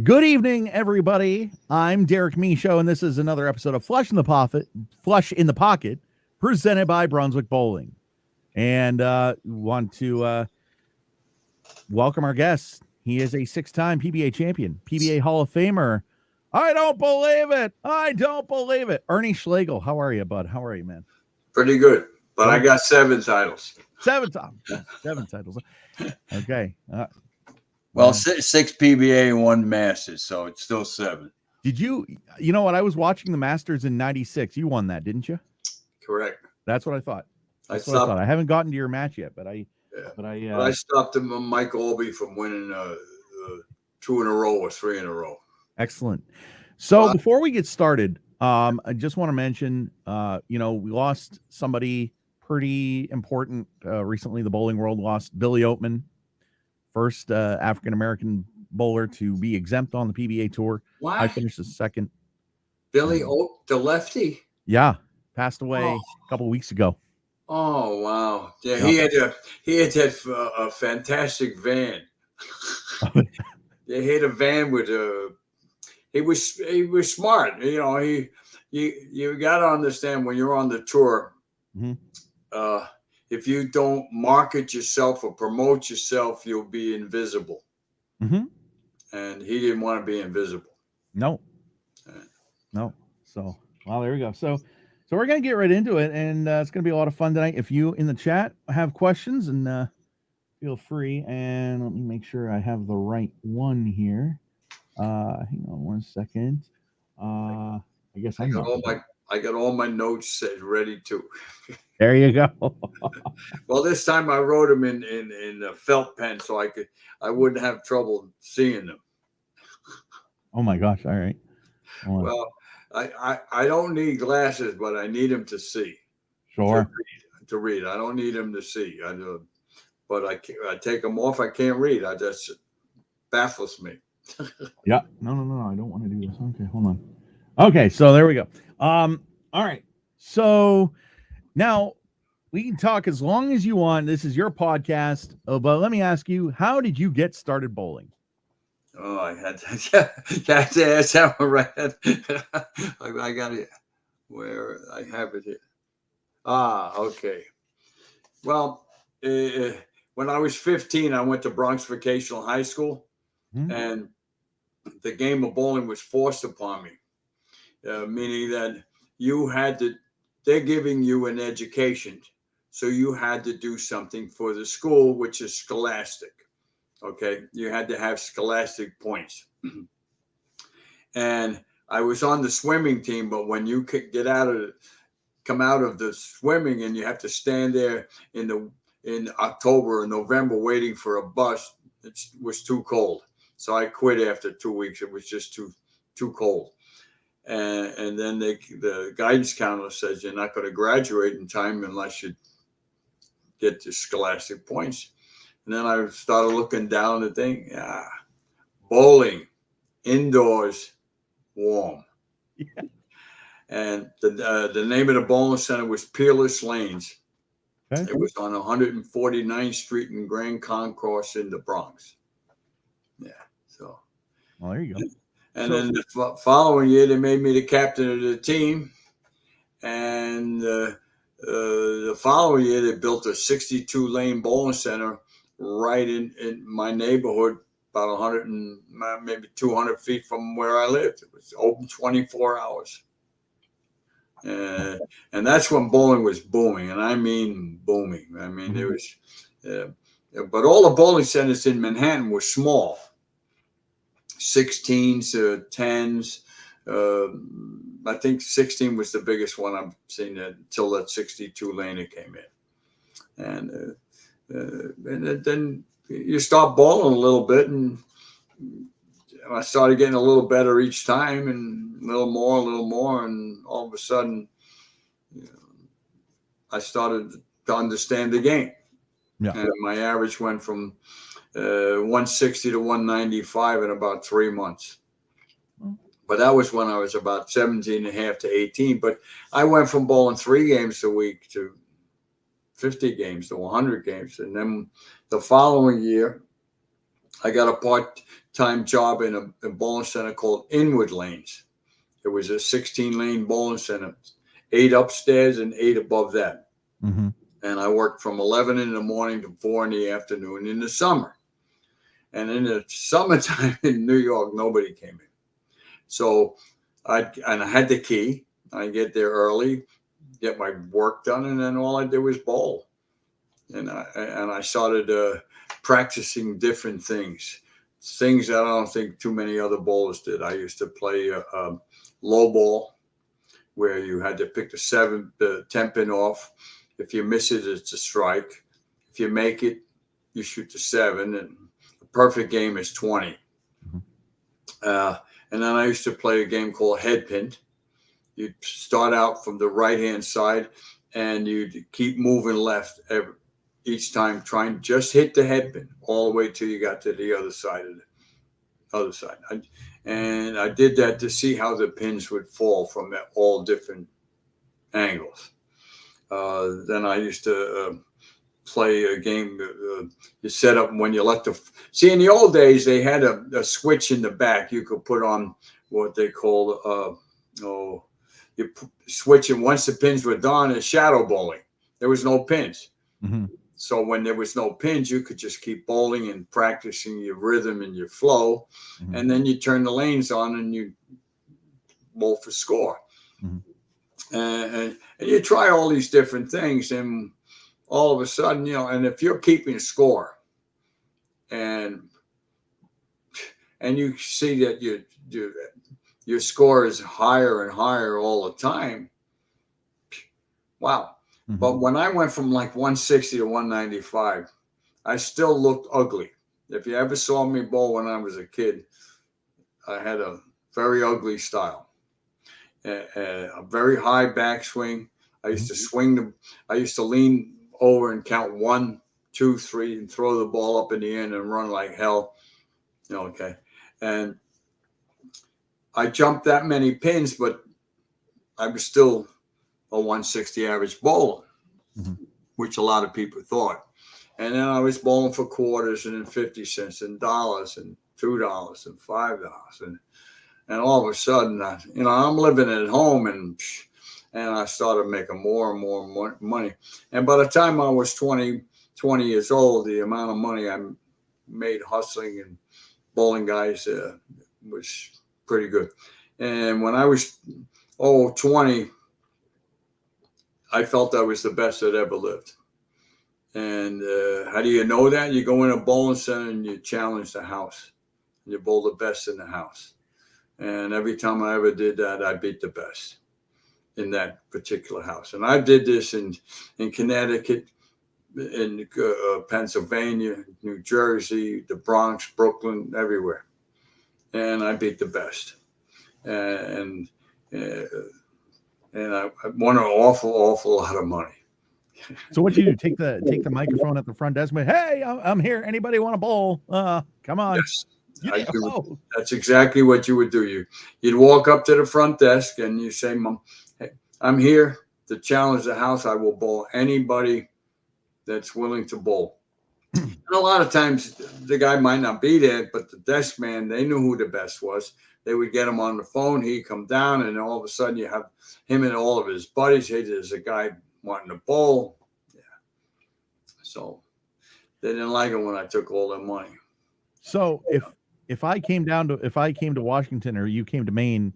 Good evening, everybody. I'm Derek Michaud, and this is another episode of Flush in the Pocket, presented by Brunswick Bowling. And want to welcome our guest. He is a six-time PBA champion, PBA Hall of Famer. I don't believe it. I don't believe it. Ernie Schlegel, how are you, bud? How are you, man? Pretty good, but I got 7 titles. Seven titles. Okay. Well, six PBA and one Masters, so it's still 7. Did you know what? I was watching the Masters in '96. You won that, didn't you? Correct. That's what I thought. I stopped. I haven't gotten to your match yet, but I stopped Mike Albee from winning 2 in a row or 3 in a row. Excellent. So before we get started, I just want to mention, we lost somebody pretty important recently. The bowling world lost Billy Oatman, first African-American bowler to be exempt on the PBA tour. Wow. I finished the second. Billy Oat, the lefty? Yeah, passed away a couple weeks ago. Oh, wow. Yeah, yep. he had a fantastic van. They had a van with he was smart. You got to understand when you're on the tour, if you don't market yourself or promote yourself, you'll be invisible. Mm-hmm. And he didn't want to be invisible. No. So, well, there we go. So we're going to get right into it, and it's going to be a lot of fun tonight. If you in the chat have questions, and feel free. And let me make sure I have the right one here. Hang on one second. I guess I got all my notes set ready too. There you go. Well, this time I wrote them in a felt pen, so I wouldn't have trouble seeing them. Oh my gosh! All right. Well, I don't need glasses, but I need them to see. Sure. To read. I don't need them to see. But I take them off. I can't read. I just baffles me. Yeah. No. I don't want to do this. Okay, hold on. Okay, so there we go. All right. So now we can talk as long as you want. This is your podcast. But let me ask you, how did you get started bowling? Oh, I had to ask that one right. I got it. Where I have it here. Okay. Well, when I was 15, I went to Bronx Vocational High School, and the game of bowling was forced upon me, meaning that they're giving you an education, so you had to do something for the school, which is scholastic. Okay, you had to have scholastic points. And I was on the swimming team, but when you could come out of the swimming and you have to stand there in October or November waiting for a bus, it was too cold. So I quit after 2 weeks. It was just too cold. And then the guidance counselor says you're not going to graduate in time unless you get the scholastic points. And then I started looking down the thing. Bowling, indoors, warm. Yeah. And the name of the bowling center was Peerless Lanes. Okay. It was on 149th Street in Grand Concourse in the Bronx. Yeah. So. Well, there you go. And then the following year, they made me the captain of the team. And the following year, they built a 62-lane bowling center right in my neighborhood, about 100 and maybe 200 feet from where I lived. It was open 24 hours. And that's when bowling was booming, and I mean booming. I mean, there was, but all the bowling centers in Manhattan were small, 16s, 10s. I think 16 was the biggest one I've seen until that 62 laner came in. And then you start bowling a little bit, and I started getting a little better each time, and a little more, and all of a sudden, I started to understand the game. Yeah. And my average went from 160 to 195 in about 3 months. But that was when I was about 17 and a half to 18. But I went from bowling 3 games a week to 50 games to 100 games. And then the following year, I got a part-time job in a bowling center called Inwood Lanes. It was a 16-lane bowling center, 8 upstairs and 8 above that. Mm-hmm. And I worked from 11 in the morning to 4 in the afternoon in the summer. And in the summertime in New York, nobody came in. So I had the key. I get there early, get my work done, and then all I did was bowl. And I started practicing different things that I don't think too many other bowlers did. I used to play low ball, where you had to pick the 10 pin off. If you miss it, it's a strike. If you make it, you shoot the 7, and the perfect game is 20. Mm-hmm. And then I used to play a game called head pin. You'd start out from the right-hand side, and you'd keep moving left each time, trying to just hit the head pin all the way till you got to the other side. And I did that to see how the pins would fall from all different angles. Then I used to play a game. You set up when you let see, in the old days, they had a switch in the back. You could put on what they called, you switch it once the pins were done, as shadow bowling. There was no pins. Mm-hmm. So when there was no pins, you could just keep bowling and practicing your rhythm and your flow. Mm-hmm. And then you turn the lanes on and you bowl for score. Mm-hmm. And you try all these different things, and all of a sudden, and if you're keeping score and you see that your score is higher and higher all the time, wow. Mm-hmm. But when I went from like 160 to 195, I still looked ugly. If you ever saw me bowl when I was a kid, I had a very ugly style, a very high backswing. I used to swing I used to lean over and count 1, 2, 3, and throw the ball up in the air and run like hell. Okay. And I jumped that many pins, but I was still a 160 average bowler, mm-hmm. which a lot of people thought. And then I was bowling for quarters and then 50 cents and dollars and $2 and $5. And all of a sudden, I'm living at home and I started making more and more money. And by the time I was 20 years old, the amount of money I made hustling and bowling guys was pretty good. And when I was 20, I felt I was the best that ever lived. And how do you know that? You go in a bowling center and you challenge the house. You bowl the best in the house. And every time I ever did that, I beat the best in that particular house. And I did this in Connecticut, in Pennsylvania, New Jersey, the Bronx, Brooklyn, everywhere. And I beat the best. And I won an awful lot of money. So what do you do? Take the microphone at the front desk, but hey, I'm here. Anybody want to bowl? Come on. Yes, that's exactly what you would do. You'd walk up to the front desk and you say, "Mom, hey, I'm here to challenge the house. I will bowl anybody that's willing to bowl." And a lot of times the guy might not be there, but the desk man, they knew who the best was. They would get him on the phone. He'd come down, and all of a sudden you have him and all of his buddies. Hey, there's a guy wanting to bowl. Yeah. So they didn't like it when I took all their money. So if I came to Washington, or you came to Maine,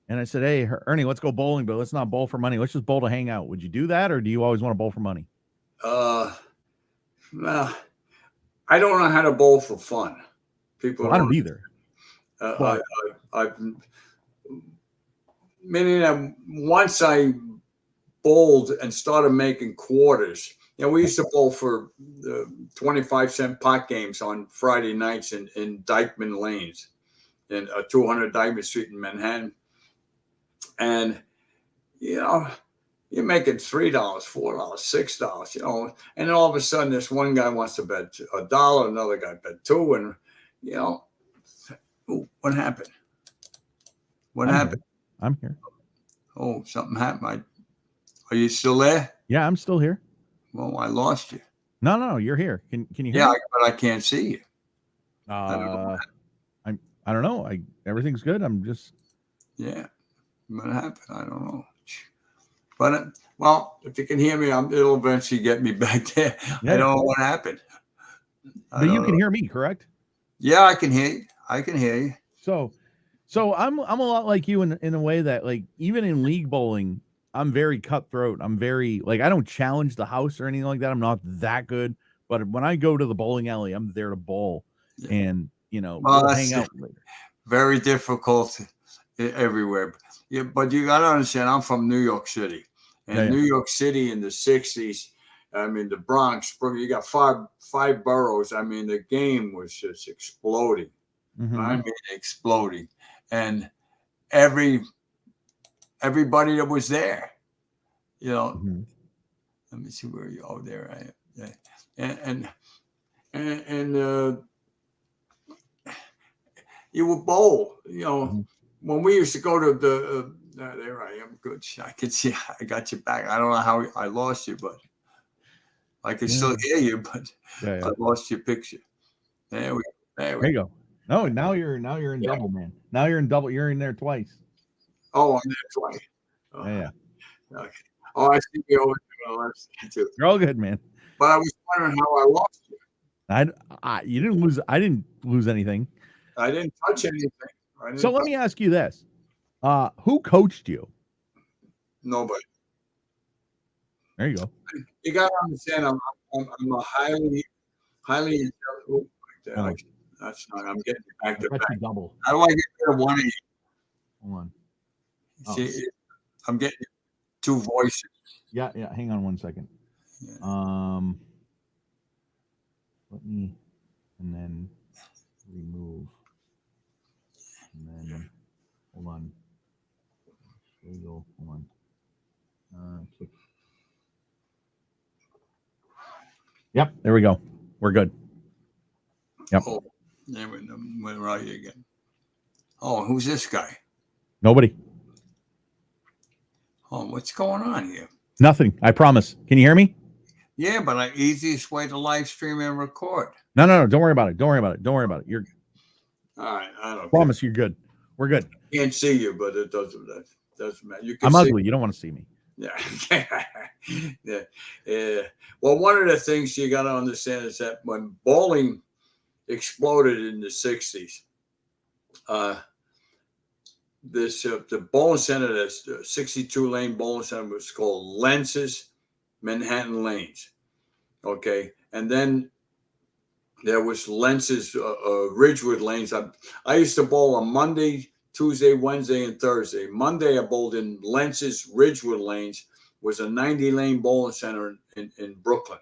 and I said, "Hey, Ernie, let's go bowling, but let's not bowl for money. Let's just bowl to hang out." Would you do that, or do you always want to bowl for money? Well, I don't know how to bowl for fun. People, I don't either. Meaning that once I bowled and started making quarters. We used to bowl for the 25-cent pot games on Friday nights in Dykeman Lanes, in 200 Dykeman Street in Manhattan. And, you're making $3, $4, $6, and then all of a sudden this one guy wants to bet $1, another guy bet $2, and, what happened? What happened? I'm here. Oh, something happened. Are you still there? Yeah, I'm still here. Well, I lost you. No, you're here. Can you hear me? Yeah, but I can't see you. I don't know. Everything's good. I'm just. Yeah. What happened? I don't know. But well, if you can hear me, it'll eventually get me back there. Yeah. I don't know what happened. But you can hear me, correct? Yeah, I can hear you. I can hear you. So I'm a lot like you in a way that, like, even in league bowling, I'm very cutthroat. I'm very, like, I don't challenge the house or anything like that. I'm not that good. But when I go to the bowling alley, I'm there to bowl, and we'll hang out later. Very difficult everywhere. Yeah, but you got to understand, I'm from New York City, and New York City in the '60s. I mean, the Bronx. You got five boroughs. I mean, the game was just exploding. Mm-hmm. I mean, exploding, and everybody that was there, Mm-hmm. Let me see where you are. There I am. And you would bowl. Mm-hmm. When we used to go to the there I am. Good. I can see. I got you back. I don't know how I lost you, but I can still hear you. But I lost your picture. There we go. There you go. No, now you're in double, man. Now you're in double. You're in there twice. Oh, I'm there twice. Yeah. Okay. Oh, I see you over to the left too. You're all good, man. But I was wondering how I lost you. You didn't lose. I didn't lose anything. I didn't touch anything. So let me ask you this: who coached you? Nobody. There you go. You got to understand, I'm a highly intelligent. That's not. I'm getting back to back. Double. How do I get rid of 180? Hold on. See, I'm getting two voices. Yeah. Hang on 1 second. Yeah. Let me, and then remove, and then hold on. Schlegel, hold on. Click. Yep, there we go. We're good. Yep. Oh, there we went right again. Oh, who's this guy? Nobody. Oh, what's going on here? Nothing. I promise. Can you hear me? Yeah, but the easiest way to live stream and record. No. Don't worry about it. You're. All right. I don't promise you're good. We're good. Can't see you, but it doesn't matter. You can I'm see ugly. You don't want to see me. Yeah. Yeah. Well, one of the things you got to understand is that when bowling exploded in the '60s, the bowling center, that's 62 lane bowling center, was called Lenses Manhattan Lanes. Okay, and then there was Lenses Ridgewood Lanes. I used to bowl on Monday, Tuesday, Wednesday, and Thursday. Monday, I bowled in Lenses Ridgewood Lanes, was a 90 lane bowling center in Brooklyn.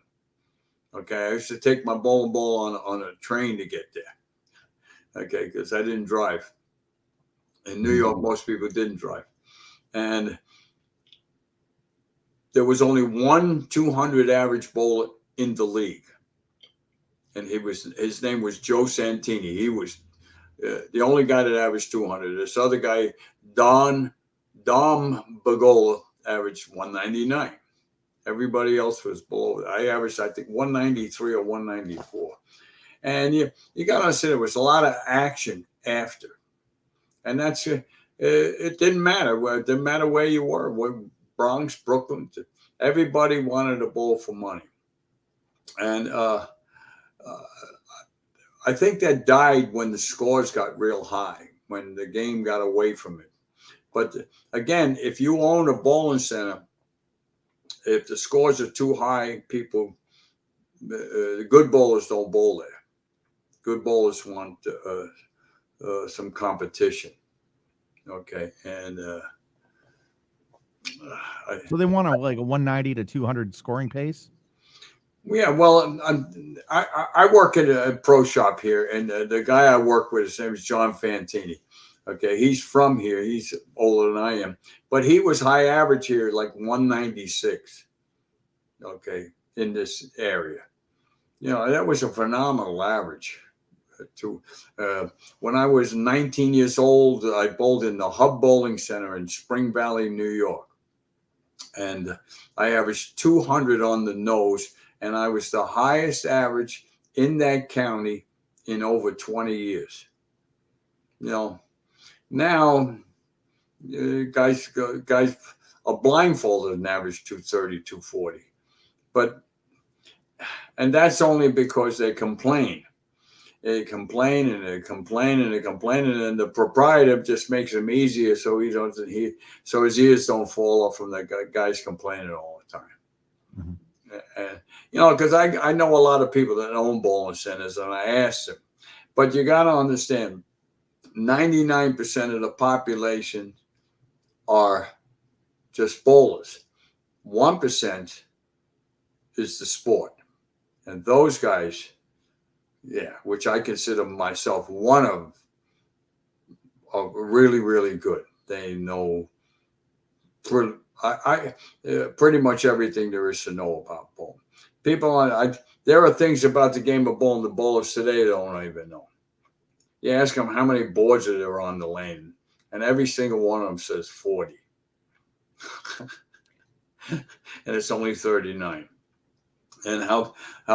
Okay, I used to take my bowling ball on a train to get there. Okay, because I didn't drive. In New York, most people didn't drive. And there was only one 200 average bowler in the league. And his name was Joe Santini. He was the only guy that averaged 200. This other guy, Dom Bagola, averaged 199. Everybody else was below. I averaged, I think, 193 or 194. And you got to understand, there was a lot of action after. And that's it didn't matter. It didn't matter where you were, Bronx, Brooklyn. Everybody wanted to bowl for money. And I think that died when the scores got real high, when the game got away from it. But again, if you own a bowling center, if the scores are too high, the good bowlers don't bowl there. Good bowlers want some competition. Okay, and so they want a 190 to 200 scoring pace. Yeah, well, I work at a pro shop here, and the guy I work with, his name is John Fantini. Okay, he's from here. He's older than I am, but he was high average here, like 196. Okay, in this area, that was a phenomenal average. When I was 19 years old, I bowled in the Hub Bowling Center in Spring Valley, New York, and I averaged 200 on the nose. And I was the highest average in that county in over 20 years. You know, now guys are blindfolded and average 230, 240. And that's only because they complain. They complain and they complain and they complain, and then the proprietor just makes them easier so so his ears don't fall off from the guys complaining all the time. Mm-hmm. And because I know a lot of people that own bowling centers, and I asked them, but you got to understand, 99% of the population are just bowlers. 1% is the sport, and those guys. Yeah, which I consider myself one of really, really good. They know pretty much everything there is to know about bowling. There are things about the game of bowling the bowlers today don't even know. You ask them how many boards are there on the lane, and every single one of them says 40. And it's only 39. And how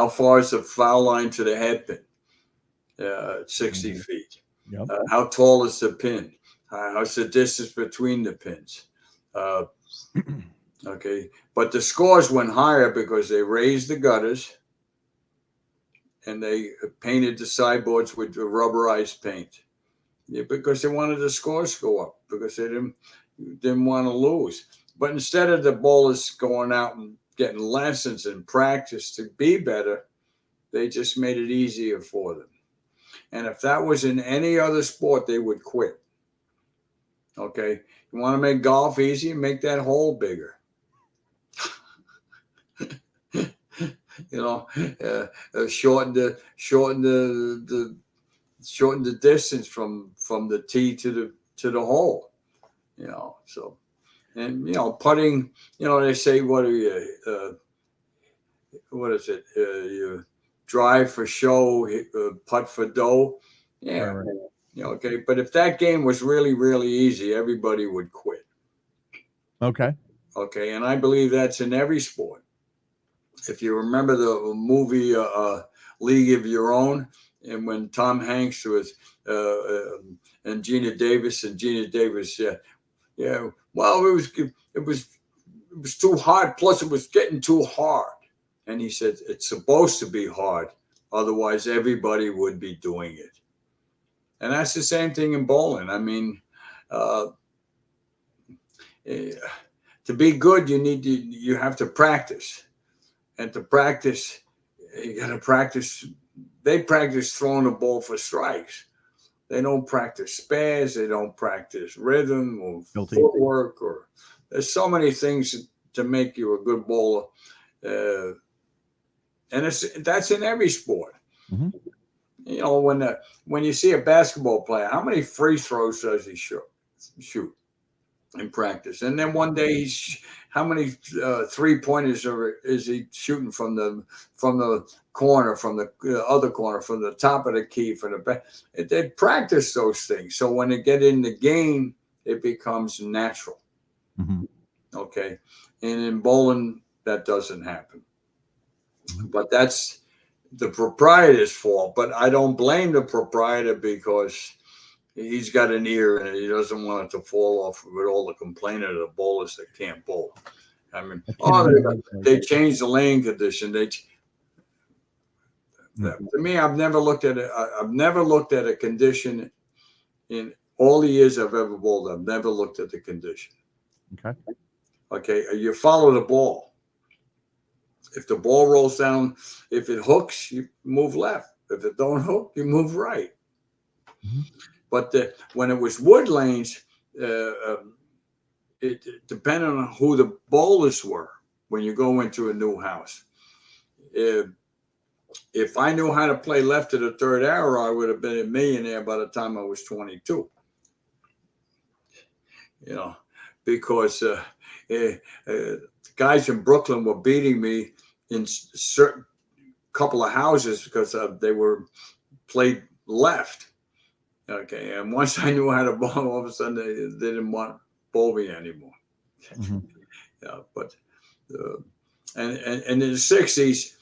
far is the foul line to the head pin? 60 feet. Yep. How tall is the pin? How's the distance between the pins? Okay. But the scores went higher because they raised the gutters and they painted the sideboards with the rubberized paint. Yeah, because they wanted the scores to go up, because they didn't want to lose. But instead of the bowlers going out and getting lessons and practice to be better, they just made it easier for them. And if that was in any other sport, they would quit. Okay. You want to make golf easy, make that hole bigger. Shorten the distance from the tee to the hole. So, and putting. They say, what is it? You drive for show, putt for dough. Yeah. Right. Okay. But if that game was really, really easy, everybody would quit. Okay. Okay. And I believe that's in every sport. If you remember the movie League of Your Own, and when Tom Hanks was and Gina Davis, well, it was too hard. Plus, it was getting too hard. And he said, it's supposed to be hard. Otherwise, everybody would be doing it. And that's the same thing in bowling. I mean, to be good, you have to practice. And to practice, you got to practice. They practice throwing the ball for strikes. They don't practice spares. They don't practice rhythm or footwork. Or there's so many things to make you a good bowler. And that's in every sport. Mm-hmm. When you see a basketball player, how many free throws does he shoot in practice? And then one day, how many 3-pointers is he shooting from the corner, from the other corner, from the top of the key, from the back? They practice those things. So when they get in the game, it becomes natural. Mm-hmm. Okay. And in bowling, that doesn't happen. Mm-hmm. But that's the proprietor's fault. But I don't blame the proprietor, because he's got an ear and he doesn't want it to fall off with all the complaining of the bowlers that can't bowl. I mean, they changed the lane condition. To me, I've never looked at it. I've never looked at a condition in all the years I've ever bowled. I've never looked at the condition. Okay. You follow the ball. If the ball rolls down, if it hooks, you move left. If it don't hook, you move right. Mm-hmm. But when it was wood lanes, it depended on who the bowlers were when you go into a new house. If I knew how to play left to the third arrow, I would have been a millionaire by the time I was 22. Because guys in Brooklyn were beating me in certain couple of houses because they were played left. Okay, and once I knew how to bowl, all of a sudden they didn't want to bowl me anymore. Mm-hmm. But and in the 60s,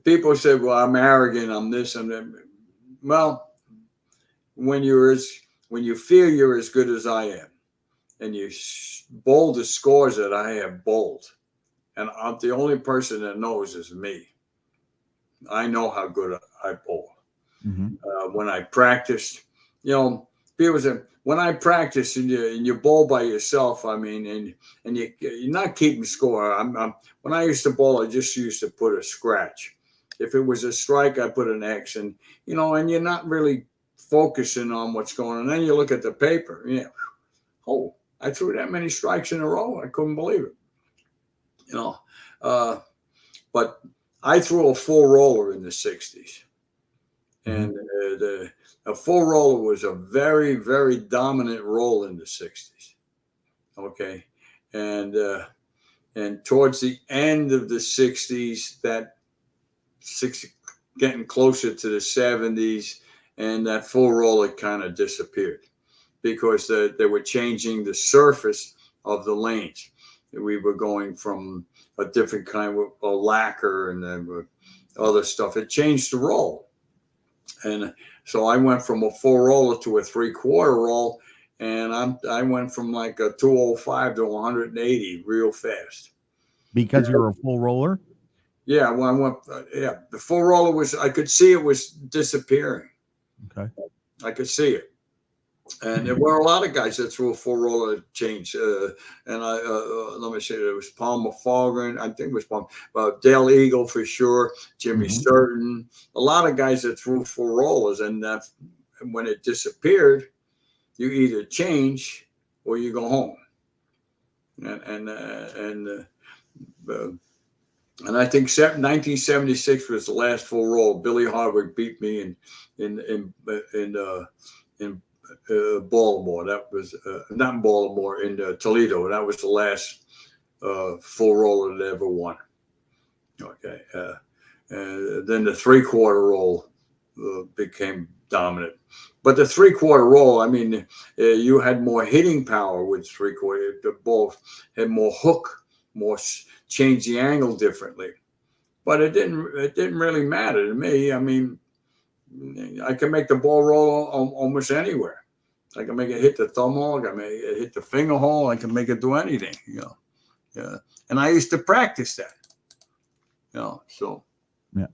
people say, well, I'm arrogant, I'm this and that. Well, when you feel you're as good as I am, and you bowl the scores that I have bowled, and I'm the only person that knows is me. I know how good I bowl. Mm-hmm. When I practiced, people say when I practice and you bowl by yourself, I mean, and you're not keeping score. When I used to bowl, I just used to put a scratch. If it was a strike, I put an X, and and you're not really focusing on what's going on. And then you look at the paper, oh, I threw that many strikes in a row. I couldn't believe it. But I threw a full roller in the 60s. And a full roller was a very, very dominant role in the 60s. Okay. And towards the end of the 60s, getting closer to the 70s, and that full roller kind of disappeared because they were changing the surface of the lanes. We were going from a different kind of a lacquer and then other stuff. It changed the roll. And so I went from a full roller to a 3/4 roll, and I went from like a 205 to 180 real fast. Because you're a full roller? Yeah, well, I went. The full roller I could see it was disappearing. Okay. I could see it. And there were a lot of guys that threw a full roller change. And let me see, there was Palmer Fogren. I think it was Palmer. Dale Eagle for sure. Jimmy Sturton. A lot of guys that threw full rollers. And when it disappeared, you either change or you go home. And I think 1976 was the last full roll. Billy Hardwick beat me in Baltimore. That was not in Baltimore, in Toledo. That was the last full roller that ever won. Okay, and then the 3/4 roll became dominant. But the 3/4 roll, I mean, you had more hitting power with 3/4. The ball had more hook, more change the angle differently. But it didn't really matter to me. I mean, I can make the ball roll almost anywhere. I can make it hit the thumb hole. I can make it hit the finger hole. I can make it do anything, Yeah. And I used to practice that, So. Yeah.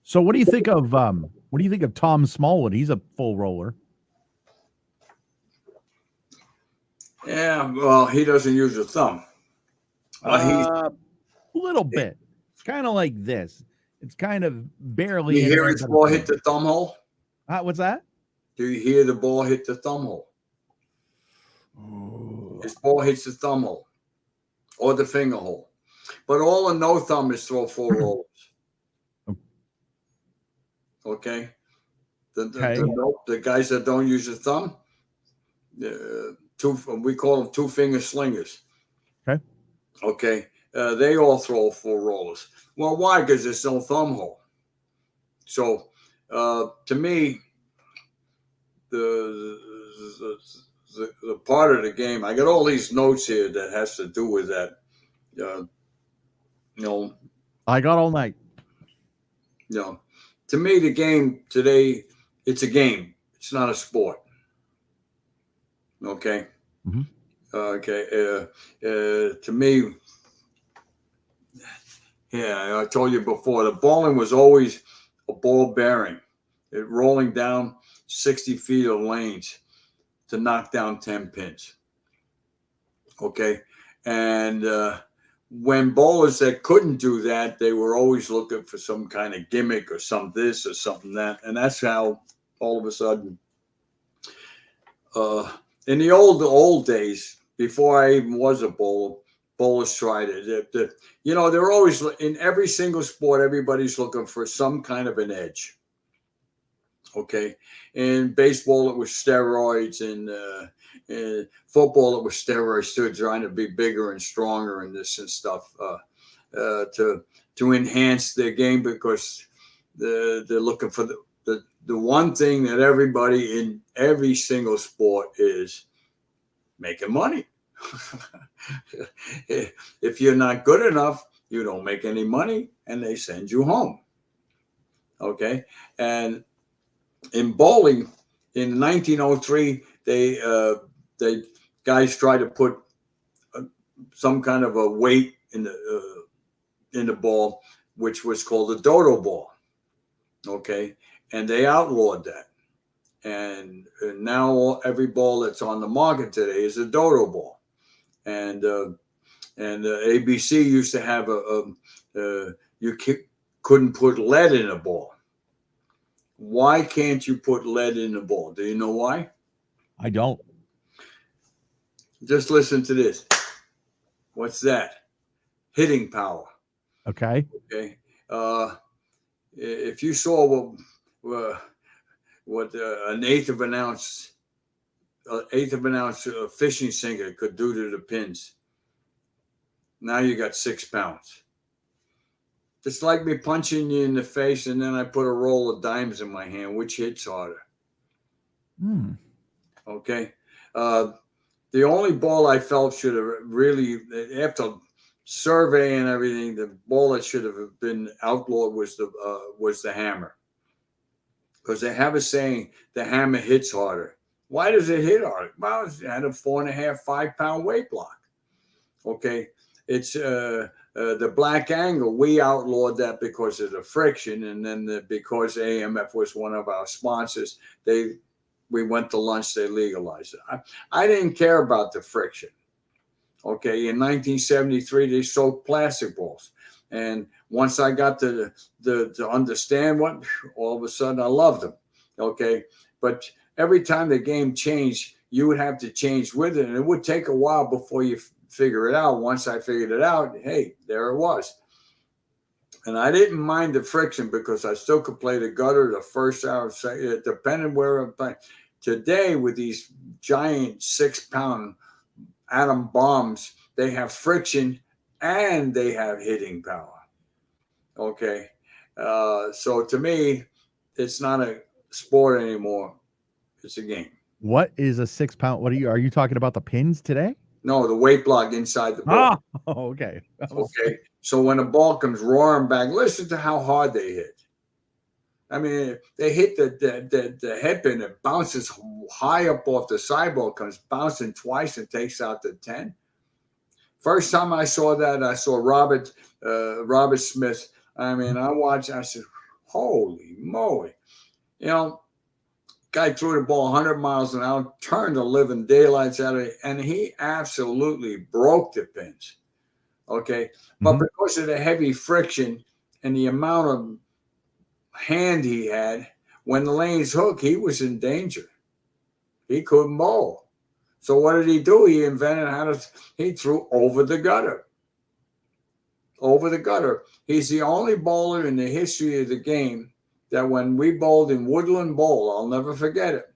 So what do you think of Tom Smallwood? He's a full roller. Yeah. Well, he doesn't use a thumb. A little bit. It's kind of like this. It's kind of barely. You hear his ball hit the thumb hole? What's that? Do you hear the ball hit the thumb hole? His ball hits the thumb hole or the finger hole. But all a no thumb is throw full rollers. Okay? The guys that don't use a thumb, we call them 2-finger slingers. Okay. Okay. They all throw full rollers. Well, why? Because there's no thumb hole. So, to me, the part of the game, I got all these notes here that has to do with that. I got all night. To me, the game today, it's a game. It's not a sport. Okay. Mm-hmm. Okay. To me, I told you before, the bowling was always a ball bearing, it rolling down 60 feet of lanes to knock down 10 pins. Okay. And when bowlers that couldn't do that, they were always looking for some kind of gimmick or some this or something that. And that's how all of a sudden, in the old days, before I even was a bowler, bowlers tried it. They're always, in every single sport, everybody's looking for some kind of an edge. Okay. In baseball, it was steroids, and football, it was steroids too, trying to be bigger and stronger and this and stuff to enhance their game, because they're looking for the one thing that everybody in every single sport is making money. If you're not good enough, you don't make any money, and they send you home. Okay, and in bowling in 1903, they guys tried to put some kind of a weight in the ball, which was called the dodo ball. Okay, and they outlawed that. And now every ball that's on the market today is a dodo ball. And ABC used to have you couldn't put lead in a ball. Why can't you put lead in the ball? Do you know why? I don't. Just listen to this. What's that? Hitting power. Okay. Okay. If you saw what an eighth of an ounce fishing sinker could do to the pins, now you got 6 pounds. It's like me punching you in the face, and then I put a roll of dimes in my hand. Which hits harder? Okay. The only ball I felt should have really, after survey and everything, the ball that should have been outlawed was the hammer, because they have a saying, the hammer hits harder. Why does it hit harder? Well, it had a 4.5, 5 pound weight block. Okay, it's the black angle. We outlawed that because of the friction, and then because AMF was one of our sponsors, we went to lunch, they legalized it. I didn't care about the friction. Okay, in 1973, they sold plastic balls. And once I got to understand what, all of a sudden I loved them. Okay, but every time the game changed, you would have to change with it. And it would take a while before you figure it out. Once I figured it out, hey, there it was. And I didn't mind the friction because I still could play the gutter, the first hour, depending where I'm playing. Today, with these giant 6 pound atom bombs, they have friction and they have hitting power. Okay. So to me, it's not a sport anymore. It's a game. What is a 6 pound? Are you talking about the pins today? No, the weight block inside the ball. Oh, okay. Okay. So when the ball comes roaring back, listen to how hard they hit. I mean, they hit the headpin, it bounces high up off the sidewall, comes bouncing twice and takes out the 10. First time I saw that, I saw Robert Smith. I mean, I said, holy moly. You know, guy threw the ball 100 miles an hour, turned the living daylights out of it, and he absolutely broke the pins. Okay. But because of the heavy friction and the amount of hand he had, when the lanes hooked, he was in danger. He couldn't bowl. So what did he do? He invented he threw over the gutter. Over the gutter. He's the only bowler in the history of the game that when we bowled in Woodland Bowl, I'll never forget it,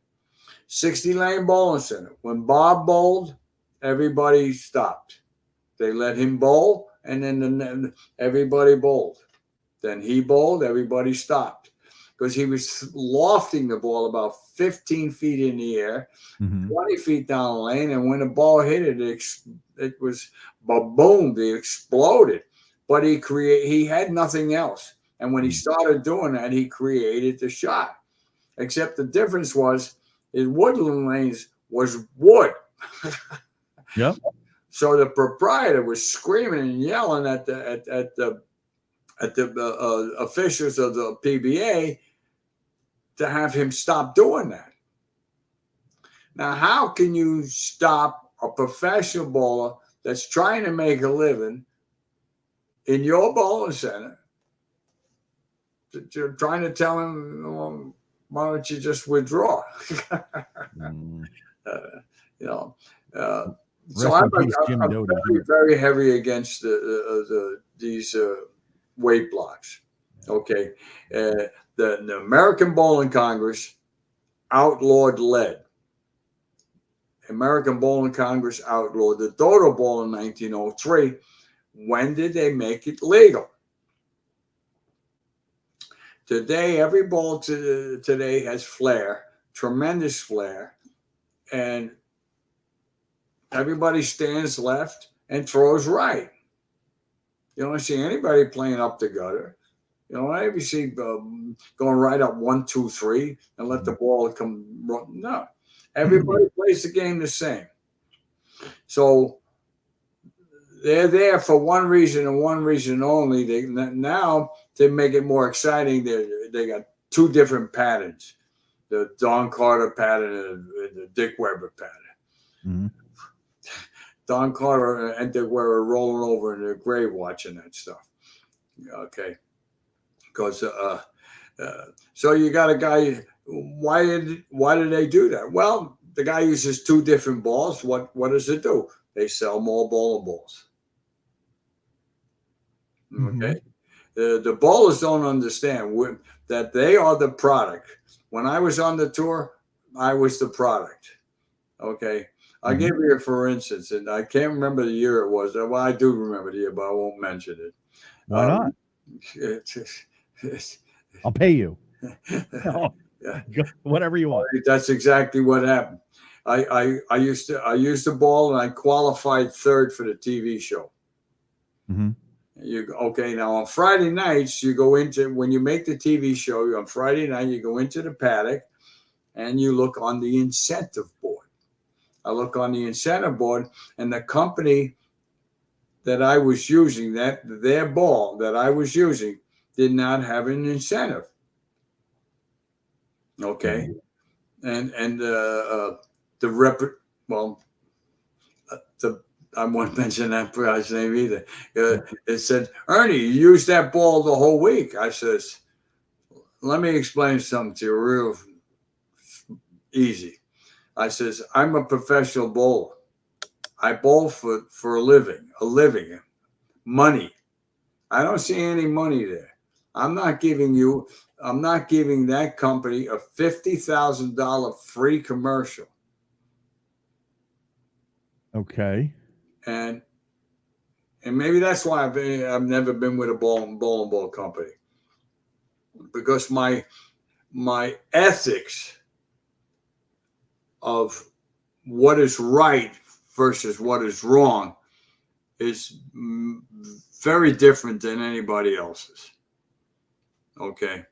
60 lane bowling center. When Bob bowled, everybody stopped. They let him bowl, and then everybody bowled. Then he bowled, everybody stopped. Because he was lofting the ball about 15 feet in the air, 20 feet down the lane, and when the ball hit it, it was boom, it exploded. But he had nothing else. And when he started doing that, he created the shot. Except the difference was his woodland lanes was wood. Yep. So the proprietor was screaming and yelling at the officials of the PBA to have him stop doing that. Now, how can you stop a professional bowler that's trying to make a living in your bowling center? You're trying to tell him, well, why don't you just withdraw? So I'm very, very heavy against these weight blocks. Okay. The American Bowling Congress outlawed lead. American Bowling Congress outlawed the dodo ball in 1903. When did they make it legal? Today, every ball today has flair, tremendous flair, and everybody stands left and throws right. You don't see anybody playing up the gutter. You know, I ever see going right up 1, 2, 3 and let the ball come. No, everybody plays the game the same. So they're there for one reason and one reason only. They now to make it more exciting. They got two different patterns: the Don Carter pattern and the Dick Weber pattern. Mm-hmm. Don Carter and Dick Weber rolling over in their grave watching that stuff. Okay, because so you got a guy. Why did they do that? Well, the guy uses two different balls. What does it do? They sell more bowling balls. Okay, the bowlers don't understand that they are the product. When I was on the tour, I was the product. Okay, I'll give you for instance, and I can't remember the year it was. Well, I do remember the year, but I won't mention it. Why not? I'll pay you. Whatever you want. That's exactly what happened. I used the ball and I qualified third for the TV show. Mm-hmm. Okay, now on Friday nights you go into when you make the TV show on Friday night you go into the paddock and you look on the incentive board. I look on the incentive board and the company that I was using their ball that I was using did not have an incentive. Okay, and the I won't mention that guy's name either. It said, Ernie, you used that ball the whole week. I says, let me explain something to you real easy. I says, I'm a professional bowler. I bowl for a living, money. I don't see any money there. I'm not giving that company a $50,000 free commercial. Okay. And maybe that's why I've never been with a bowling ball company, because my ethics of what is right versus what is wrong is very different than anybody else's. Okay,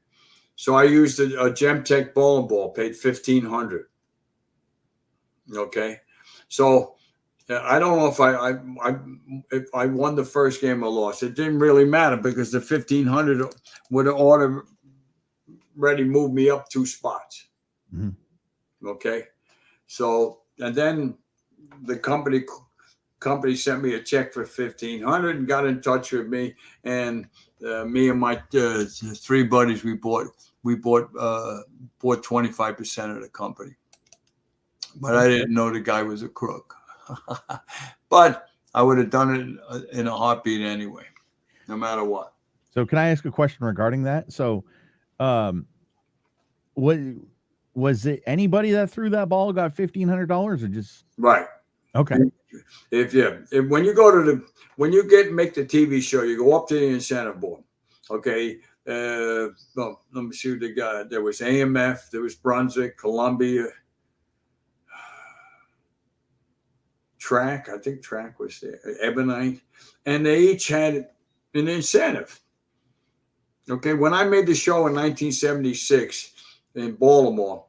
so I used a Gemtech bowling ball, paid $1,500. Okay, so I don't know if I won the first game or lost. It didn't really matter because the $1,500 would have already moved me up 2 spots. Mm-hmm. Okay, so and then the company sent me a check for $1,500 and got in touch with me, and me and my 3 buddies we bought 25% of the company, but I didn't know the guy was a crook. But I would have done it in a heartbeat anyway, no matter what. So can I ask a question regarding that? So what was it, anybody that threw that ball got $1,500 or just right? Okay. If when you make the TV show, you go up to the incentive board. Okay. Well, let me see what they got. There was AMF, there was Brunswick, Columbia, Track. I think Track was there, Ebonite, and they each had an incentive. Okay. When I made the show in 1976 in Baltimore,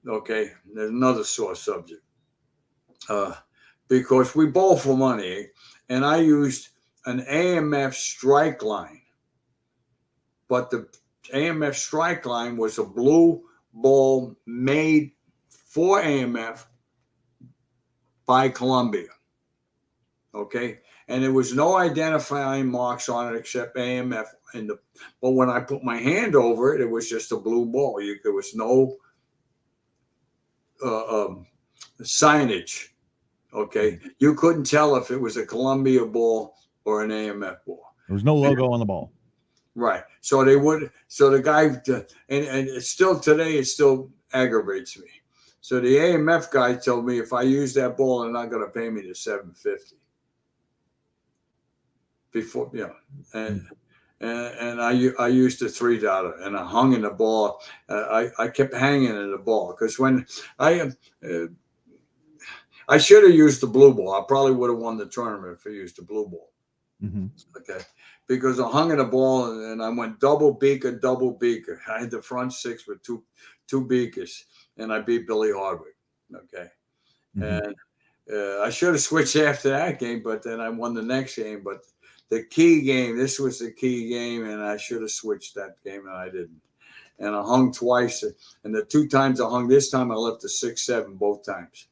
okay, there's another sore subject. Because we bowl for money, and I used an AMF strike line, but the AMF strike line was a blue ball made for AMF by Columbia. Okay, and there was no identifying marks on it except AMF. But when I put my hand over it, it was just a blue ball. There was no signage. Okay, you couldn't tell if it was a Columbia ball or an AMF ball. There was no logo on the ball. Right. So the guy, and it's still today, it still aggravates me. So the AMF guy told me if I use that ball, they're not going to pay me the $750. Before, and I used the $3 and I hung in the ball. I kept hanging in the ball because when I should have used the blue ball. I probably would have won the tournament if I used the blue ball. Mm-hmm. Okay, because I hung in a ball and I went double beaker. I had the front six with two beakers, and I beat Billy Hardwick. Okay, Mm-hmm. and I should have switched after that game, but then I won the next game. But the key game, this was the key game, and I should have switched that game, and I didn't. And I hung twice, and the 2 times I hung, this time I left the 6-7 both times.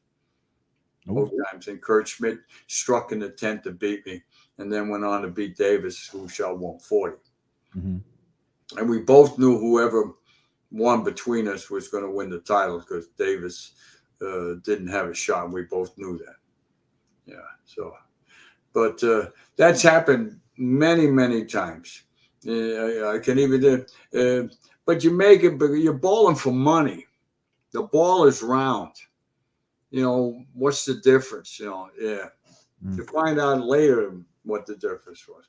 Both times. And Kurt Schmidt struck in the 10th to beat me, and then went on to beat Davis, who shot 140. Mm-hmm. And we both knew whoever won between us was going to win the title because Davis didn't have a shot. We both knew that. Yeah. So, but that's happened many, many times. I can even but you make it, but you're bowling for money. The ball is round. What's the difference? Yeah. You find out later what the difference was.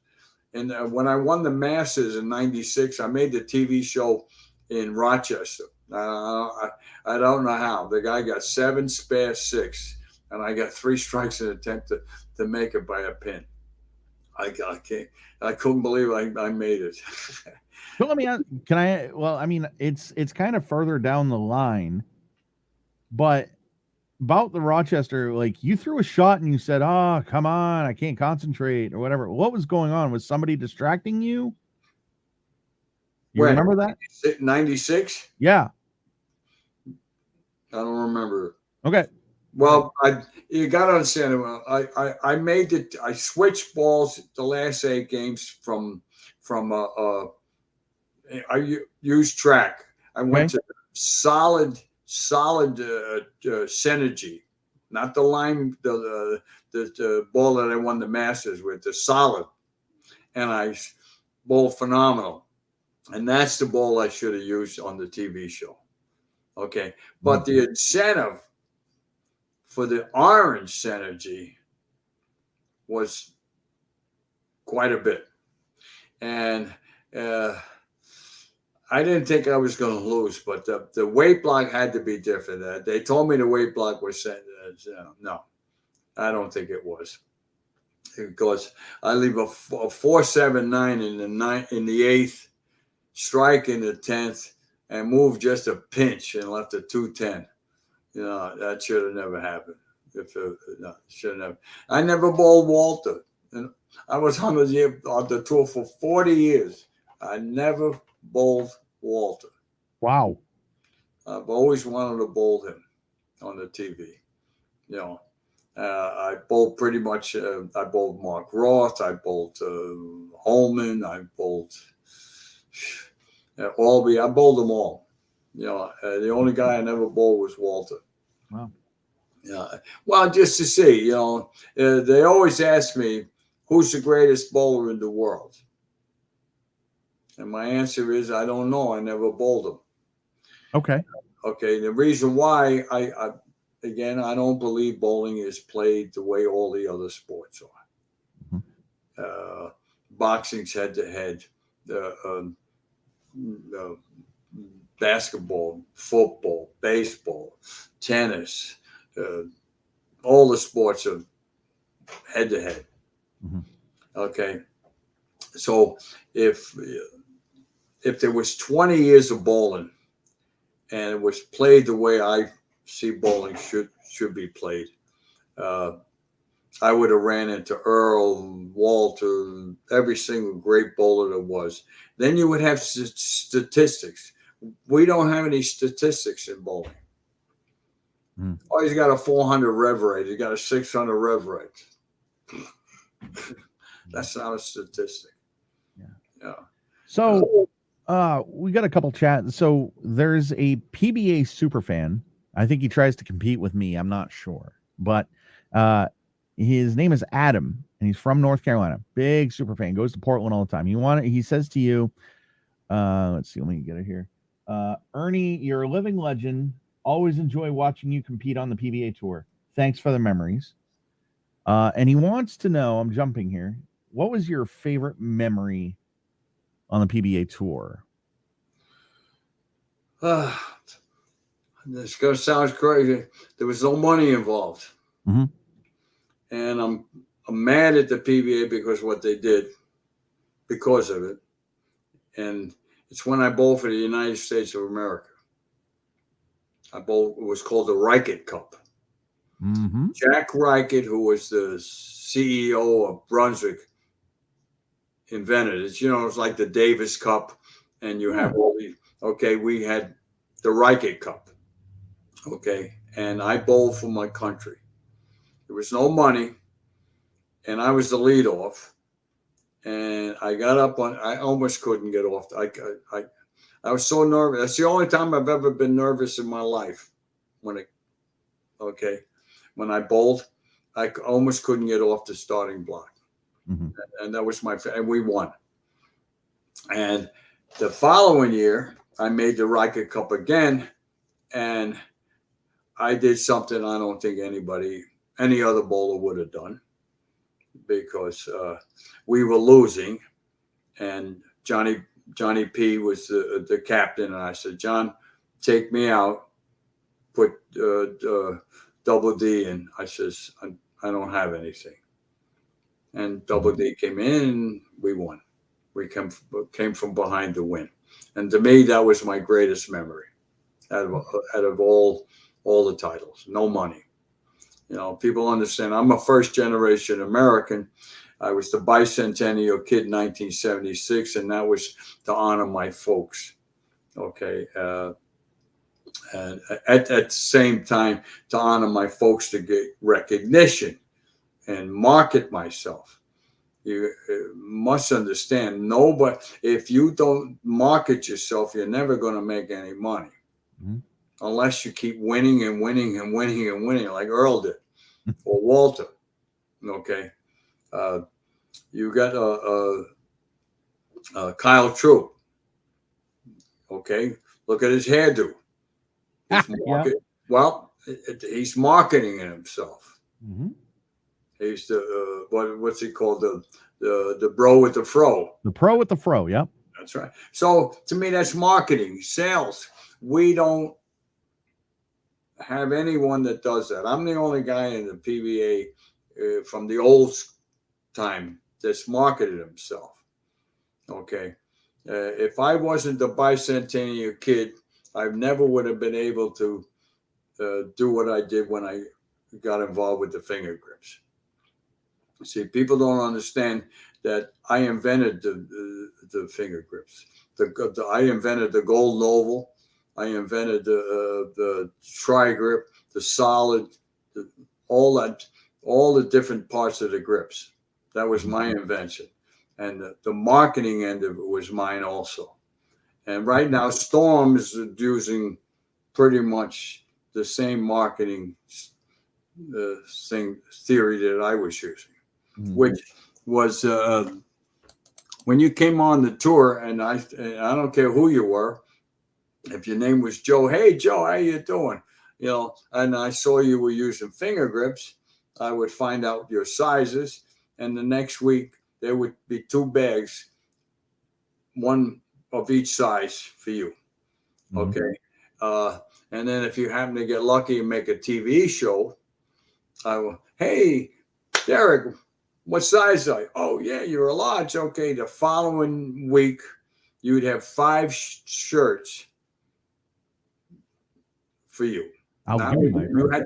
And when I won the Masters in '96, I made the TV show in Rochester. I don't know how. The guy got 7 spare 6, and I got 3 strikes in an attempt to make it by a pin. I can't. I couldn't believe I made it. So let me ask, can I? Well, I mean, it's kind of further down the line, but about the Rochester, like you threw a shot and you said, "Oh, come on, I can't concentrate" or whatever. What was going on? Was somebody distracting you? You When? remember that? 96? Yeah. I don't remember. Okay. Well, you got to understand. I made it. I switched balls the last 8 games from I used track. I went to solid synergy, not the line, the ball that I won the Masters with, the solid, and I bowled phenomenal, and that's the ball I should have used on the TV show. Okay, but the incentive for the orange synergy was quite a bit, and I didn't think I was going to lose, but the weight block had to be different. They told me the weight block was set. No, I don't think it was, because I leave a 4.79 in the 8th, strike in the 10th, and move just a pinch and left a 210. That should have never happened. Should have never. I never bowled Walter, and I was on the tour for 40 years. I never bowled Walter. Wow. I've always wanted to bowl him on the TV. I bowled pretty much. I bowled Mark Roth. I bowled Holman. I bowled Albee. I bowled them all. The only guy I never bowled was Walter. Wow. Well, just to see, they always ask me, who's the greatest bowler in the world? And my answer is, I don't know. I never bowled him. Okay. Okay. The reason why I don't believe bowling is played the way all the other sports are. Mm-hmm. Boxing's head to head. Basketball, football, baseball, tennis, all the sports are head to head. Okay. So if there was 20 years of bowling and it was played the way I see bowling should be played, I would have ran into Earl, Walter, every single great bowler there was. Then you would have statistics. We don't have any statistics in bowling. Oh, he's got a 400 rev rate. He's got a 600 rev rate. That's not a statistic. Yeah. So we got a couple chats. So there's a PBA super fan. I think he tries to compete with me. I'm not sure. But his name is Adam, and he's from North Carolina. Big super fan. Goes to Portland all the time. He says to you, let's see, let me get it here. Ernie, you're a living legend. Always enjoy watching you compete on the PBA tour. Thanks for the memories. And he wants to know, I'm jumping here, what was your favorite memory on the PBA tour? This sounds crazy. There was no money involved. Mm-hmm. And mad at the PBA because what they did because of it. And it's when I bowled for the United States of America. It was called the Reichert Cup. Mm-hmm. Jack Reichert, who was the CEO of Brunswick, invented it. It's like the Davis Cup, and you have all these. Okay, we had the Reichert Cup. Okay, and I bowled for my country. There was no money, and I was the leadoff. And I got up on. I almost couldn't get off. I was so nervous. That's the only time I've ever been nervous in my life. When I bowled, I almost couldn't get off the starting block. Mm-hmm. And that was and we won. And the following year, I made the Reichert Cup again, and I did something I don't think any other bowler would have done, because we were losing, and Johnny P was the captain, and I said, John, take me out, put Double D in. I says, I don't have anything. And Double D came in, we won. We came from behind to win. And to me, that was my greatest memory out of all the titles. No money. People understand I'm a first generation American. I was the bicentennial kid in 1976, and that was to honor my folks. Okay. And at the same time, to honor my folks, to get recognition and market myself. You must understand, if you don't market yourself, you're never going to make any money. Mm-hmm. Unless you keep winning and winning and winning and winning, like Earl did, or Walter. Okay. You got Kyle Troop. Okay. Look at his hairdo. Well, he's marketing himself. Mm-hmm. He's the what's he called, the bro with the fro. The pro with the fro. Yep. That's right. So to me, that's marketing, sales. We don't have anyone that does that. I'm the only guy in the PBA from the old time that's marketed himself. Okay. If I wasn't the bicentennial kid, I never would have been able to do what I did when I got involved with the finger grips. See, people don't understand that I invented the finger grips. I invented the gold oval. I invented the tri-grip, the solid, all the different parts of the grips. That was my invention. And the marketing end of it was mine also. And right now, Storm is using pretty much the same marketing theory that I was using, which was when you came on the tour, and I don't care who you were, if your name was Joe, hey Joe, how you doing? And I saw you were using finger grips, I would find out your sizes, and the next week there would be 2 bags, one of each size for you. Okay. And then if you happen to get lucky and make a TV show, I will, hey, Derek, what size are you? Oh, yeah, you're a large. Okay. The following week, you would have 5 shirts for you.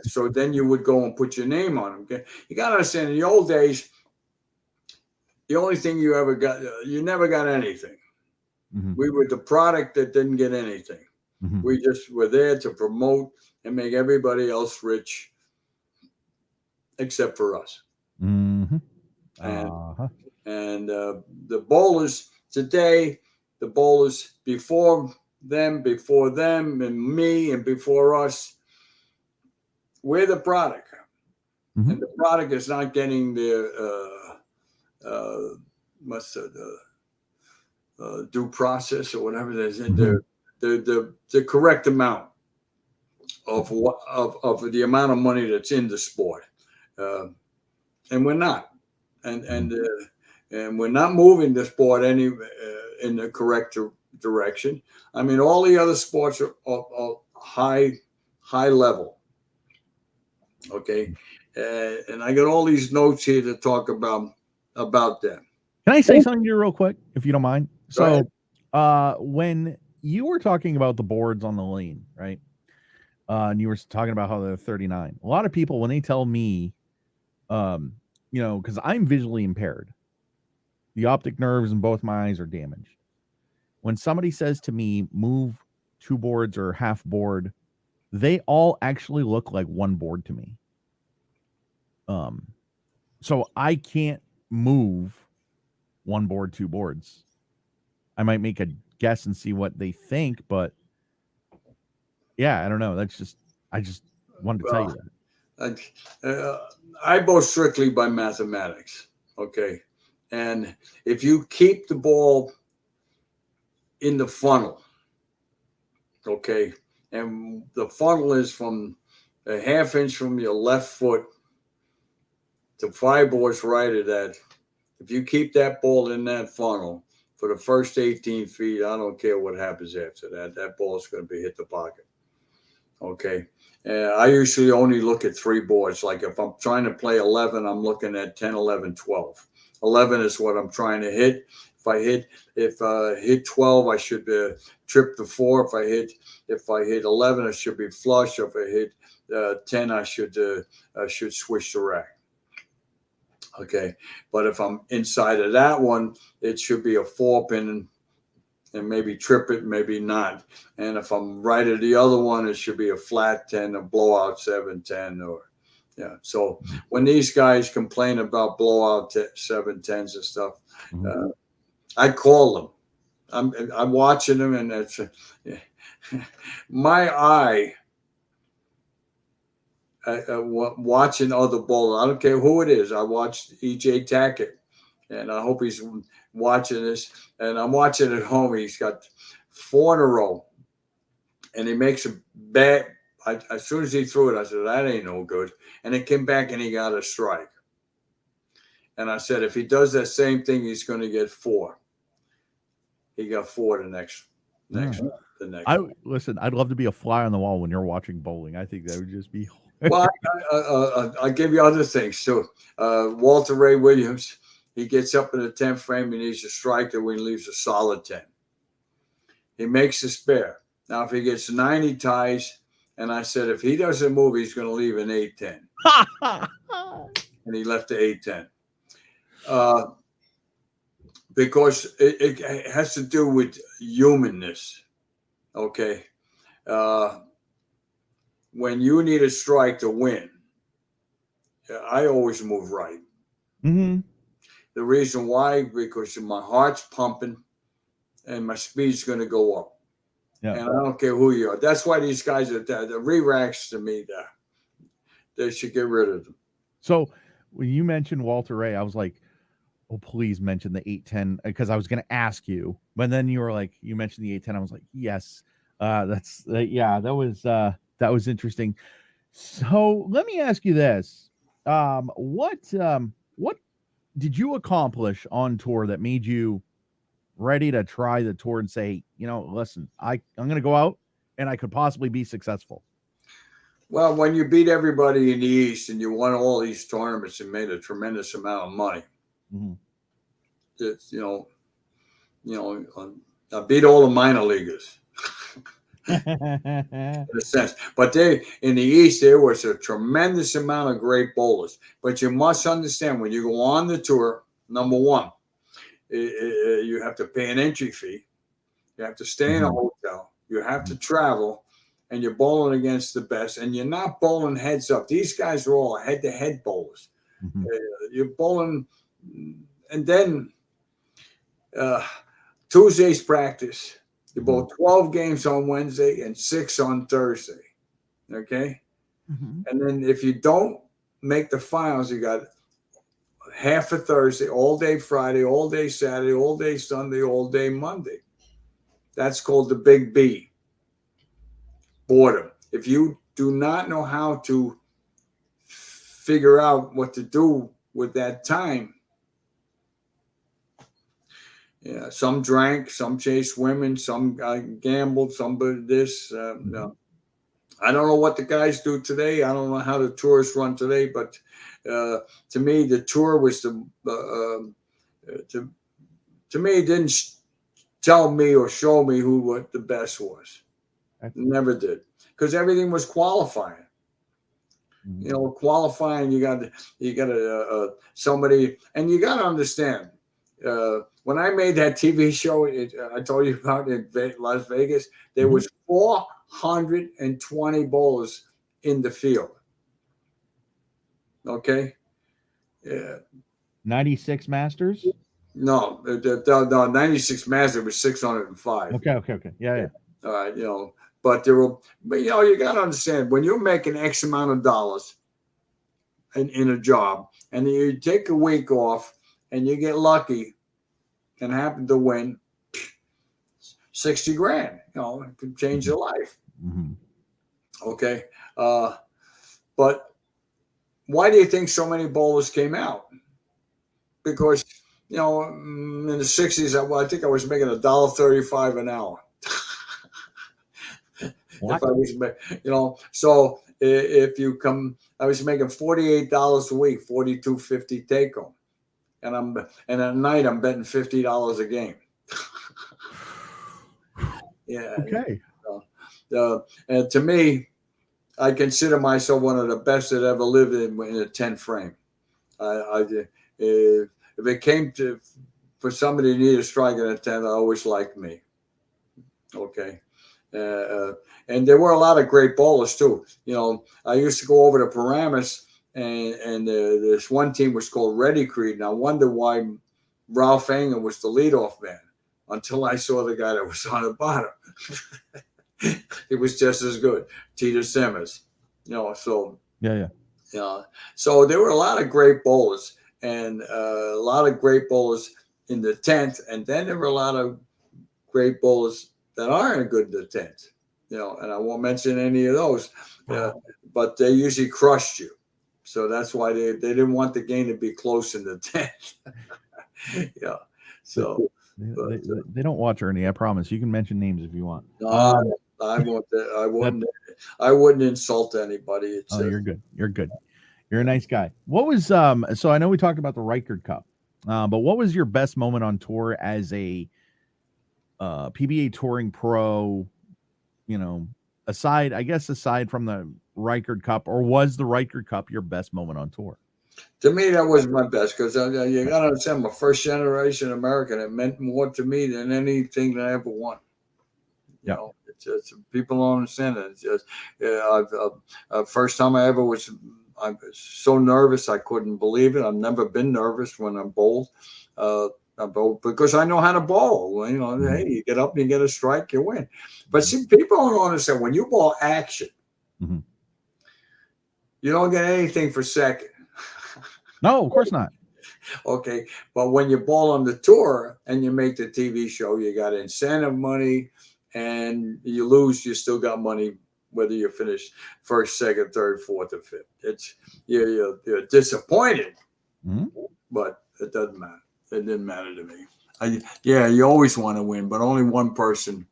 So then you would go and put your name on them. Okay? You got to understand, in the old days, the only thing you ever got, you never got anything. Mm-hmm. We were the product that didn't get anything. Mm-hmm. We just were there to promote and make everybody else rich, except for us. Mm-hmm. And the bowlers today, the bowlers before them, and me, and before us, we're the product. Mm-hmm. And the product is not getting the due process or whatever it is, the correct amount of the amount of money that's in the sport, and we're not, and we're not moving the sport in the correct direction. I mean, all the other sports are high level. Okay, and I got all these notes here to talk about that. Can I say something to you real quick, if you don't mind? Go ahead. So, when you were talking about the boards on the lane, right? And you were talking about how they're 39. A lot of people, when they tell me, because I'm visually impaired, the optic nerves in both my eyes are damaged. When somebody says to me, move 2 boards or half board, they all actually look like 1 board to me. So I can't move 1 board, 2 boards. I might make a guess and see what they think, but yeah, I don't know. I just wanted to tell you that. I go strictly by mathematics. Okay, and if you keep the ball in the funnel, okay, and the funnel is from a half inch from your left foot to 5 boards right of that. If you keep that ball in that funnel for the first 18 feet, I don't care what happens after that. That ball is going to be hit the pocket. Okay. I usually only look at 3 boards. Like if I'm trying to play 11, I'm looking at 10, 11, 12. 11 is what I'm trying to hit. If I hit 12, I should trip the 4. If I hit 11, I should be flush. If I hit 10, I should switch the rack. Okay, but if I'm inside of that one, it should be a 4-pin and maybe trip it, maybe not. And if I'm right at the other one, it should be a flat 10, a blowout 7-10, or yeah. So when these guys complain about blowout 7-10s and stuff, I call them. I'm watching them, and it's my eye. Watching other bowlers. I don't care who it is. I watched E.J. Tackett, and I hope he's watching this. And I'm watching at home. He's got 4 in a row, and he makes a bad. As soon as he threw it, I said, that ain't no good. And it came back, and he got a strike. And I said, if he does that same thing, he's going to get 4. He got 4 the next. Listen, I'd love to be a fly on the wall when you're watching bowling. I think that would just be. Well, I'll give you other things too. Walter Ray Williams, he gets up in the 10th frame. He needs a striker when he leaves a solid 10. He makes a spare. Now, if he gets 9, he ties. And I said, if he doesn't move, he's going to leave an 8-10. And he left the 8-10. Because it has to do with humanness. Okay. When you need a strike to win, I always move right. Mm-hmm. The reason why, because my heart's pumping and my speed's going to go up. Yeah. And I don't care who you are. That's why these guys are the re-racks to me. They should get rid of them. So when you mentioned Walter Ray, I was like, oh, please mention the 8-10, because I was going to ask you. But then you were like, you mentioned the 8-10. I was like, yes, that was interesting. So let me ask you this: what did you accomplish on tour that made you ready to try the tour and say, listen, I'm going to go out and I could possibly be successful? Well, when you beat everybody in the East and you won all these tournaments and made a tremendous amount of money, it's I beat all the minor leaguers. In a sense, but in the East there was a tremendous amount of great bowlers. But you must understand, when you go on the tour, number one, you have to pay an entry fee. You have to stay in a hotel. You have to travel, and you're bowling against the best. And you're not bowling heads up. These guys are all head-to-head bowlers. You're bowling, and then Tuesday's practice. You bowl 12 games on Wednesday and 6 on Thursday. Okay? And then if you don't make the finals, you got half a Thursday, all day Friday, all day Saturday, all day Sunday, all day Monday. That's called the Big B. Boredom. If you do not know how to figure out what to do with that time, yeah, some drank, some chased women, some gambled, some this. No. I don't know what the guys do today. I don't know how the tours run today, but to me, the tour was to me, it didn't tell me or show me what the best was. Never did, because everything was qualifying. You know, qualifying. You got somebody, and you got to understand. When I made that TV show, I told you about in Las Vegas, there was 420 bowlers in the field. Okay. Yeah. 96 Masters? No, the 96 Master was 605. Okay. Yeah. All right, you know, but you know, you got to understand when you're making X amount of dollars in a job, and you take a week off, and you get lucky, and happen to win 60 grand. You know, it can change your life. Okay, but why do you think so many bowlers came out? Because you know, in the 60s, I think I was making $1.35 an hour. What? If I was, you know, so if you come, I was making $48 a week, $42.50 take home, and at night I'm betting $50 a game. Yeah. Okay. And to me, I consider myself one of the best that ever lived in a 10 frame. If it came to for somebody to need a strike in a 10, I always liked me. Okay. And there were a lot of great bowlers too. You know, I used to go over to Paramus, and this one team was called Ready Creed, and I wonder why Ralph Anger was the leadoff man until I saw the guy that was on the bottom. It was just as good, Tito Simmons. You know, so Yeah. You know, so there were a lot of great bowlers, and a lot of great bowlers in the 10th, and then there were a lot of great bowlers that aren't good in the 10th. You know, and I won't mention any of those, but they usually crushed you. So that's why they didn't want the game to be close in the 10th. Yeah. So they don't watch Ernie. I promise. You can mention names if you want. I won't. I wouldn't insult anybody. You're good. You're good. You're a nice guy. What was So I know we talked about the Riker Cup, but what was your best moment on tour as a PBA touring pro? You know, aside from the Riker Cup, or was the Riker Cup your best moment on tour? To me, that was my best, because you got to understand, I'm a first generation American. It meant more to me than anything that I ever won. You know, it's just, people don't understand it. It's just first time I was so nervous I couldn't believe it. I've never been nervous when I'm bowled. Because I know how to bowl. You know, hey, you get up and you get a strike, you win. But see, people don't understand, when you bowl action, you don't get anything for second. No, of course not. Okay, but when you bowl on the tour and you make the TV show, you got incentive money, and you lose, you still got money, whether you finish first, second, third, fourth, or fifth. It's you're disappointed, but it doesn't matter. It didn't matter to me. You always want to win, but only one person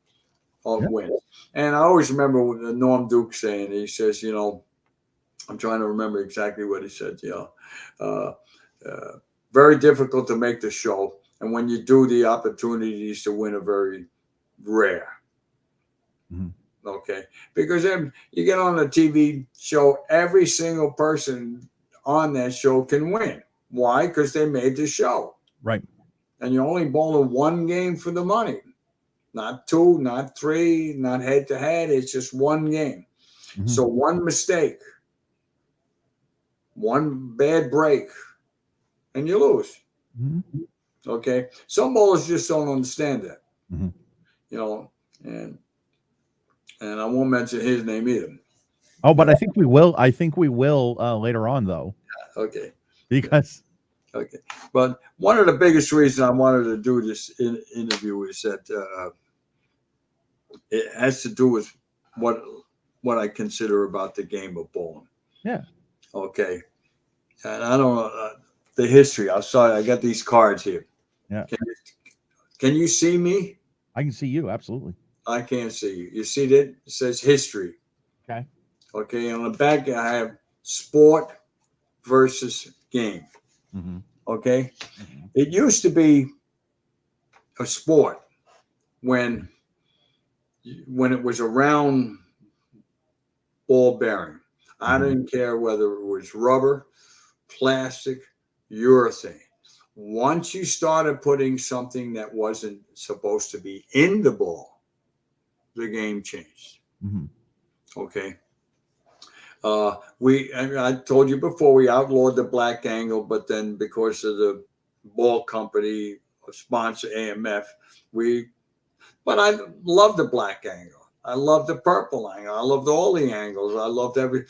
wins. And I always remember Norm Duke saying, he says, you know, I'm trying to remember exactly what he said. You know, very difficult to make the show, and when you do, the opportunities to win are very rare. Okay, because then you get on a TV show, every single person on that show can win. Why? Because they made the show. Right. And you're only bowling one game for the money, not two, not three, not head to head. It's just one game. So one mistake, one bad break, and you lose. Okay. Some bowlers just don't understand that. You know, and I won't mention his name either. Oh, but I think we will. I think we will later on, though. Okay. Because. Okay. But one of the biggest reasons I wanted to do this interview is that it has to do with what I consider about the game of bowling. Yeah. Okay. And I don't know the history. I got these cards here. Yeah. Can you see me? I can see you. Absolutely. I can't see you. You see that? It says history. Okay. Okay, on the back I have sport versus game. Mm-hmm. Okay, it used to be a sport when it was a round ball bearing. I didn't care whether it was rubber, plastic, urethane. Once you started putting something that wasn't supposed to be in the ball, the game changed. Mm-hmm. Okay. I told you before, we outlawed the black angle, but then because of the ball company sponsor AMF, but I love the black angle. I love the purple angle. I loved all the angles. I loved the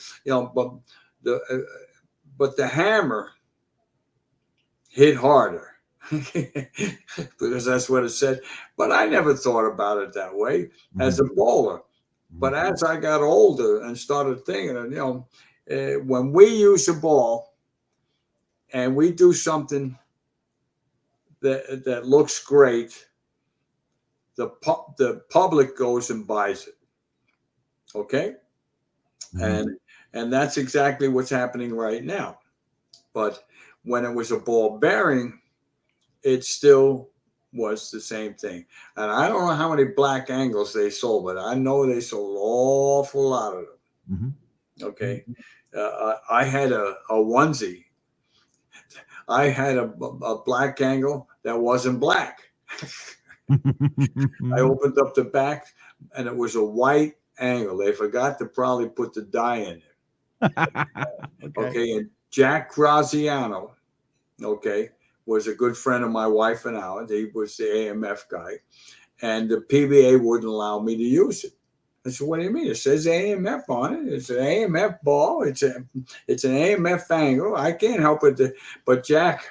but the hammer hit harder because that's what it said. But I never thought about it that way as a bowler. But as I got older and started thinking, when we use a ball and we do something that looks great, the public goes and buys it. Okay, and that's exactly what's happening right now. But when it was a ball bearing, it still was the same thing. And I don't know how many black angles they sold, but I know they sold an awful lot of them. Okay. I had a onesie. I had a black angle that wasn't black. I opened up the back and it was a white angle. They forgot to probably put the dye in it. Okay. And Jack Graziano, was a good friend of my wife and ours. He was the AMF guy. And the PBA wouldn't allow me to use it. I said, what do you mean? It says AMF on it. It's an AMF ball. It's an AMF angle. I can't help it. But Jack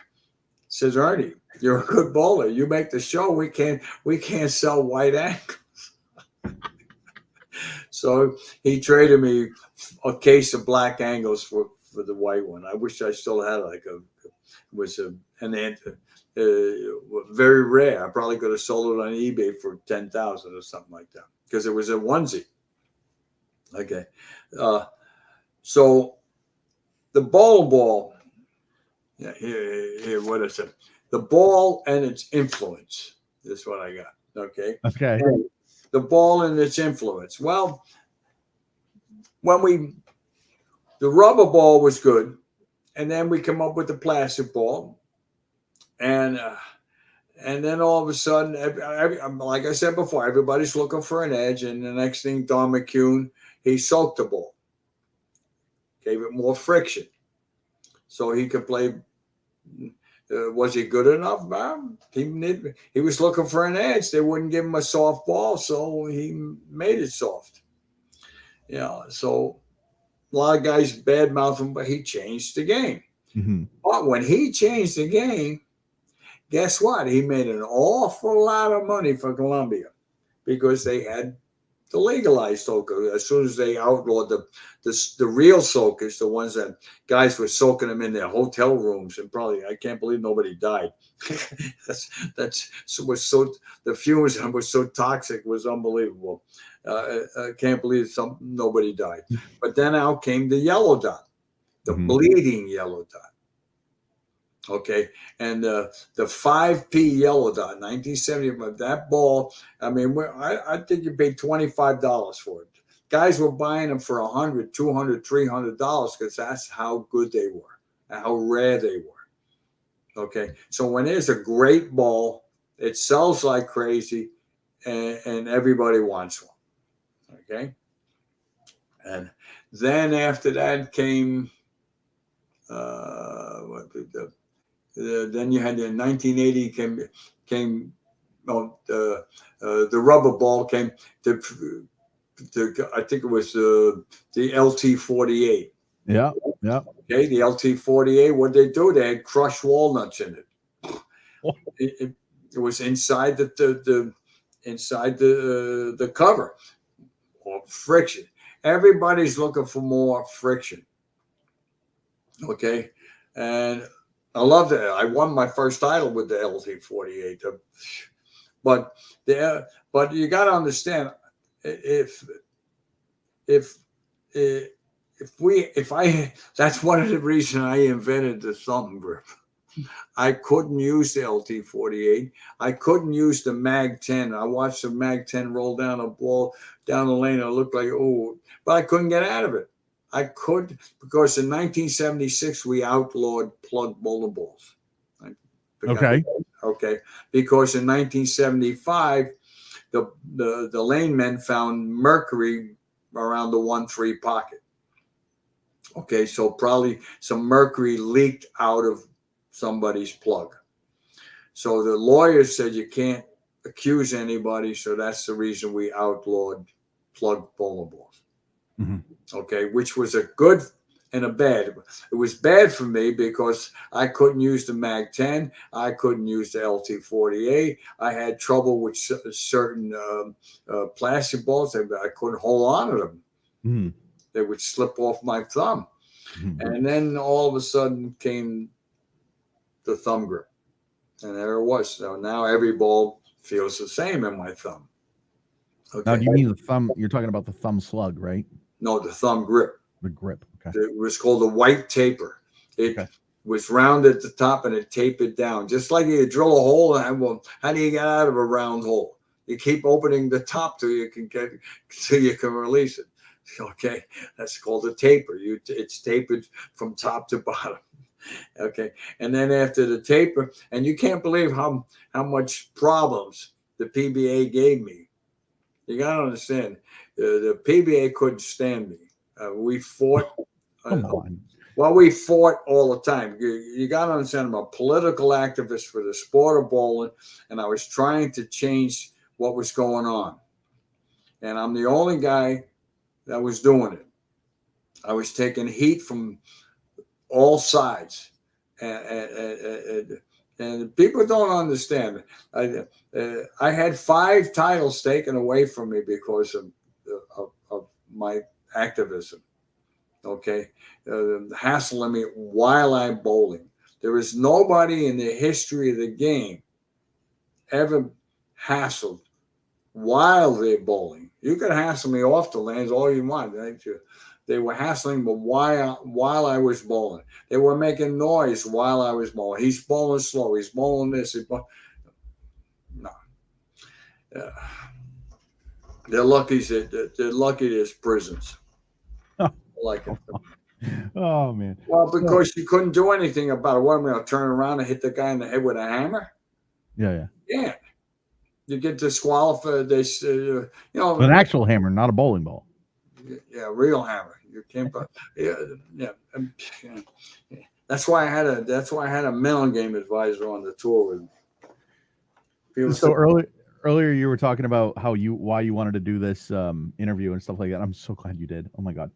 says, Ernie, you're a good bowler. You make the show. We can't sell white angles. So he traded me a case of black angles for the white one. I wish I still had very rare. I probably could have sold it on eBay for 10,000 or something like that because it was a onesie. Okay, so the ball. Yeah, here. What is it? The ball and its influence. This is what I got. Okay. Okay. And the ball and its influence. Well, the rubber ball was good, and then we come up with the plastic ball, and then all of a sudden, like I said before, everybody's looking for an edge, and the next thing, Don McCune, he soaked the ball, gave it more friction, so he could play. Was he good enough? He was looking for an edge. They wouldn't give him a soft ball, so he made it soft. So a lot of guys badmouth him, but he changed the game. But when he changed the game, guess what? He made an awful lot of money for Colombia because they had the legalized soca. As soon as they outlawed the real soakers, the ones that guys were soaking them in their hotel rooms, and probably I can't believe nobody died. The fumes was so toxic, it was unbelievable. I can't believe nobody died. But then out came the yellow dot, the bleeding yellow dot. Okay, and the 5P yellow dot, 1970, that ball. I mean, I think you paid $25 for it. Guys were buying them for $100, $200, $300 because that's how good they were and how rare they were. Okay, so when there's a great ball, it sells like crazy, and everybody wants one. Okay, and then after that came then you had in 1980 came the rubber ball came to I think it was the LT48. Yeah. Okay, the LT48. What they do? They had crushed walnuts in it. It was inside the cover, or friction. Everybody's looking for more friction. Okay, and I loved it. I won my first title with the LT48. But you got to understand, if that's one of the reasons I invented the thumb grip. I couldn't use the LT-48. I couldn't use the Mag-10. I watched the Mag-10 roll down a ball down the lane. It looked like, oh, but I couldn't get out of it. I could, because in 1976 we outlawed plug bowling balls. Okay. Okay. Because in 1975 the lane men found mercury around the 1-3 pocket. Okay, so probably some mercury leaked out of somebody's plug. So the lawyers said you can't accuse anybody, so that's the reason we outlawed plug bowling balls. Mm-hmm. Okay, which was a good and a bad. It was bad for me because I couldn't use the Mag-10. I couldn't use the LT-48. I had trouble with certain plastic balls. I couldn't hold on to them. Mm-hmm. They would slip off my thumb. Mm-hmm. And then all of a sudden came the thumb grip. And there it was. So now every ball feels the same in my thumb. Okay. Now, do you mean the thumb? You're talking about the thumb slug, right? No, the thumb grip. The grip. Okay. It was called a white taper. It was round at the top and it tapered down. Just like you drill a hole, and well, how do you get out of a round hole? You keep opening the top till you can release it. Okay, that's called a taper. It's tapered from top to bottom. Okay, and then after the taper, and you can't believe how much problems the PBA gave me. You gotta understand, the PBA couldn't stand me. We fought. Come on. Well, we fought all the time. You got to understand, I'm a political activist for the sport of bowling, and I was trying to change what was going on. And I'm the only guy that was doing it. I was taking heat from all sides. And people don't understand. I had 5 titles taken away from me because of my activism. Okay, hassling me while I'm bowling. There is nobody in the history of the game ever hassled while they're bowling. You could hassle me off the lanes all you want. They were hassling me while I was bowling. They were making noise while I was bowling. He's bowling slow. He's bowling this. No. They're lucky there's prisons. Like it. Oh man. Well, because you couldn't do anything about it. What am I going to turn around and hit the guy in the head with a hammer? Yeah. You get disqualified. They an actual hammer, not a bowling ball. Yeah, real hammer. You can't. Yeah. That's why I had a mental game advisor on the tour with me. So earlier you were talking about why you wanted to do this interview and stuff like that. I'm so glad you did. Oh my God.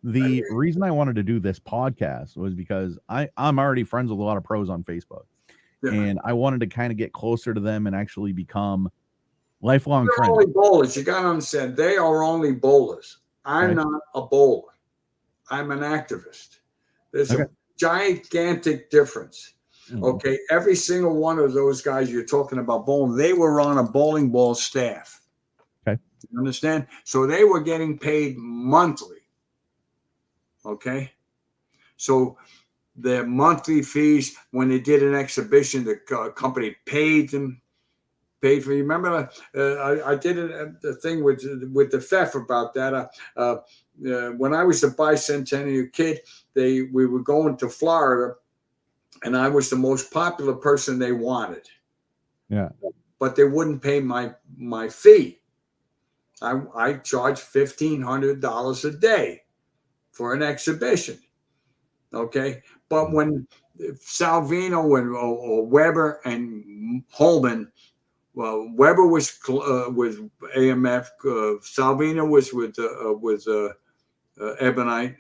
The reason I wanted to do this podcast was because I'm already friends with a lot of pros on Facebook. Yeah. And I wanted to kind of get closer to them and actually become lifelong friends. Only bowlers. You got to understand, they are only bowlers. I'm not a bowler. I'm an activist. There's a gigantic difference. Okay, every single one of those guys you're talking about bowling, they were on a bowling ball staff. Okay. You understand? So they were getting paid monthly. Okay. So their monthly fees, when they did an exhibition, the company paid them. You remember, I did the thing with the FEF about that. When I was a bicentennial kid, we were going to Florida, and I was the most popular person they wanted. Yeah. But they wouldn't pay my fee. I charged $1,500 a day for an exhibition. Okay. But when Salvino or Weber and Holman, well, Weber was with AMF, Salvino was with Ebonite,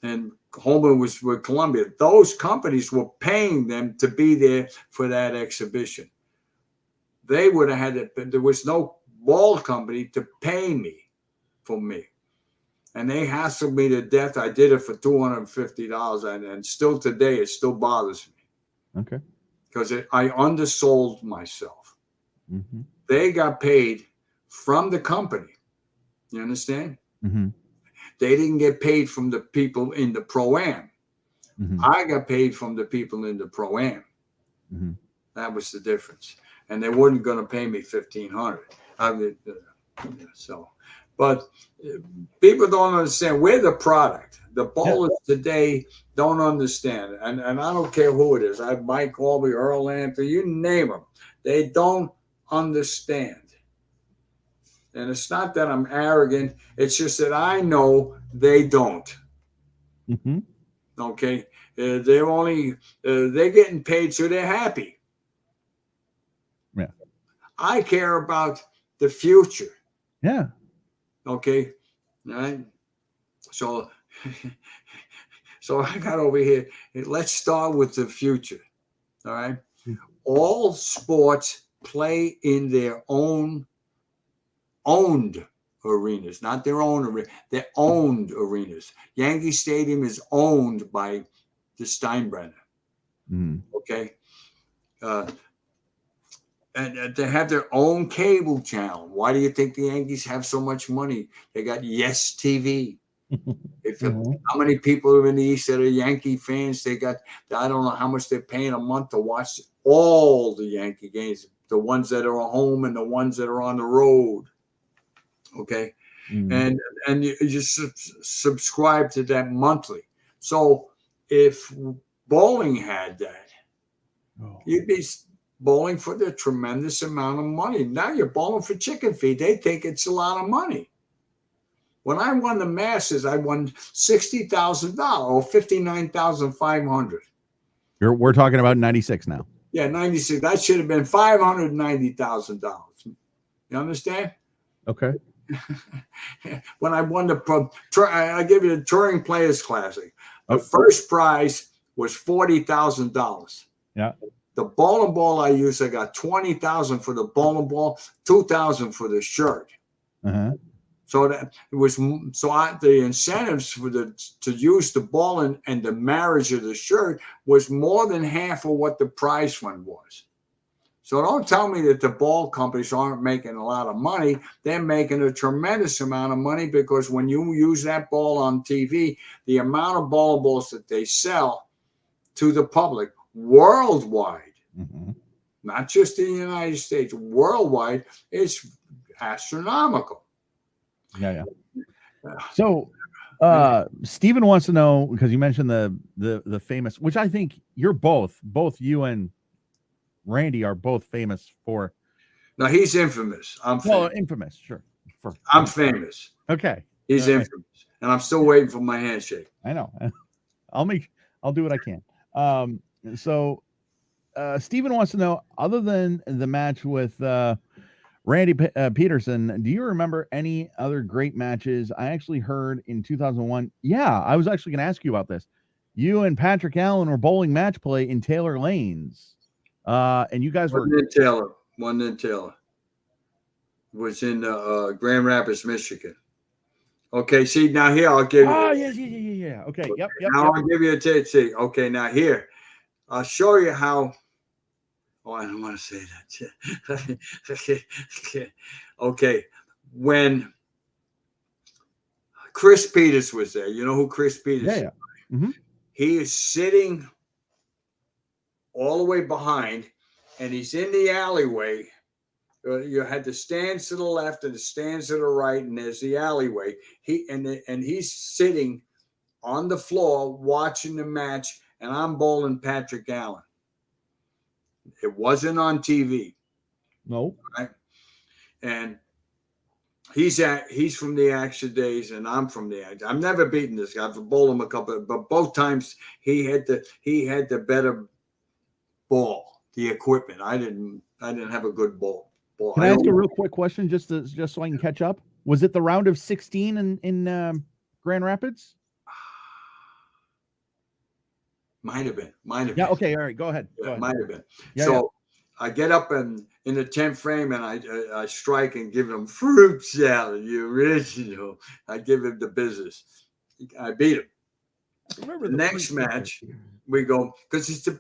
and Holman was with Columbia. Those companies were paying them to be there for that exhibition. They would have had it, but there was no ball company to pay me for me. And they hassled me to death. I did it for $250, and still today, it still bothers me. Okay. Because I undersold myself. They got paid from the company. You understand? They didn't get paid from the people in the Pro-Am. I got paid from the people in the Pro-Am. That was the difference. And they weren't going to pay me $1,500. So, but people don't understand. We're the product. The bowlers today don't understand. And I don't care who it is. I have Mike Colby, Earl Anthony, you name them. They don't understand. And it's not that I'm arrogant. It's just that I know they don't. Okay. They're only, they're getting paid so they're happy. Yeah. I care about the future. Yeah. Okay. All right. So I got over here. Let's start with the future. All right. All sports play in their owned arenas, not their own arena. They're owned arenas. Yankee Stadium is owned by the Steinbrenner. Okay. And they have their own cable channel. Why do you think the Yankees have so much money? They got Yes TV. How many people are in the East that are Yankee fans? They got, I don't know how much they're paying a month to watch all the Yankee games, the ones that are at home and the ones that are on the road. Okay. And you just subscribe to that monthly. So if bowling had that, you'd be bowling for the tremendous amount of money. Now you're bowling for chicken feed. They think it's a lot of money. When I won the Masters, I won $60,000 or $59,500. We're talking about 96 now. Yeah, 96. That should have been $590,000. You understand? Okay. When I won I give you the Touring Players Classic. The first prize was $40,000. Yeah. The bowling ball I used, I got $20,000 for the bowling ball, $2,000 for the shirt. So that it was the incentives for to use the ball and the marriage of the shirt was more than half of what the prize fund was. So don't tell me that the ball companies aren't making a lot of money. They're making a tremendous amount of money because when you use that ball on TV, the amount of bowling balls that they sell to the public worldwide, not just in the United States, worldwide, is astronomical. Yeah. So Steven wants to know, because you mentioned the famous, which I think you're both you and Randy are both famous for. No, he's infamous. I'm famous. Well, infamous, sure. I'm famous. Okay. He's infamous. And I'm still waiting for my handshake. I know. I'll do what I can. So Steven wants to know, other than the match with Randy Peterson, do you remember any other great matches? I actually heard in 2001. Yeah, I was actually going to ask you about this. You and Patrick Allen were bowling match play in Taylor Lanes. And you guys were One in Taylor. Was in Grand Rapids, Michigan. Okay, see, now here I'll give you. Oh, yes, yeah. Okay, yep. Now I'll give you a tape. See, okay, now here, I'll show you how. Oh, I don't want to say that. Okay, when Chris Peters was there, you know who Chris Peters is? Yeah. He is sitting all the way behind, and he's in the alleyway. You had the stands to the left and the stands to the right, and there's the alleyway. He's sitting on the floor watching the match, and I'm bowling Patrick Allen. It wasn't on TV. No. Right? And he's from the Action days, and I'm from the Action. I've never beaten this guy. I've bowled him a couple, but both times he had the better ball, the equipment. I didn't have a good ball. Can I ask a real quick question, just so I can catch up? Was it the round of 16 in Grand Rapids? Might have been. Yeah. Okay. All right. Go ahead. Might have been. Yeah, so I get up in the 10th frame and I strike and give him fruit salad, the original. I give him the business. I beat him. The next match we go because it's the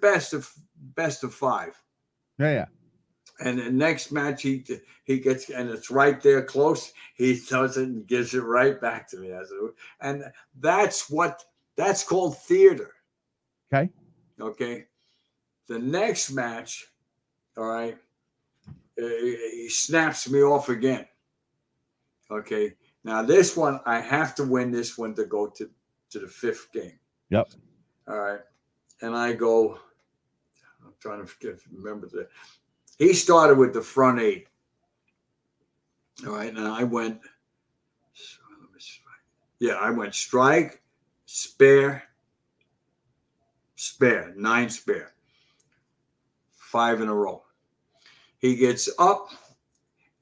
best of 5. Yeah. And the next match he gets, and it's right there close. He does it and gives it right back to me. And that's called theater. Okay. Okay. The next match, all right, he snaps me off again. Okay. Now this one, I have to win this one to go to the fifth game. Yep. All right. And I go, I'm trying to remember that. He started with the front eight. All right. And I went, I went strike, spare, 9 spare. 5 in a row. He gets up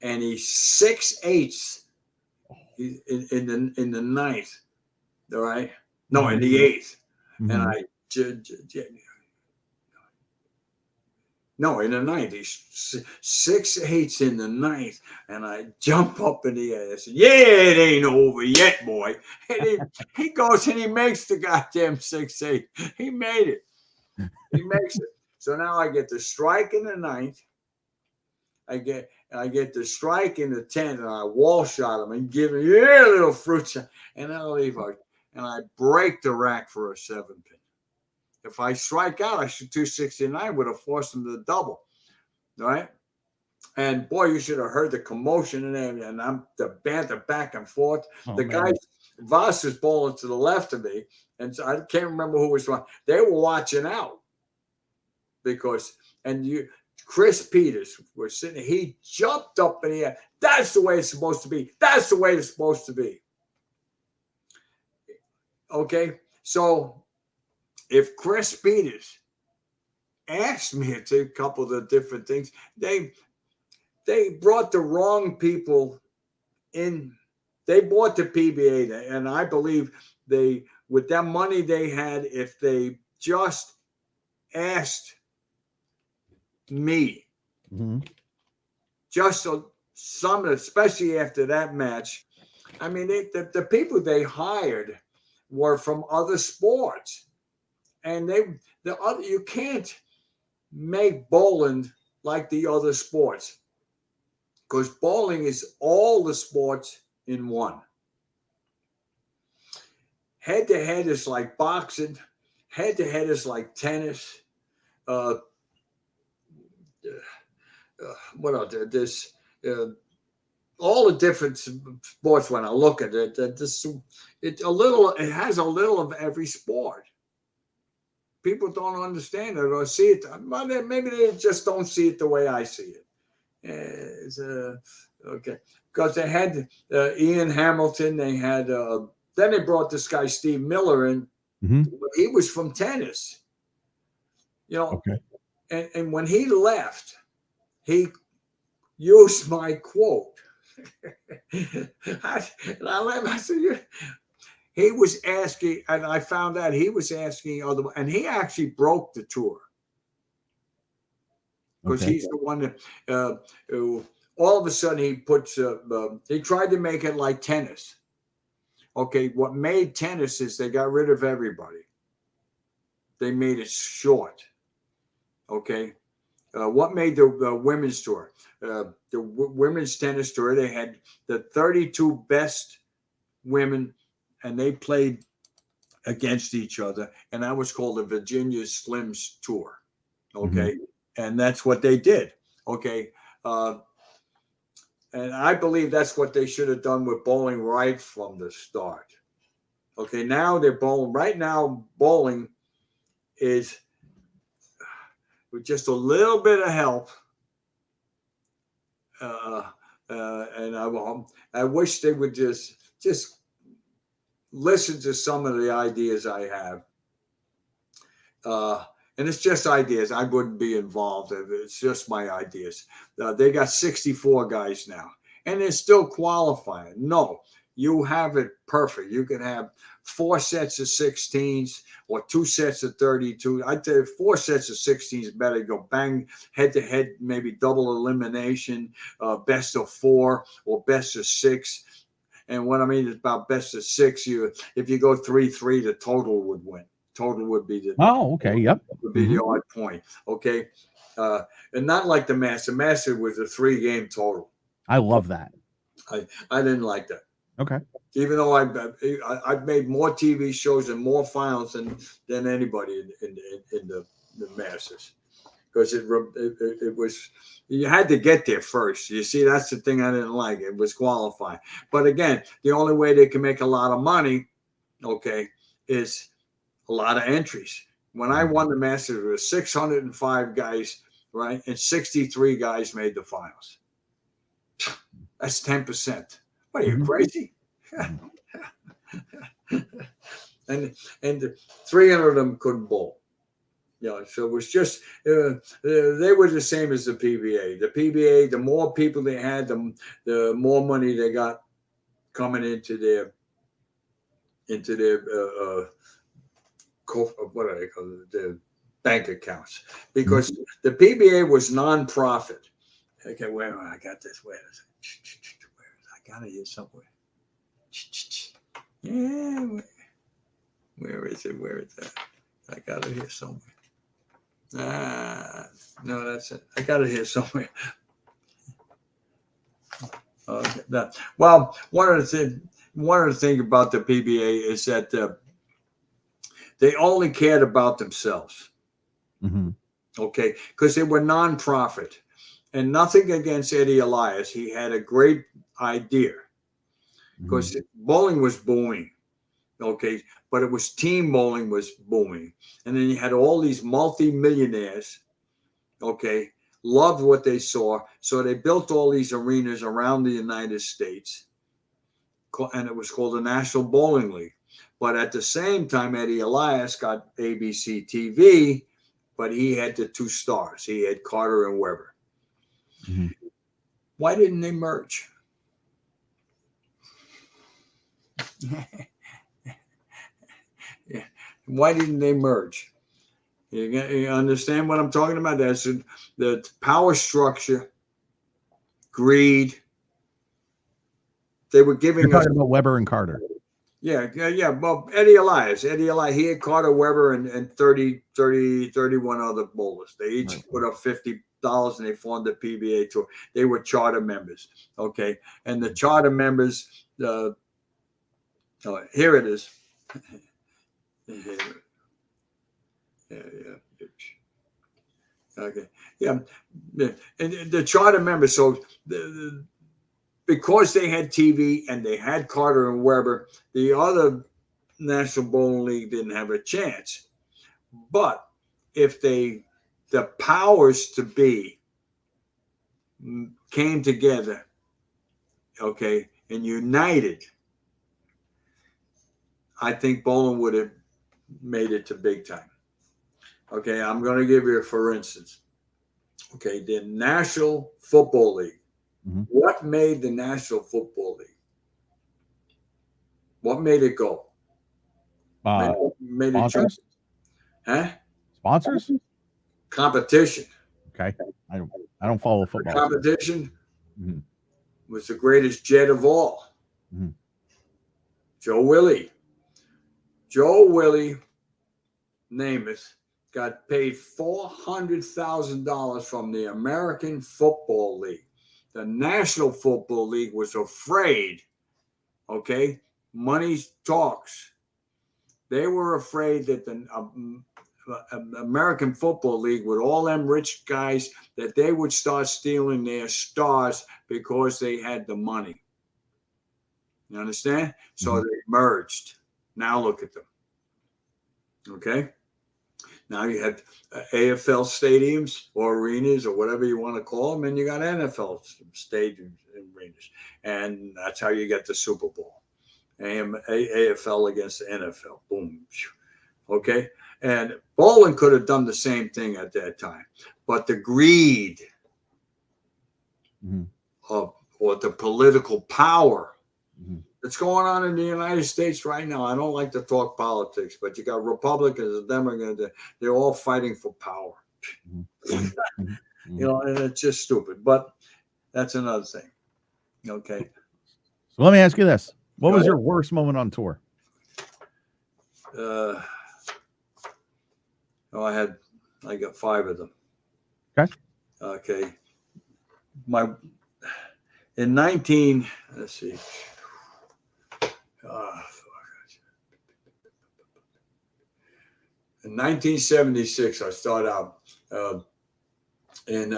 and he 6/8 in the ninth. All right. No, in the 8th. Mm-hmm. And I no, in the ninth. He's 6/8 in the ninth. And I jump up in the air. I said, yeah, it ain't over yet, boy. And he goes and he makes the goddamn 6/8. He made it. He makes it. So now I get the strike in the ninth. I get the strike in the 10th, and I wall shot him and give him a little fruit shot, and I leave out, and I break the rack for a 7-pin. If I strike out, I should 269 would have forced him to double, right? And boy, you should have heard the commotion in there, and I'm the banter back and forth. The guy Voss was bowling to the left of me, and so I can't remember who was wrong. They were watching out because Chris Peters was sitting. He jumped up in the air. That's the way it's supposed to be. That's the way it's supposed to be. Okay, so if Chris Peters asked me a couple of the different things, they brought the wrong people in. They bought the PBA, and I believe with that money they had, if they just asked me, just some, especially after that match. I mean, the people they hired were from other sports, and you can't make bowling like the other sports, because bowling is all the sports in one. Head to head is like boxing. Head to head is like tennis. What else? There's all the different sports. When I look at it, it has a little of every sport. People don't understand it or see it. Maybe they just don't see it the way I see it. Okay, because they had Ian Hamilton. They had then they brought this guy Steve Miller in. He was from tennis, Okay. And when he left, he used my quote. I said, he was asking, and I found out he was asking and he actually broke the tour, because he's the one that who all of a sudden he puts. He tried to make it like tennis. Okay, what made tennis is they got rid of everybody. They made it short. Okay. What made the women's tour? The women's tennis tour, they had the 32 best women, and they played against each other, and that was called the Virginia Slims Tour. Okay. And that's what they did. Okay. And I believe that's what they should have done with bowling right from the start. Okay. Now they're bowling. Right now, bowling is with just a little bit of help. And I wish they would just listen to some of the ideas I have. And it's just ideas. I wouldn't be involved. It's just my ideas. They got 64 guys now, and they're still qualifying. No, you have it perfect. You can have 4 sets of 16s or 2 sets of 32. I'd say 4 sets of 16s better. Go bang head to head, maybe double elimination, best of 4 or best of 6. And what I mean is about best of 6. If you go 3-3, the total would win. Total would be the okay, yep, would be the odd point. Okay, and not like the Master. Master was a 3-game total. I love that. I didn't like that. Okay. Even though I've made more TV shows and more finals than anybody in the Masters, because it was, you had to get there first. You see, that's the thing I didn't like. It was qualifying. But again, the only way they can make a lot of money, okay, is a lot of entries. When I won the Masters, there were 605 guys, right? And 63 guys made the finals. That's 10%. What are you, crazy? and 300 of them couldn't bowl. So it was just they were the same as the PBA. The PBA, the more people they had, the more money they got coming into their what do they call it? Their bank accounts, because the PBA was non-profit. Okay, wait, I got this. Where is it? I got it here somewhere. Yeah, where is it? Where is that? I got it here somewhere. No, that's it. I got it here somewhere. Okay. Well, one of the things about the PBA is that they only cared about themselves. Okay, because they were non-profit, and nothing against Eddie Elias. He had a great idea, because bowling was booming. Okay, but it was team bowling was booming, and then you had all these multi-millionaires. Okay, loved what they saw, so they built all these arenas around the United States, and it was called the National Bowling League. But at the same time, Eddie Elias got ABC TV, but he had the 2 stars. He had Carter and Weber. Why didn't they merge? Why didn't they merge? You understand what I'm talking about? That's the power structure, greed. They were giving You're talking about Weber and Carter. Yeah. Well, Eddie Elias, he had Carter, Weber, and 31 other bowlers. They each put up $50 and they formed the PBA tour. They were charter members. Okay. And the charter members, here it is. Okay. Yeah. And the charter members, so because they had TV and they had Carter and Weber, the other National Bowling League didn't have a chance. But if the powers to be came together, okay, and united, I think bowling would have made it to big time. Okay, I'm going to give you a for instance. Okay, the National Football League. What made the National Football League? What made it go? Made it jump? Huh? Sponsors? Competition. Okay, I don't follow football. Competition was the greatest jet of all. Joe Willie Namath got paid $400,000 from the American Football League. The National Football League was afraid. Okay, money talks. They were afraid that the American Football League, with all them rich guys, that they would start stealing their stars because they had the money. You understand? So they merged. Now look at them. Okay? Now you have AFL stadiums or arenas or whatever you want to call them, and you got NFL stadiums and arenas. And that's how you get the Super Bowl. AFL against the NFL. Boom. Okay? And bowling could have done the same thing at that time. But the greed or the political power that's going on in the United States right now. I don't like to talk politics, but you got Republicans and Democrats. They're all fighting for power. You know, and it's just stupid. But that's another thing. Okay. So let me ask you this. What was your worst moment on tour? I got 5 of them. Okay. In 19, let's see. In 1976, I started out, and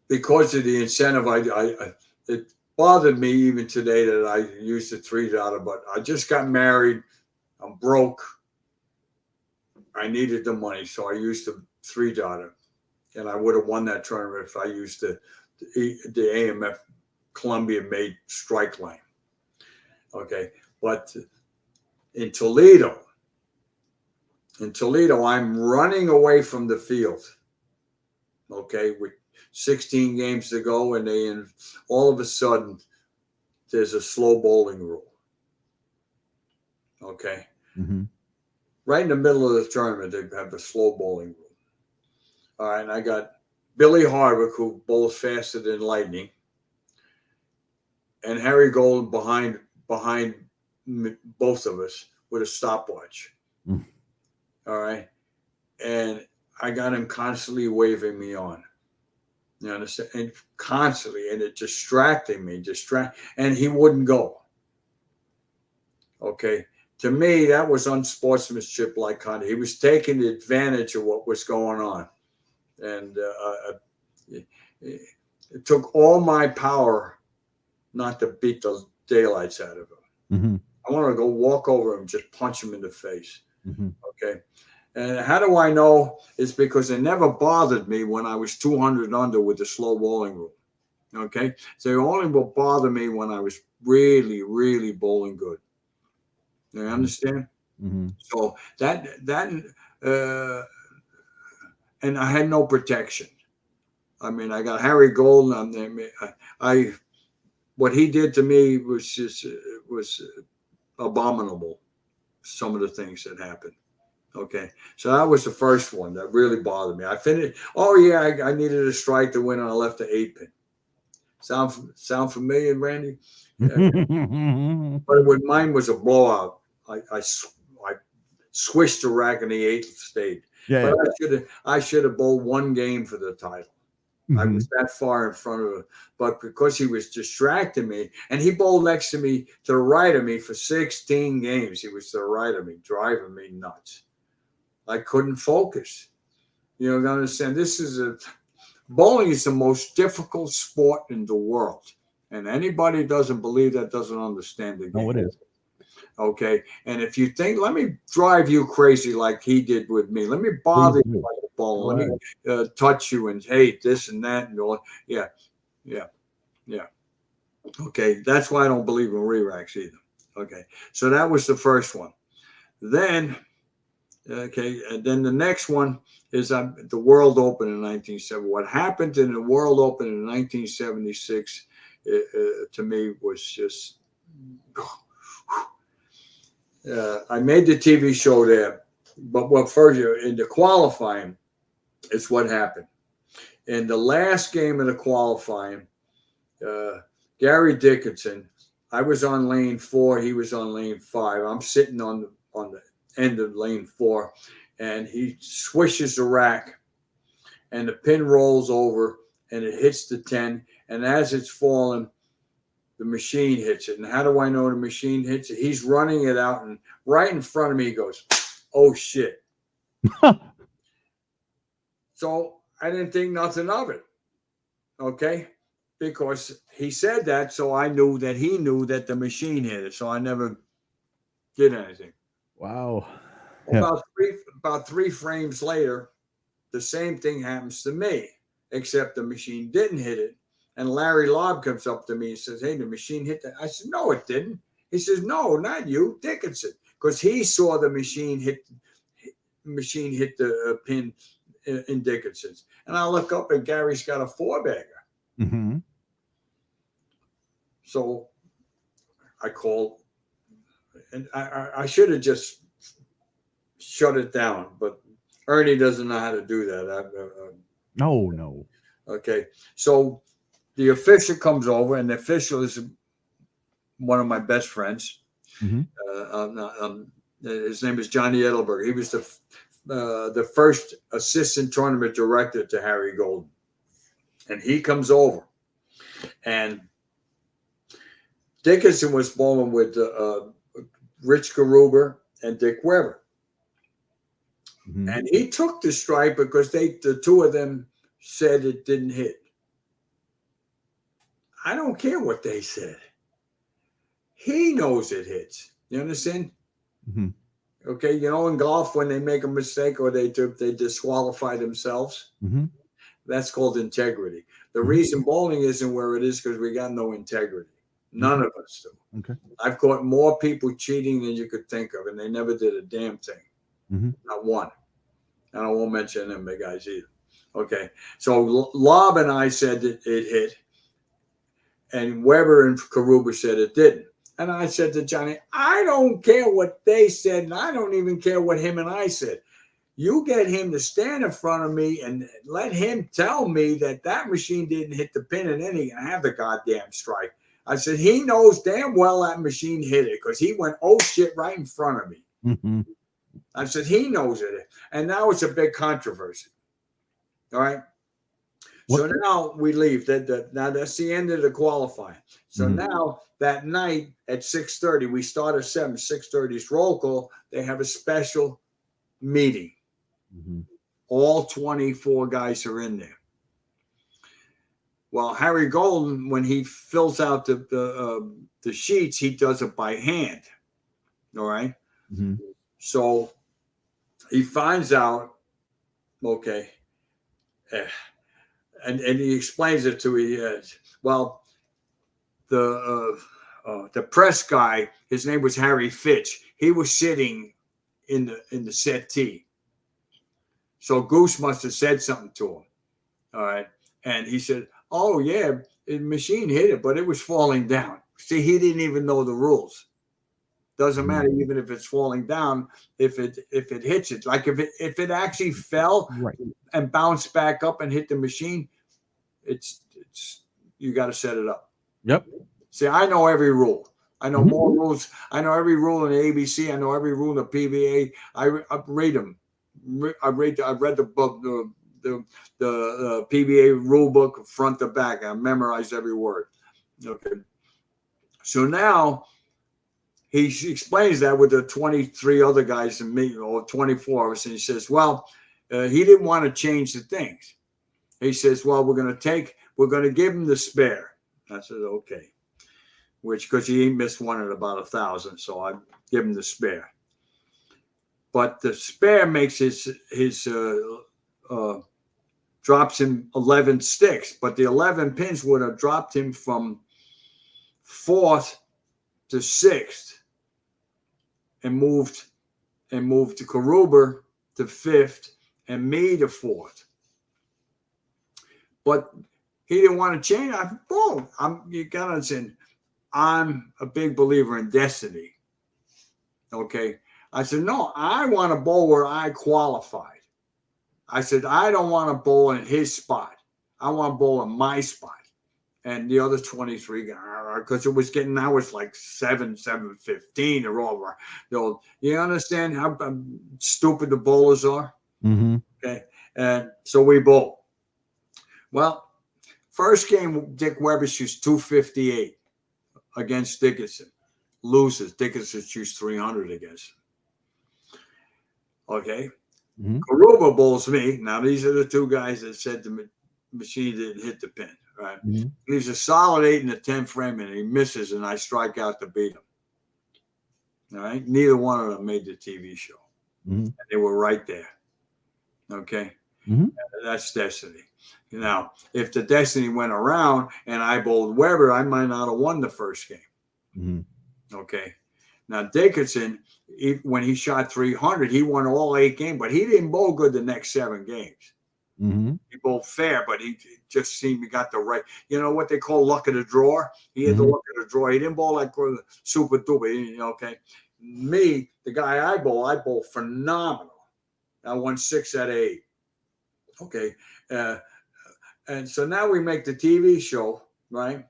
because of the incentive, it bothered me even today that I used the $3. But I just got married. I'm broke. I needed the money, so I used the $3, and I would have won that tournament if I used the AMF Columbia-made strike lane. Okay, but in Toledo, I'm running away from the field. Okay, with 16 games to go, and all of a sudden there's a slow bowling rule. Okay, right in the middle of the tournament they have a slow bowling rule. All right, and I got Billy Harvick, who bowls faster than lightning, and Harry Gold behind both of us with a stopwatch. All right, and I got him constantly waving me on. You understand? And constantly, and it distracting me, and he wouldn't go. Okay, to me that was unsportsmanship like kind. He was taking advantage of what was going on, and it took all my power not to beat the daylights out of him. I want to go walk over him, just punch him in the face. Okay. And how do I know? It's because it never bothered me when I was 200 under with the slow bowling rule. Okay. So it only will bother me when I was really, really bowling good. You understand? So and I had no protection. I mean, I got Harry Gold. What he did to me was abominable. Some of the things that happened. Okay, so that was the first one that really bothered me. I finished. Oh yeah, I needed a strike to win, and I left the 8-pin. Sound familiar, Randy? Yeah. But mine was a blowout. I swished the rack in the 8th stage. Yeah, but I should have bowled one game for the title. I was that far in front of him, but because he was distracting me, and he bowled next to me to the right of me for 16 games, he was to the right of me, driving me nuts. I couldn't focus. You know, understand? Bowling is the most difficult sport in the world, and anybody who doesn't believe that doesn't understand the game. No, it is. Okay, and if you think, let me drive you crazy like he did with me. Let me bother you like a ball. Let me touch you and hate this and that and all. Yeah. Okay, that's why I don't believe in re-racks either. Okay, so that was the first one. Then, and then the next one is the World Open in 1970. What happened in the World Open in 1976 to me was just. I made the TV show there, but what first in the qualifying, it's what happened. In the last game of the qualifying, Gary Dickinson, I was on lane 4, he was on lane 5. I'm sitting on the end of lane 4, and he swishes the rack, and the pin rolls over, and it hits the 10, and as it's falling, the machine hits it. And how do I know the machine hits it? He's running it out, and right in front of me, he goes, "Oh, shit." So I didn't think nothing of it, okay? Because he said that, so I knew that he knew that the machine hit it, so I never did anything. Wow. About three frames later, the same thing happens to me, except the machine didn't hit it. And Larry Lobb comes up to me and says, "Hey, the machine hit that." I said, "No, it didn't." He says, "No, not you, Dickinson," because he saw the machine hit the pin in Dickinson's. And I look up, and Gary's got a 4-bagger. So I called, and I should have just shut it down, but Ernie doesn't know how to do that. No. Okay, so the official comes over, and the official is one of my best friends. His name is Johnny Edelberg. He was the the first assistant tournament director to Harry Golden. And he comes over. And Dickinson was bowling with Rich Garuber and Dick Weber. Mhm. And he took the strike because the two of them said it didn't hit. I don't care what they said. He knows it hits. You understand? Mhm. Okay, in golf when they make a mistake or they disqualify themselves, Mhm. that's called integrity. The Mhm. reason bowling isn't where it is because we got no integrity. None of us do. Okay. I've caught more people cheating than you could think of, and they never did a damn thing. Mhm. Not one. And I won't mention them big guys either. Okay, so Lob and I said that it hit, and Weber and Karuba said it didn't. And I said to Johnny, I don't care what they said, and I don't even care what him and I said. You get him to stand in front of me and let him tell me that machine didn't hit the pin and then he can have the goddamn strike. I said, he knows damn well that machine hit it because he went, oh shit, right in front of me. Mhm. I said, he knows it. And now it's a big controversy. All right. So now we leave. Now that's the end of the qualifying. So now that night at 6:30, we start at 7. 6:30 is roll call. They have a special meeting. Mhm. All 24 guys are in there. Well, Harry Golden, when he fills out the sheets, he does it by hand. All right. Mhm. So he finds out. Okay. And he explains it to me. Well, the press guy, his name was Harry Fitch. He was sitting in the settee. So Goose must have said something to him. All right. And he said, oh, yeah, the machine hit it, but it was falling down. See, he didn't even know the rules. Doesn't matter even if it's falling down, if it hits it. Like if it actually fell Right. and bounced back up and hit the machine, it's you got to set it up. Yep. See, I know every rule. I know more rules. I know every rule in the ABC. I know every rule in the PBA. I read them. I read the book, the PBA rule book front to back. I memorized every word. Okay. So now he explains that with the 23 other guys and me, or 24 of us, and he says, well, he didn't want to change the things. He says, well, we're going to give him the spare. I said, okay. Because he missed one at about 1,000, so I give him the spare. But the spare makes his drops him 11 sticks, but the 11 pins would have dropped him from 4th to 6th, and moved to Karuber to 5th, and me to 4th. But he didn't want to change. You got to understand, I'm a big believer in destiny. Okay. I said, no, I want to bowl where I qualified. I said, I don't want to bowl in his spot. I want to bowl in my spot. And the other 23 guys, because it was getting, now it's like 7:15. They're all, you understand how stupid the bowlers are? Mm-hmm. Okay. And so we bowl. Well, first game, Dick Weber shoots 258 against Dickinson. Loses. Dickinson shoots 300 against him. Okay. Mm-hmm. Karuba bowls me. Now, these are the two guys that said the machine didn't hit the pin, right? Mm-hmm. He's a solid 8 in the 10th frame, and he misses, and I strike out to beat him. All right? Neither one of them made the TV show. Mm-hmm. And they were right there. Okay? Mm-hmm. That's destiny. Now, if the destiny went around and I bowled Weber, I might not have won the first game. Mm-hmm. Okay? Now, Dickinson, when he shot 300, he won all 8 games, but he didn't bowl good the next 7 games. Mm-hmm. He bowled fair, but he just seemed he got the right, what they call luck of the draw. He had the luck of the draw. He didn't bowl like super duper, okay? Me, the guy I bowl phenomenal. I won 6 out of 8. Okay. And so now we make the TV show, right?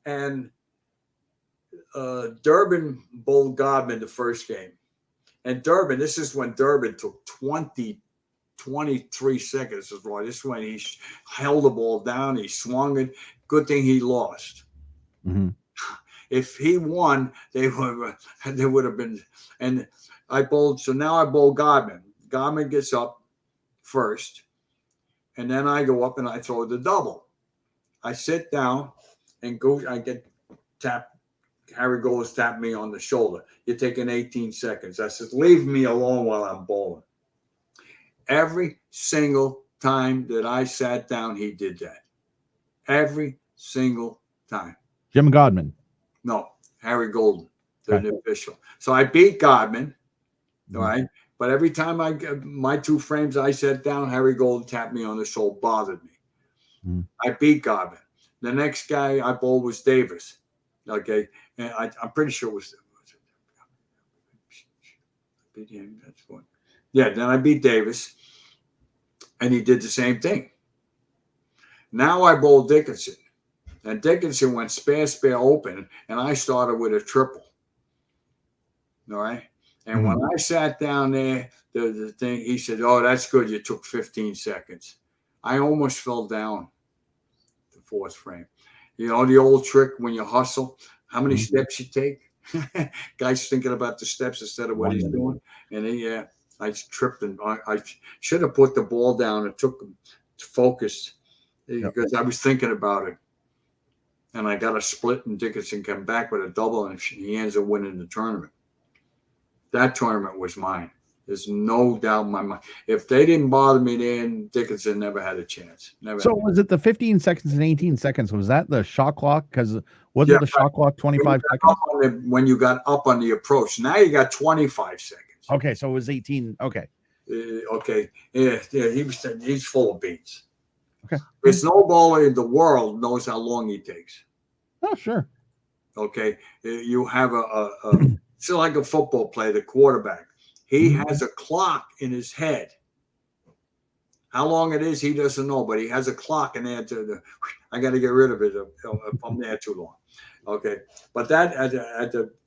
And Durbin bowled Godman the first game. And Durbin, this is when Durbin took 23 seconds to throw. This is when he held the ball down. He swung it. Good thing he lost. Mm-hmm. If he won, they would have been. And I bowled. So now I bowl Godman. Godman gets up first, and then I go up and I throw the double. I sit down and go. I get tapped. Harry Gold's tapped me on the shoulder. You're taking 18 seconds. I said, leave me alone while I'm bowling. Every single time that I sat down, he did that. Every single time. Jim Godman. No, Harry Golden, the official. So I beat Godman, all right? But every time my two frames I sat down, Harry Golden tapped me on the shoulder, bothered me. I beat Godman. The next guy I bowled was Davis. Okay, and I'm pretty sure it was beat him. That's one. Yeah, then I beat Davis, and he did the same thing. Now I bowled Dickinson, and Dickinson went spare open, and I started with a triple. All right, and when I sat down there, the thing he said, "Oh, that's good. You took 15 seconds." I almost fell down the fourth frame. You know the old trick when you hustle, how many steps you take? Guy's thinking about the steps instead of what he's doing. And I tripped and I should have put the ball down and took him to focus because I was thinking about it. And I got a split and Dickinson came back with a double and he ends up winning the tournament. That tournament was mine. There's no doubt in my mind. If they didn't bother me then, Dickinson never had a chance. Never. So was it the 15 seconds and 18 seconds? Was that the shot clock? Because wasn't the shot clock 25 seconds? When you got up on the approach. Now you got 25 seconds. Okay, so it was 18. Okay. Okay. Yeah, he's full of beans. Okay. There's no bowler in the world knows how long he takes. Oh, sure. Okay. You have it's like a football player, the quarterback. He has a clock in his head. How long it is, he doesn't know, but he has a clock in there. I got to get rid of it if I'm there too long. Okay, but that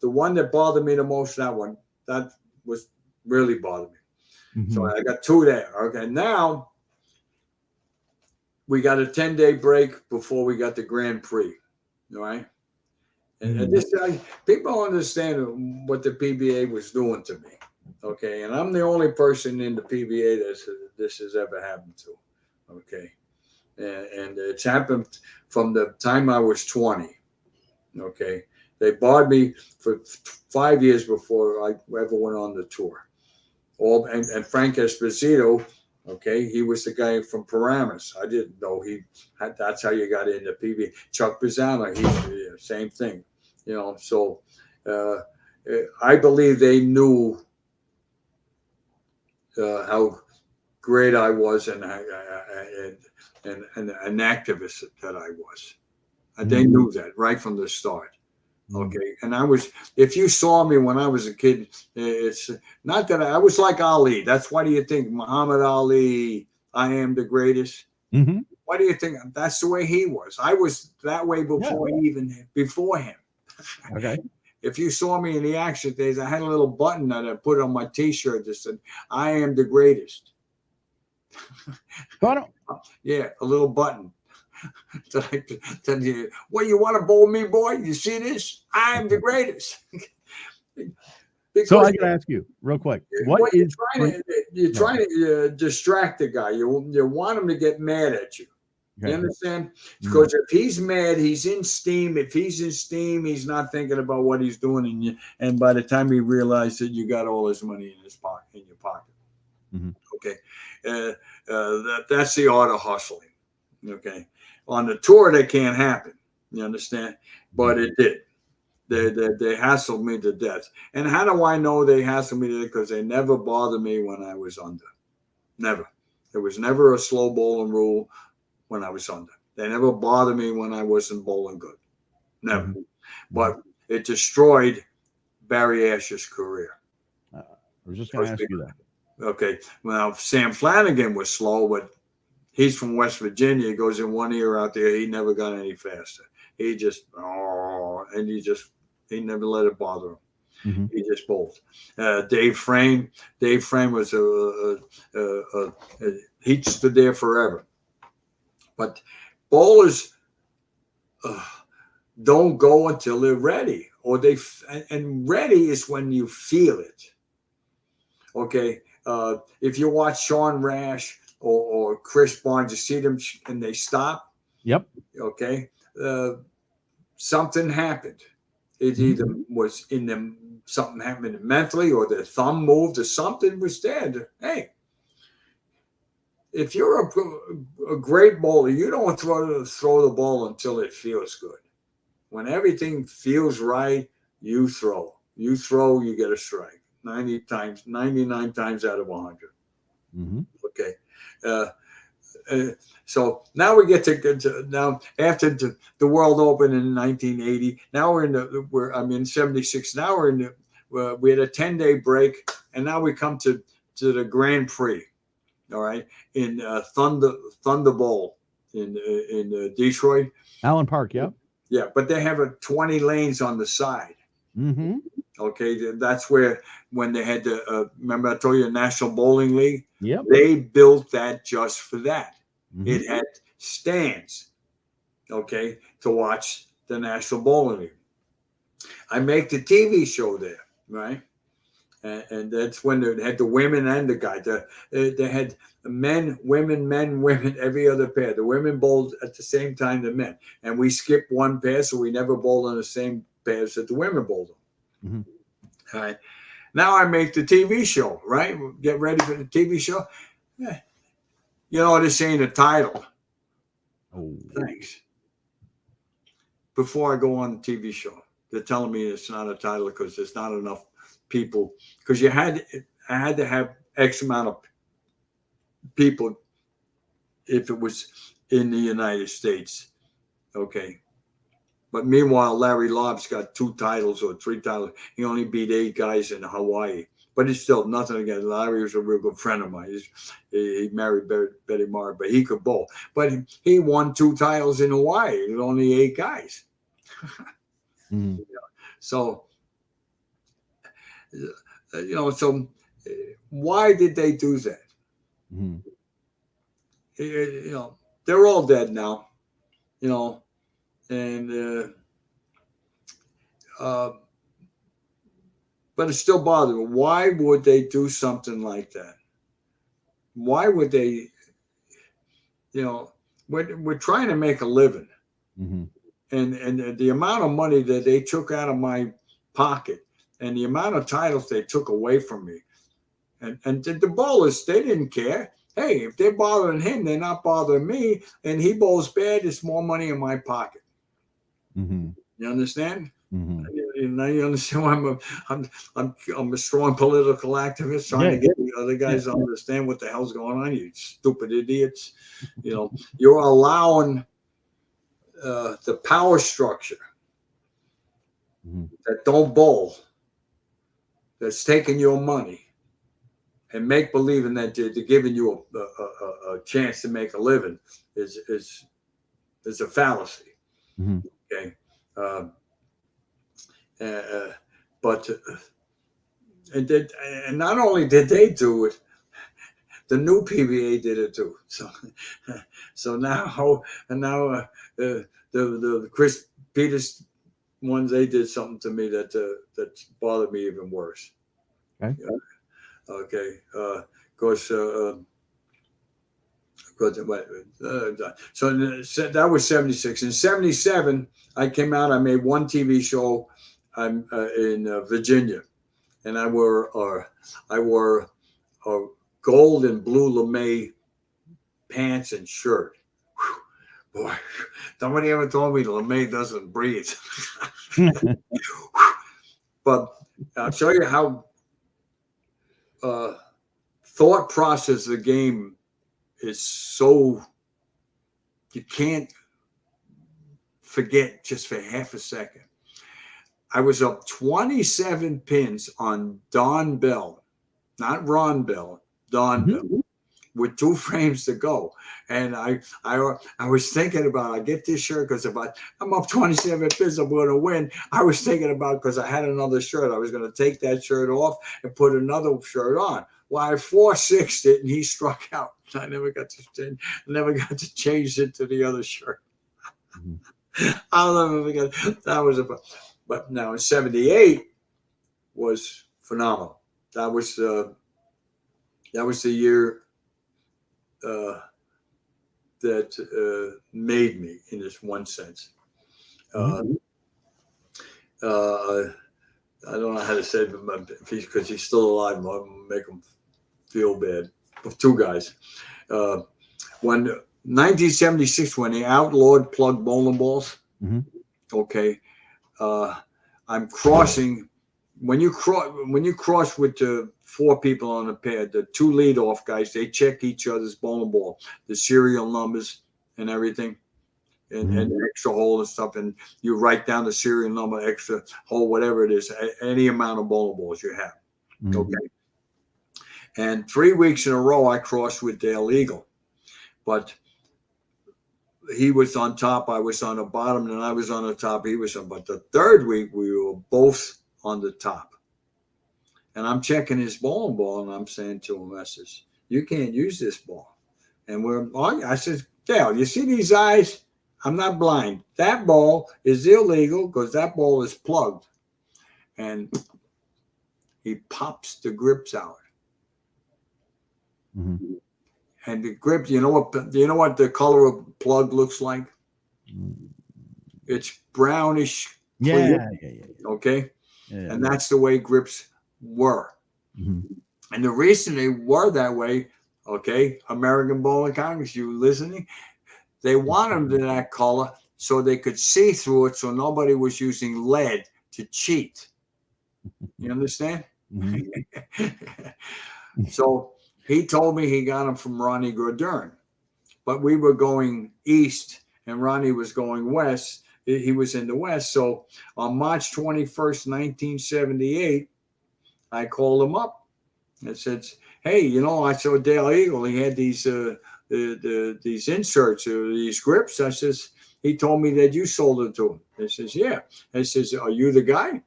the one that bothered me the most, that was really bothered me. So I got two there. Okay, now we got a 10-day break before we got the Grand Prix. All right, and this people understand what the PBA was doing to me. Okay, and I'm the only person in the PBA that this has ever happened to. Okay, and it's happened from the time I was 20. Okay, they barred me for 5 years before I ever went on the tour. And Frank Esposito, okay, he was the guy from Paramus. I didn't know that's how you got into PBA. Chuck Pizzano, he's same thing. You know, so I believe they knew how great I was and an activist that I was. And they knew that right from the start. Okay. And if you saw me when I was a kid, it's not that I was like Ali. That's why do you think Muhammad Ali, I am the greatest? Why do you think that's the way he was? I was that way before him. Okay. If you saw me in the action days, I had a little button that I put on my T-shirt that said, I am the greatest. Yeah, a little button. Tell you, well, you want to bowl me, boy? You see this? I am the greatest. So I can ask you real quick. You're trying to distract the guy. You want him to get mad at you. You understand? Because if he's mad, he's in steam. If he's in steam, he's not thinking about what he's doing. And by the time he realizes that you got all his money in your pocket. Okay. That's the art of hustling. Okay. On the tour, that can't happen. You understand? But it did. They hassled me to death. And how do I know they hassled me to death? Because they never bothered me when I was under. Never. There was never a slow bowling rule when I was under. They never bothered me when I wasn't bowling good. Never. But it destroyed Barry Asher's career. I was just going to ask you that. Okay. Well, Sam Flanagan was slow, but he's from West Virginia. He goes in one ear out there. He never got any faster. He just, he never let it bother him. Mhm. He just bowled. Dave Frame was he stood there forever. But bowlers don't go until they're ready, or and ready is when you feel it. Okay, if you watch Sean Rash or Chris Barnes, you see them and they stop. Yep. Okay, something happened. It either was in them, something happened mentally, or their thumb moved, or something was there. Hey, if you're a great bowler, you don't throw the ball until it feels good. When everything feels right, you throw. You throw, you get a strike. 99 times out of 100. Mm-hmm. Okay. So now we get to now after the World Open in 1980. Now I'm in 76. Now we're in we had a 10-day break, and now we come to the Grand Prix. All right, in Thunder Bowl in Detroit. Allen Park. Yep. Yeah, but they have 20 lanes on the side. Mm-hmm. Okay, that's where when they had the remember I told you the National Bowling League. Yep. They built that just for that. Mm-hmm. It had stands, okay, to watch the National Bowling League. I make the TV show there, right? And that's when they had the women and the guys. They had men, women, every other pair. The women bowled at the same time the men. And we skipped one pair, so we never bowled on the same pairs that the women bowled on. Mm-hmm. All right. Now I make the TV show, right? Get ready for the TV show. Yeah. You know, this ain't a title. Oh. Thanks. Before I go on the TV show, they're telling me it's not a title because there's not enough people. Because I had to have X amount of people if it was in the United States. Okay. But meanwhile, Larry Lobb's got 2 titles or 3 titles. He only beat 8 guys in Hawaii. But it's still nothing against Larry. Was a real good friend of mine. He married Betty Marr, but he could bowl. But he won 2 titles in Hawaii. It was only 8 guys. Mm-hmm. So, so why did they do that? Mm-hmm. They're all dead now, and but it still bothers me. Why would they do something like that? Why would they? We're trying to make a living, Mm-hmm. and the amount of money that they took out of my pocket, and the amount of titles they took away from me, and the bowlers, they didn't care. Hey, if they're bothering him, they're not bothering me, and he bowls bad. It's more money in my pocket. Mm-hmm. You understand? Mm-hmm. Now you understand why I'm a strong political activist trying to get the other guys to understand what the hell's going on. You stupid idiots! You're allowing the power structure that don't bowl, that's taking your money and make believing that they're giving you a chance to make a living is a fallacy. Mm-hmm. Okay. But and not only did they do it, the new PBA did it too. So now the Chris Peters ones, they did something to me that bothered me even worse. Okay. Okay. So that was 76. In 77, I came out. I made one TV show. I'm in Virginia, and I wore gold and blue lame pants and shirt. Whew, boy, nobody ever told me the lame doesn't breathe. But I'll show you how thought process of the game is so you can't forget just for half a second. I was up 27 pins on Don Bell, not Ron Bell, Don Bell. with 2 frames to go. And I was thinking about, I get this shirt because I'm up 27 bids, I'm going to win. I was thinking about, because I had another shirt, I was going to take that shirt off and put another shirt on. Well, I 4-6'd it and he struck out. I never got to change it to the other shirt. I'll never forget. That was but now in 78 was phenomenal. That was the year that made me, in this one sense. I don't know how to say it, because he's still alive. I'll make him feel bad. 2 guys. When 1976, when they outlawed plug bowling balls, okay, I'm crossing. When you cross with the 4 people on the pad, the 2 leadoff guys, they check each other's bowling ball, the serial numbers and everything, and extra hole and stuff, and you write down the serial number, extra hole, whatever it is, any amount of bowling balls you have. Okay. And 3 weeks in a row, I crossed with Dale Eagle, but he was on top, I was on the bottom, and I was on the top, he was on. But the 3rd week, we were both on the top. And I'm checking his bowling ball, and I'm saying to him, I says, you can't use this ball. And I says, Dale, you see these eyes? I'm not blind. That ball is illegal because that ball is plugged. And he pops the grips out. And the grip, you know what the color of plug looks like? It's brownish clear. Yeah. Okay. Yeah. And that's the way grips were. And the reason they were that way, okay, American Bowling Congress, you listening? They wanted them that color so they could see through it, so nobody was using lead to cheat. You understand? So he told me he got them from Ronnie Grodern, but we were going east and Ronnie was going west. He was in the west. So on March 21st, 1978, I called him up and said, hey, I saw Dale Eagle. He had these these inserts, these grips. I says, he told me that you sold them to him. He says, yeah. I says, are you the guy?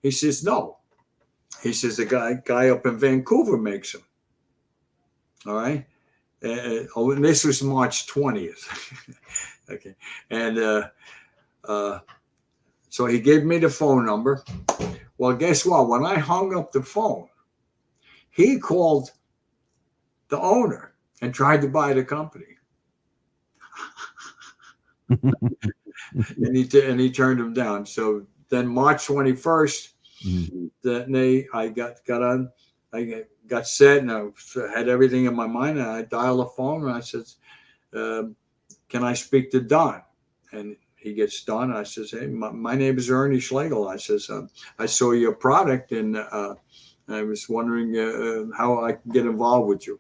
He says, no. He says, the guy up in Vancouver makes them. All right. And this was March 20th. Okay. And so he gave me the phone number. Well, guess what? When I hung up the phone, he called the owner and tried to buy the company. and he turned him down. So then March 21st, I got set, and I had everything in my mind, and I dialed the phone and I said, can I speak to Don? And he gets Don. I says, hey, my name is Ernie Schlegel. I says, I saw your product, and I was wondering how I can get involved with you.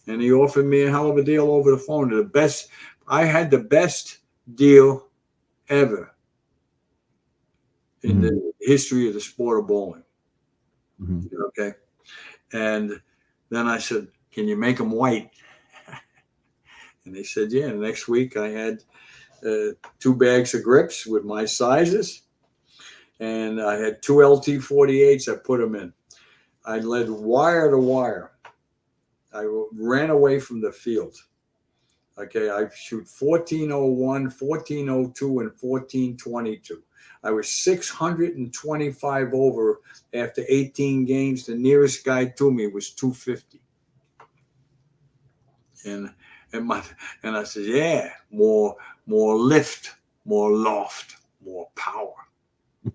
And he offered me a hell of a deal over the phone. I had the best deal ever in the history of the sport of bowling. Okay. And then I said, can you make them white? And they said, yeah. And next week I had 2 bags of grips with my sizes. And I had 2 LT48s. I put them in. I led wire to wire. I ran away from the field. Okay, I shoot 1401, 1402, and 1422. I was 625 over after 18 games. The nearest guy to me was 250. And I said, yeah, more lift, more loft, more power.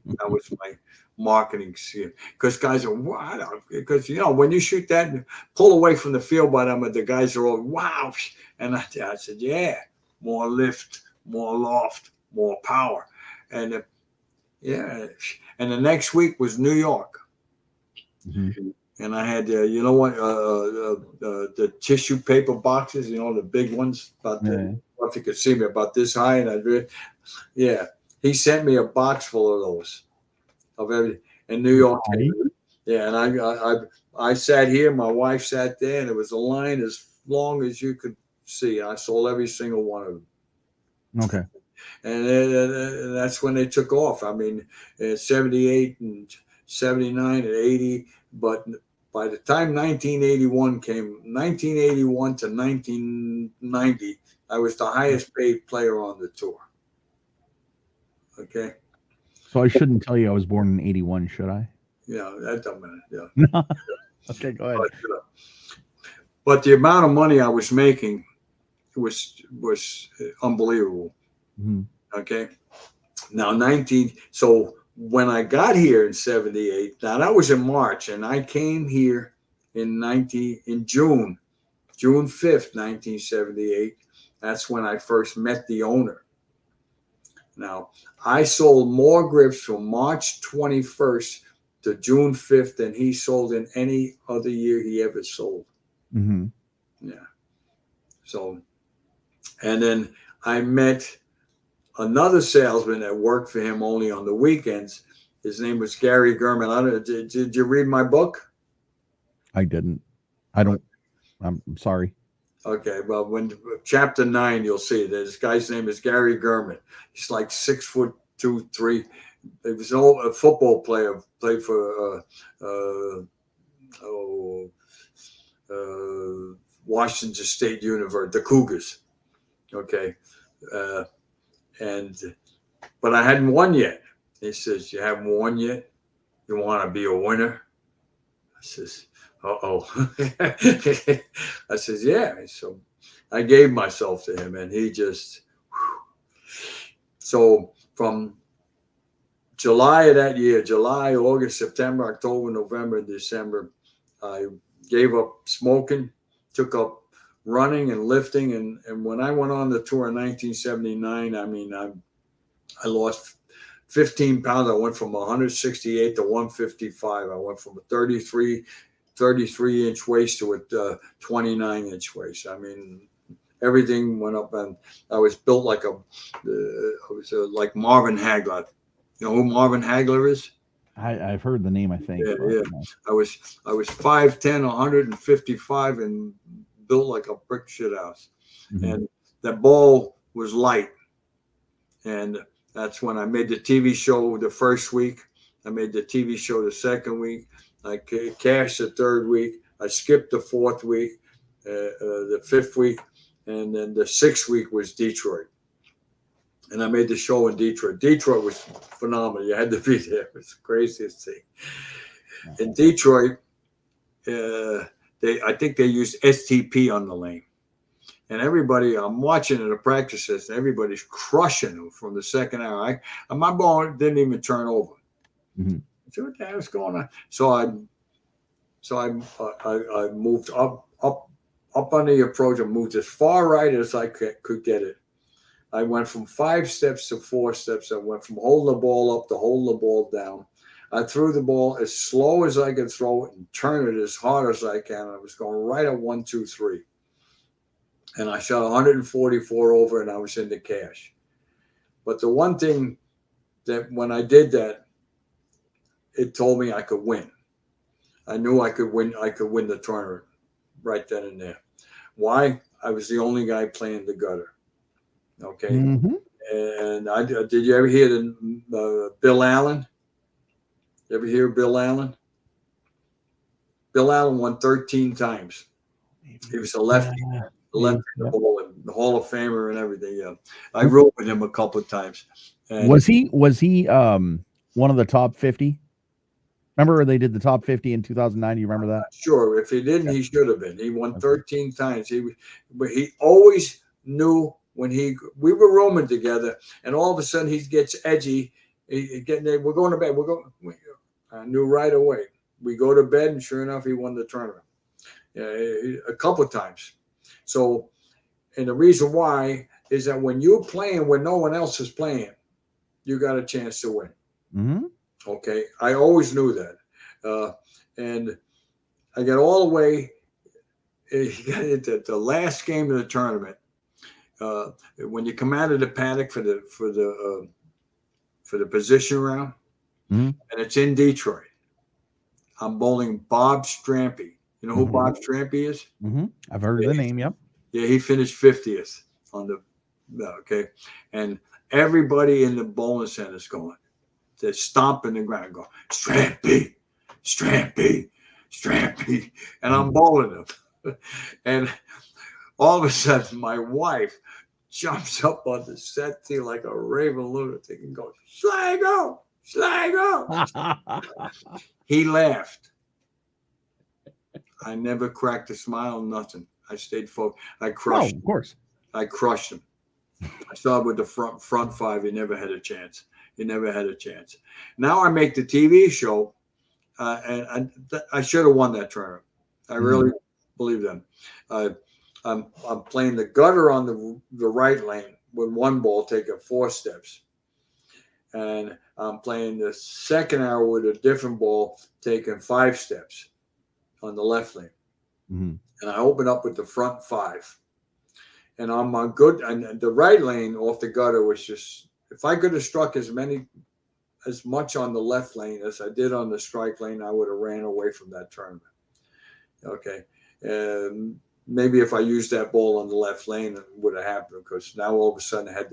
That was my marketing scheme. Because guys are, wow. Because, when you shoot that and pull away from the field by them, the guys are all, wow. And I said, yeah, more lift, more loft, more power. And and the next week was New York. And I had, the tissue paper boxes, the big ones, about I don't know if you could see me, about this high. And he sent me a box full of those, of everything in New York. Yeah, and I sat here, my wife sat there, and there was a line as long as you could see. I sold every single one of them. Okay. And that's when they took off. I mean, 78 and 79 and 80. But by the time 1981 came, 1981 to 1990, I was the highest paid player on the tour. Okay. So I shouldn't tell you I was born in 81, should I? Yeah, that don't matter. Yeah. No. Okay, go ahead. But the amount of money I was making was unbelievable. Mm-hmm. Okay. Now so when I got here in 78, now that was in March, and I came here in June 5th, 1978. That's when I first met the owner. Now, I sold more grips from March 21st to June 5th than he sold in any other year he ever sold. Mm-hmm. Yeah. So, and then I met another salesman that worked for him only on the weekends. His name was Gary Gurman. Did you read my book? I didn't. I don't. I'm sorry. Okay. Well, when chapter 9, you'll see this guy's name is Gary Gurman. He's like 6'2", 3. He was a football player. Played for Washington State University, the Cougars. Okay. But I hadn't won yet. He says, "You haven't won yet? You want to be a winner?" I says, "Uh-oh." I says, "Yeah." So I gave myself to him, and he just. So from July of that year, July, August, September, October, November, December, I gave up smoking, took up running and lifting. And when I went on the tour in 1979, I mean, I lost 15 pounds. I went from 168 to 155. I went from a 33-inch waist to a 29-inch waist. I mean, everything went up, and I was built like like Marvin Hagler. You know who Marvin Hagler is? I've heard the name, I think. Yeah, but, yeah. I was 5'10", 155, and built like a brick shit house. Mm-hmm. And that ball was light. And that's when I made the TV show the first week. I made the TV show the second week. I cashed the third week. I skipped the fourth week, the fifth week, and then the sixth week was Detroit. And I made the show in Detroit. Detroit was phenomenal. You had to be there. It was the craziest thing. In Detroit, I think they used STP on the lane. And everybody, I'm watching at the practices, and everybody's crushing them from the second hour. My ball didn't even turn over. Mm-hmm. So what the hell's going on? So I moved up on the approach and moved as far right as I could get it. I went from 5 steps to 4 steps. I went from holding the ball up to holding the ball down. I threw the ball as slow as I could throw it and turn it as hard as I can. I was going right at 1, 2, 3. And I shot 144 over, and I was in the cash. But the one thing that when I did that, it told me I could win. I knew I could win. I could win the tournament right then and there. Why? I was the only guy playing the gutter. Okay. Mm-hmm. And did you ever hear the Bill Allen? You ever hear Bill Allen? Bill Allen won 13 times. He was a lefty. The Hall of Famer and everything. Yeah, I rode with him a couple of times. And was he one of the top 50? Remember they did the top 50 in 2009? You remember that? Sure. If he didn't, he should have been. He won 13 times. But he always knew when we were rooming together, and all of a sudden he gets edgy. We're going to bed. I knew right away. We go to bed, and sure enough, he won the tournament. A couple of times. So, and the reason why is that when you're playing when no one else is playing, you got a chance to win. Mm-hmm. Okay. I always knew that. And I got all the way into the last game of the tournament. When you come out of the paddock for the position round, mm-hmm. and it's in Detroit, I'm bowling Bob Strampy. You know who Bob Strampy is? I've heard the name. Yep. Yeah, he finished 50th on the. Okay, and everybody in the bowling center is going. They're stomping the ground, going Strampy, Strampy, Strampy, and I'm bowling them. And all of a sudden, my wife jumps up on the settee like a raving lunatic and goes, Schlegel, Schlegel. He laughed. I never cracked a smile, nothing. I stayed focused. I crushed him. Of course. I crushed him. I saw with the front five, he never had a chance. He never had a chance. Now I make the TV show, and I should have won that tournament. I really believe that. I'm playing the gutter on the right lane with one ball taking 4 steps. And I'm playing the second hour with a different ball taking 5 steps on the left lane. And I open up with the front 5. And I'm on good. And the right lane off the gutter was just, if I could have struck as much on the left lane as I did on the strike lane, I would have ran away from that tournament. Okay. Maybe if I used that ball on the left lane, it would have happened, because now all of a sudden I had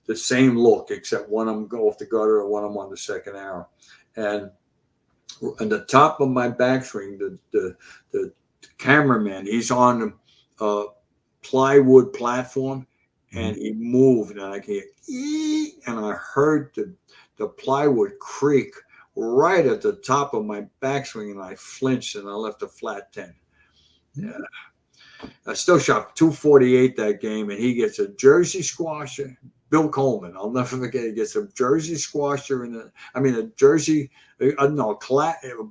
the same look, except one of them go off the gutter and one of them on the second arrow. And on the top of my backswing, the cameraman, he's on a plywood platform, and he moved, and I hear, and I heard the plywood creak right at the top of my backswing, and I flinched and I left a flat 10. Yeah. I still shot 248 that game, and he gets a jersey squasher. Bill Coleman, I'll never forget. He gets a jersey squasher a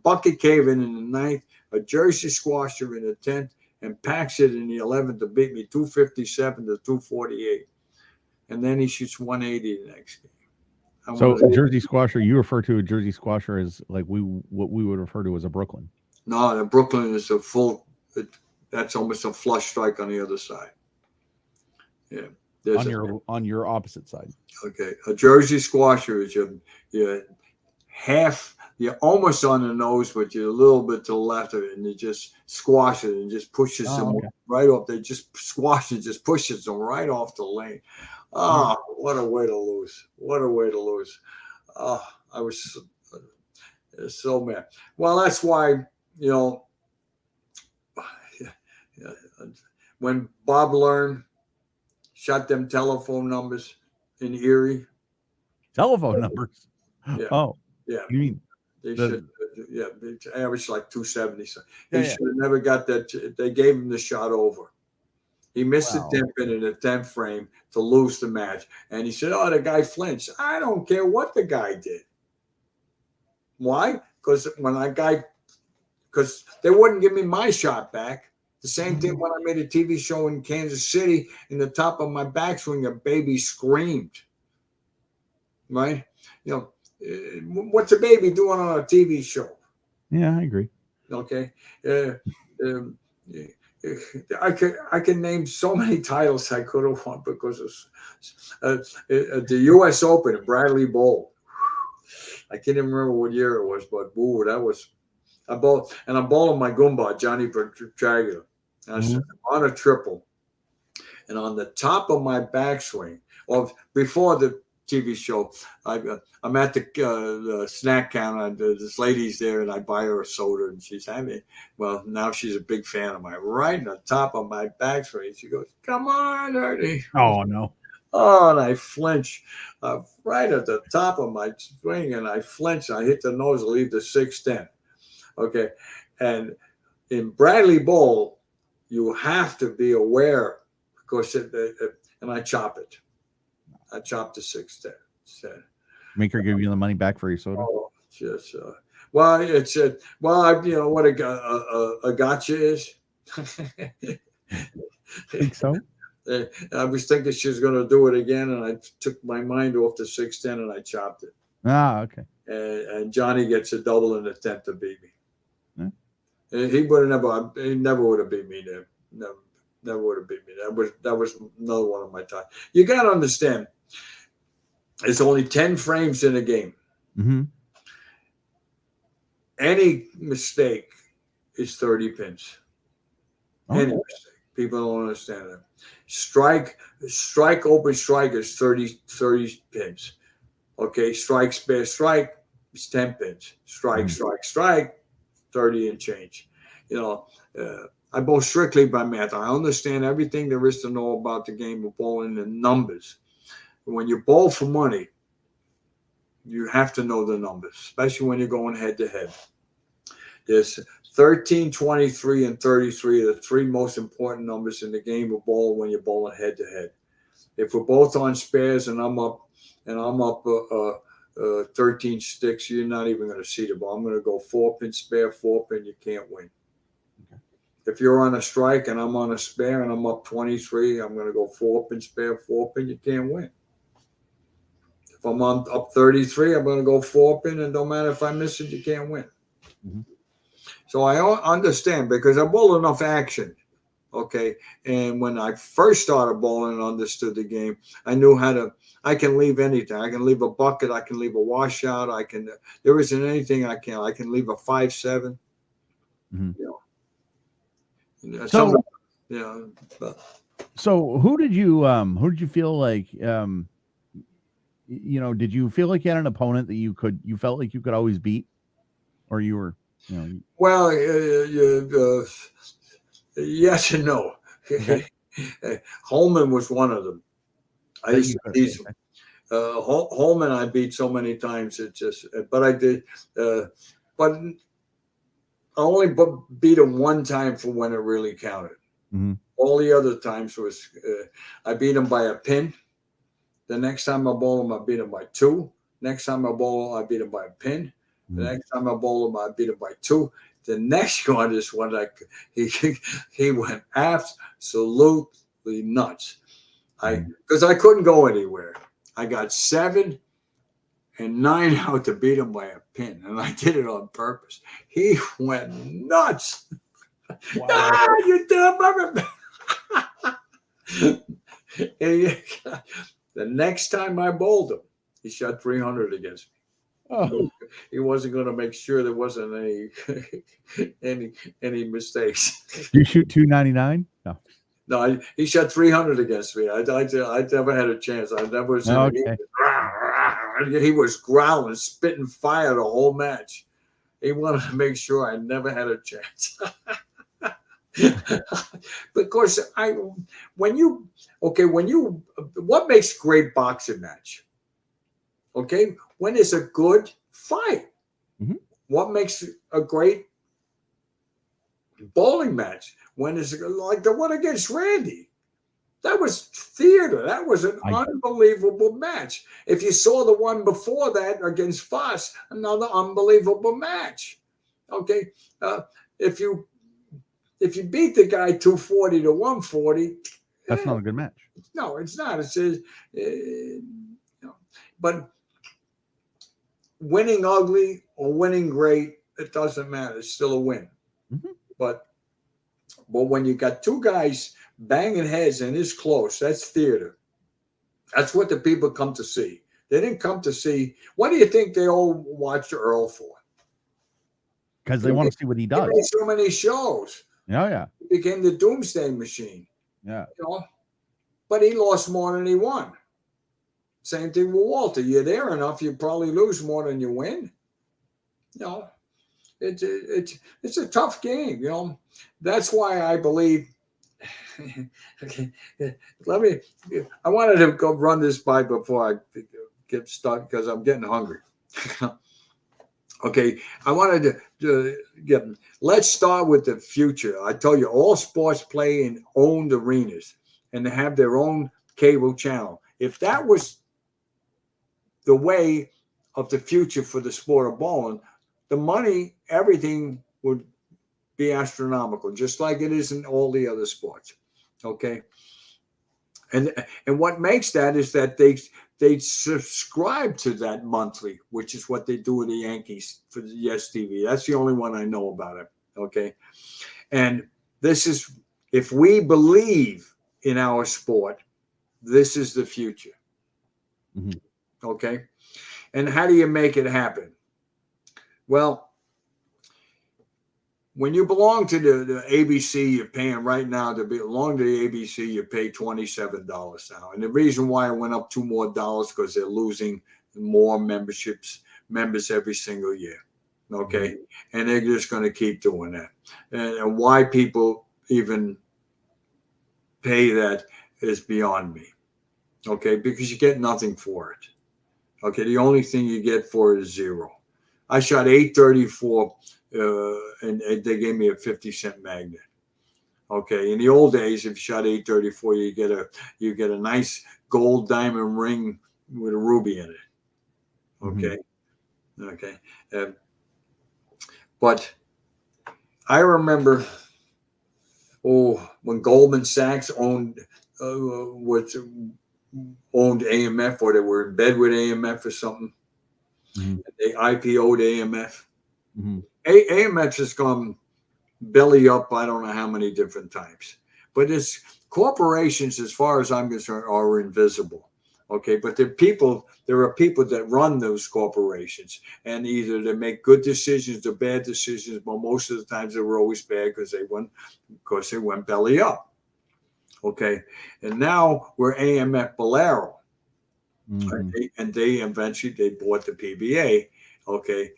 bucket cave in the 9th, a jersey squasher in the 10th, and packs it in the 11th to beat me 257 to 248. And then he shoots 180 the next game. So jersey squasher, you refer to a jersey squasher as like what we would refer to as a Brooklyn. No, the Brooklyn is a full. That's almost a flush strike on the other side. Yeah, on your opposite side. Okay, a jersey squasher is your half. You're almost on the nose, but you're a little bit to the left of it, and you just squash it and just pushes them right off. They just squash it, just pushes them right off the lane. Oh, what a way to lose! What a way to lose! Oh, I was so mad. Well, that's why, when Bob Learn shot them telephone numbers in Erie. Telephone numbers? Yeah. Oh. Yeah. You mean they should? Yeah, they averaged like 270. So he should have never got that. They gave him the shot over. He missed the 10th pin in the 10th frame to lose the match. And he said, the guy flinched. I don't care what the guy did. Why? Because they wouldn't give me my shot back. The same thing when I made a TV show in Kansas City. In the top of my backswing, a baby screamed. Right? What's a baby doing on a TV show? Yeah, I agree. Okay. I can name so many titles I could have won because of the U.S. Open at Bradley Bowl. I can't even remember what year it was, but that was I'm bowling my Goomba, Johnny Petraga. I'm on a triple. And on the top of my backswing, before the TV show, I'm at the snack counter. This lady's there, and I buy her a soda, and she's having. Well, now she's a big fan of mine. Right on the top of my backswing, she goes, "Come on, Ernie!" Oh no! Oh, and I flinch right at the top of my swing, and I flinch. I hit the nose, leave the 6-10. Okay, and in Bradley Bowl, you have to be aware because and I chop it. I chopped the 6-10. Make her give you the money back for your soda. Oh, just what a gotcha is. Think so? I was thinking she was going to do it again, and I took my mind off the 6-10 and I chopped it. Ah, okay. And Johnny gets a double in the 10th to beat me. He never would have beat me there. Never would have beat me. That was another one of my times. You got to understand, there's only 10 frames in a game. Mm-hmm. Any mistake is 30 pins. Okay. Any mistake. People don't understand that. Strike, open strike is 30 pins. Okay, strike, spare strike is 10 pins. Strike, strike, 30 and change. I bowl strictly by math. I understand everything there is to know about the game of bowling and numbers. When you bowl for money, you have to know the numbers, especially when you're going head to head. There's 13, 23, and 33 are the three most important numbers in the game of bowling when you're bowling head to head. If we're both on spares and I'm up 13 sticks, you're not even going to see the ball. I'm going to go 4-pin spare, 4-pin, you can't win. Okay. If you're on a strike and I'm on a spare and I'm up 23, I'm going to go 4-pin spare, 4-pin, you can't win. If I'm up 33, I'm going to go 4-pin, and no matter if I miss it, you can't win. Mm-hmm. So I understand because I bowl enough action. Okay. And when I first started bowling and understood the game, I knew I can leave anything. I can leave a bucket. I can leave a washout. There isn't anything I can leave a 5-7. Mm-hmm. So who did you feel like, did you feel like you had an opponent that you felt like you could always beat, or you were, well, yes and no. Okay. Holman was one of them. I used to tease him. Holman I beat so many times. But I did. But I only beat him one time for when it really counted. Mm-hmm. All the other times was I beat him by a pin. The next time I bowl him, I beat him by 2. Next time I bowl him, I beat him by a pin. The next time I bowl him, I beat him by 2. The next one is when he went absolutely nuts. Because I couldn't go anywhere. I got 7 and 9 out to beat him by a pin, and I did it on purpose. He went nuts. Wow. You dumb. The next time I bowled him, he shot 300 against me. Oh. He wasn't going to make sure there wasn't any mistakes. You shoot 299? No, he shot 300 against me. I never had a chance. I never was. Okay. He was growling, spitting fire the whole match. He wanted to make sure I never had a chance. Because what makes a great boxing match? Okay, when it's a good fight. Mm-hmm. What makes a great bowling match? When it's like the one against Randy. That was theater. That was an unbelievable match. If you saw the one before that against Foss, another unbelievable match. Okay, if you beat the guy 240 to 140, that's not a good match. No, it's not. It says, but winning ugly or winning great, it doesn't matter. It's still a win. Mm-hmm. But when you got two guys banging heads and it's close, that's theater. That's what the people come to see. They didn't come to see. What do you think they all watched Earl for? Because they want to see what he does. He made so many shows. Oh, yeah. He became the doomsday machine. Yeah. But he lost more than he won. Same thing with Walter. You're there enough, you probably lose more than you win. It's a tough game. That's why I believe. Okay, I wanted to go run this by before I get stuck because I'm getting hungry. Okay, I wanted to get. Let's start with the future. I tell you, all sports play in owned arenas, and they have their own cable channel. If that was the way of the future for the sport of bowling, the money, everything would be astronomical, just like it is in all the other sports. Okay, and what makes that is that they subscribe to that monthly, which is what they do with the Yankees for the Yes TV. That's the only one I know about it. Okay, and this is, if we believe in our sport, this is the future. Mm-hmm. Okay, and how do you make it happen? Well, when you belong to the ABC, you're paying right now to belong to the ABC, you pay $27 now. And the reason why it went up $2 more because they're losing more members every single year. Okay. And they're just going to keep doing that. And why people even pay that is beyond me. Okay. Because you get nothing for it. Okay. The only thing you get for it is zero. I shot 834 and they gave me a 50-cent magnet. Okay. In the old days, if you shot 834, you get a nice gold diamond ring with a ruby in it. Okay. Okay. But I remember, when Goldman Sachs owned AMF, or they were in bed with AMF or something. They IPO'd AMF. AMF has gone belly up, I don't know how many different times. But it's corporations, as far as I'm concerned, are invisible. Okay, but there are people that run those corporations, and either they make good decisions or bad decisions, but most of the times they were always bad because they went belly up. Okay, and now we're AMF Bolero. And they eventually bought the PBA. Okay,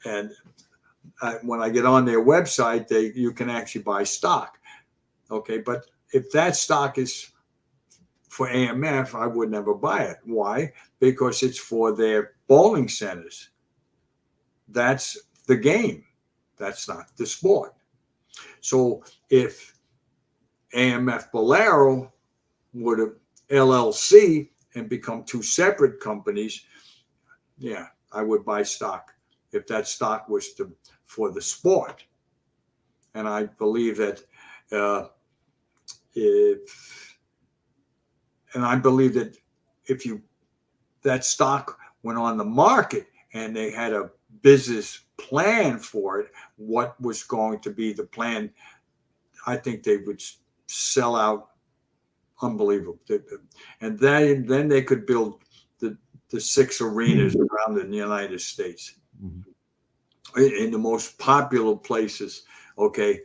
and when I get on their website, you can actually buy stock. Okay, but if that stock is for AMF, I would never buy it. Why? Because it's for their bowling centers. That's the game. That's not the sport. So if AMF Bolero would have LLC and become two separate companies, yeah, I would buy stock if that stock was for the sport. And I believe that if that stock went on the market and they had a business plan for it, what was going to be the plan, I think they would sell out unbelievable. And then they could build the 6 arenas around in the United States, in the most popular places. Okay,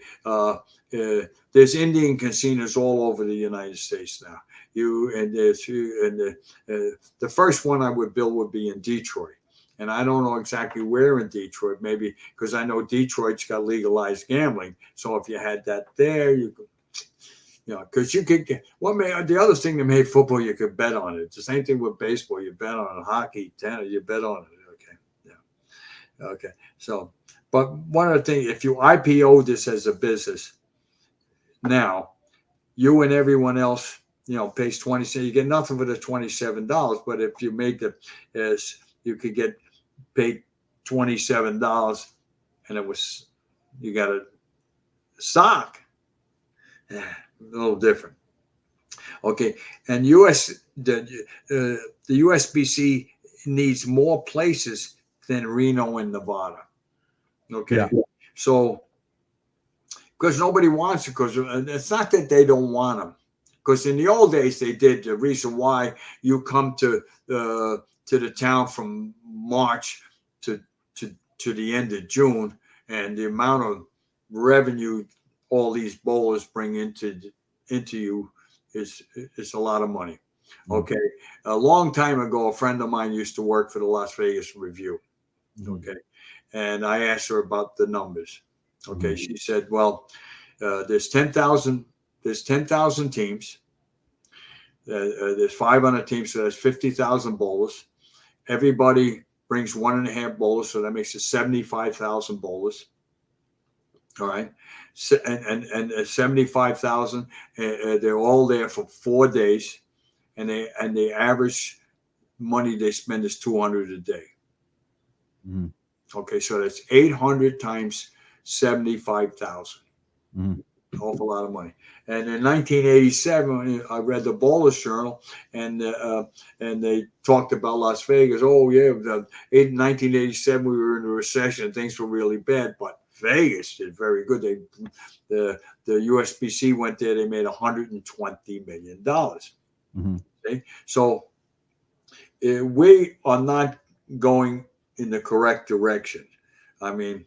there's Indian casinos all over the United States now. The first one I would build would be in Detroit, and I don't know exactly where in Detroit. Maybe because I know Detroit's got legalized gambling, so if you had that there, you could. Because you could get the other thing that made football, you could bet on it. It's the same thing with baseball. You bet on it. Hockey, tennis, you bet on it. Okay. Yeah. Okay. So, but one of the things, if you IPO this as a business, now you and everyone else, pays 20 cents. You get nothing for the $27. But if you make you could get paid $27, and you got a stock. A little different. Okay, and the USBC needs more places than Reno and Nevada. Okay, yeah. So because nobody wants it, because it's not that they don't want them, because in the old days they did. The reason why you come to the town from March to the end of June, and the amount of revenue all these bowlers bring into you is a lot of money. Okay. A long time ago, a friend of mine used to work for the Las Vegas Review. Okay. And I asked her about the numbers. Okay. She said, well, there's 10,000 teams. There's 500 teams, so that's 50,000 bowlers. Everybody brings 1.5 bowlers, so that makes it 75,000 bowlers. All right. And 75,000, they're all there for 4 days, and the average money they spend is $200 a day. Okay, so that's 800 times 75,000. Awful lot of money. And in 1987, I read the Bowler's Journal, and they talked about Las Vegas. Oh yeah, in 1987 we were in a recession, things were really bad, but Vegas did very good. The USBC went there. They made $120 million. Okay? So we are not going in the correct direction. I mean,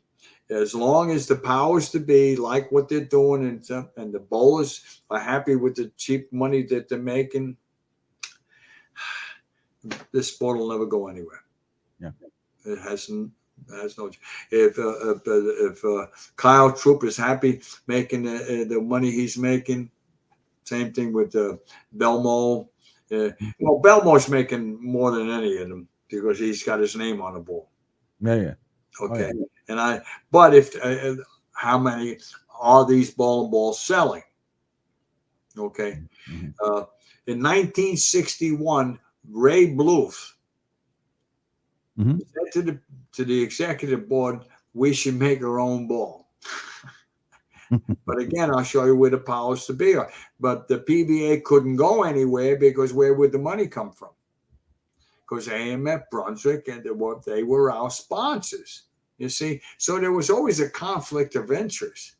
as long as the powers to be like what they're doing, and the bowlers are happy with the cheap money that they're making, this sport will never go anywhere. Yeah, it hasn't. Has no. If Kyle Troop is happy making the money he's making, same thing with Belmo. Well, Belmo's making more than any of them because he's got his name on the ball. yeah. Okay, Oh, yeah. But if how many are these bowling balls selling? Okay, in 1961, Ray Bluth said to the executive board, "We should make our own ball." But again, I'll show you where the powers to be are. But the PBA couldn't go anywhere because where would the money come from? Because AMF Brunswick and they were our sponsors. You see, so there was always a conflict of interest.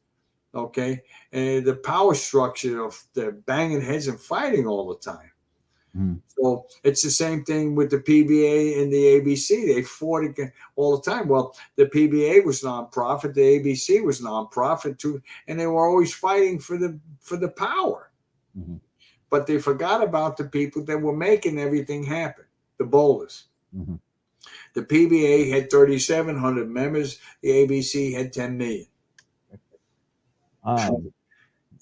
Okay, and the power structure of the banging heads and fighting all the time. So it's the same thing with the PBA and the ABC. They fought all the time. Well, the PBA was nonprofit, the ABC was nonprofit too, and they were always fighting for the power. But they forgot about the people that were making everything happen, the bowlers. The PBA had 3,700 members. The ABC had 10 million.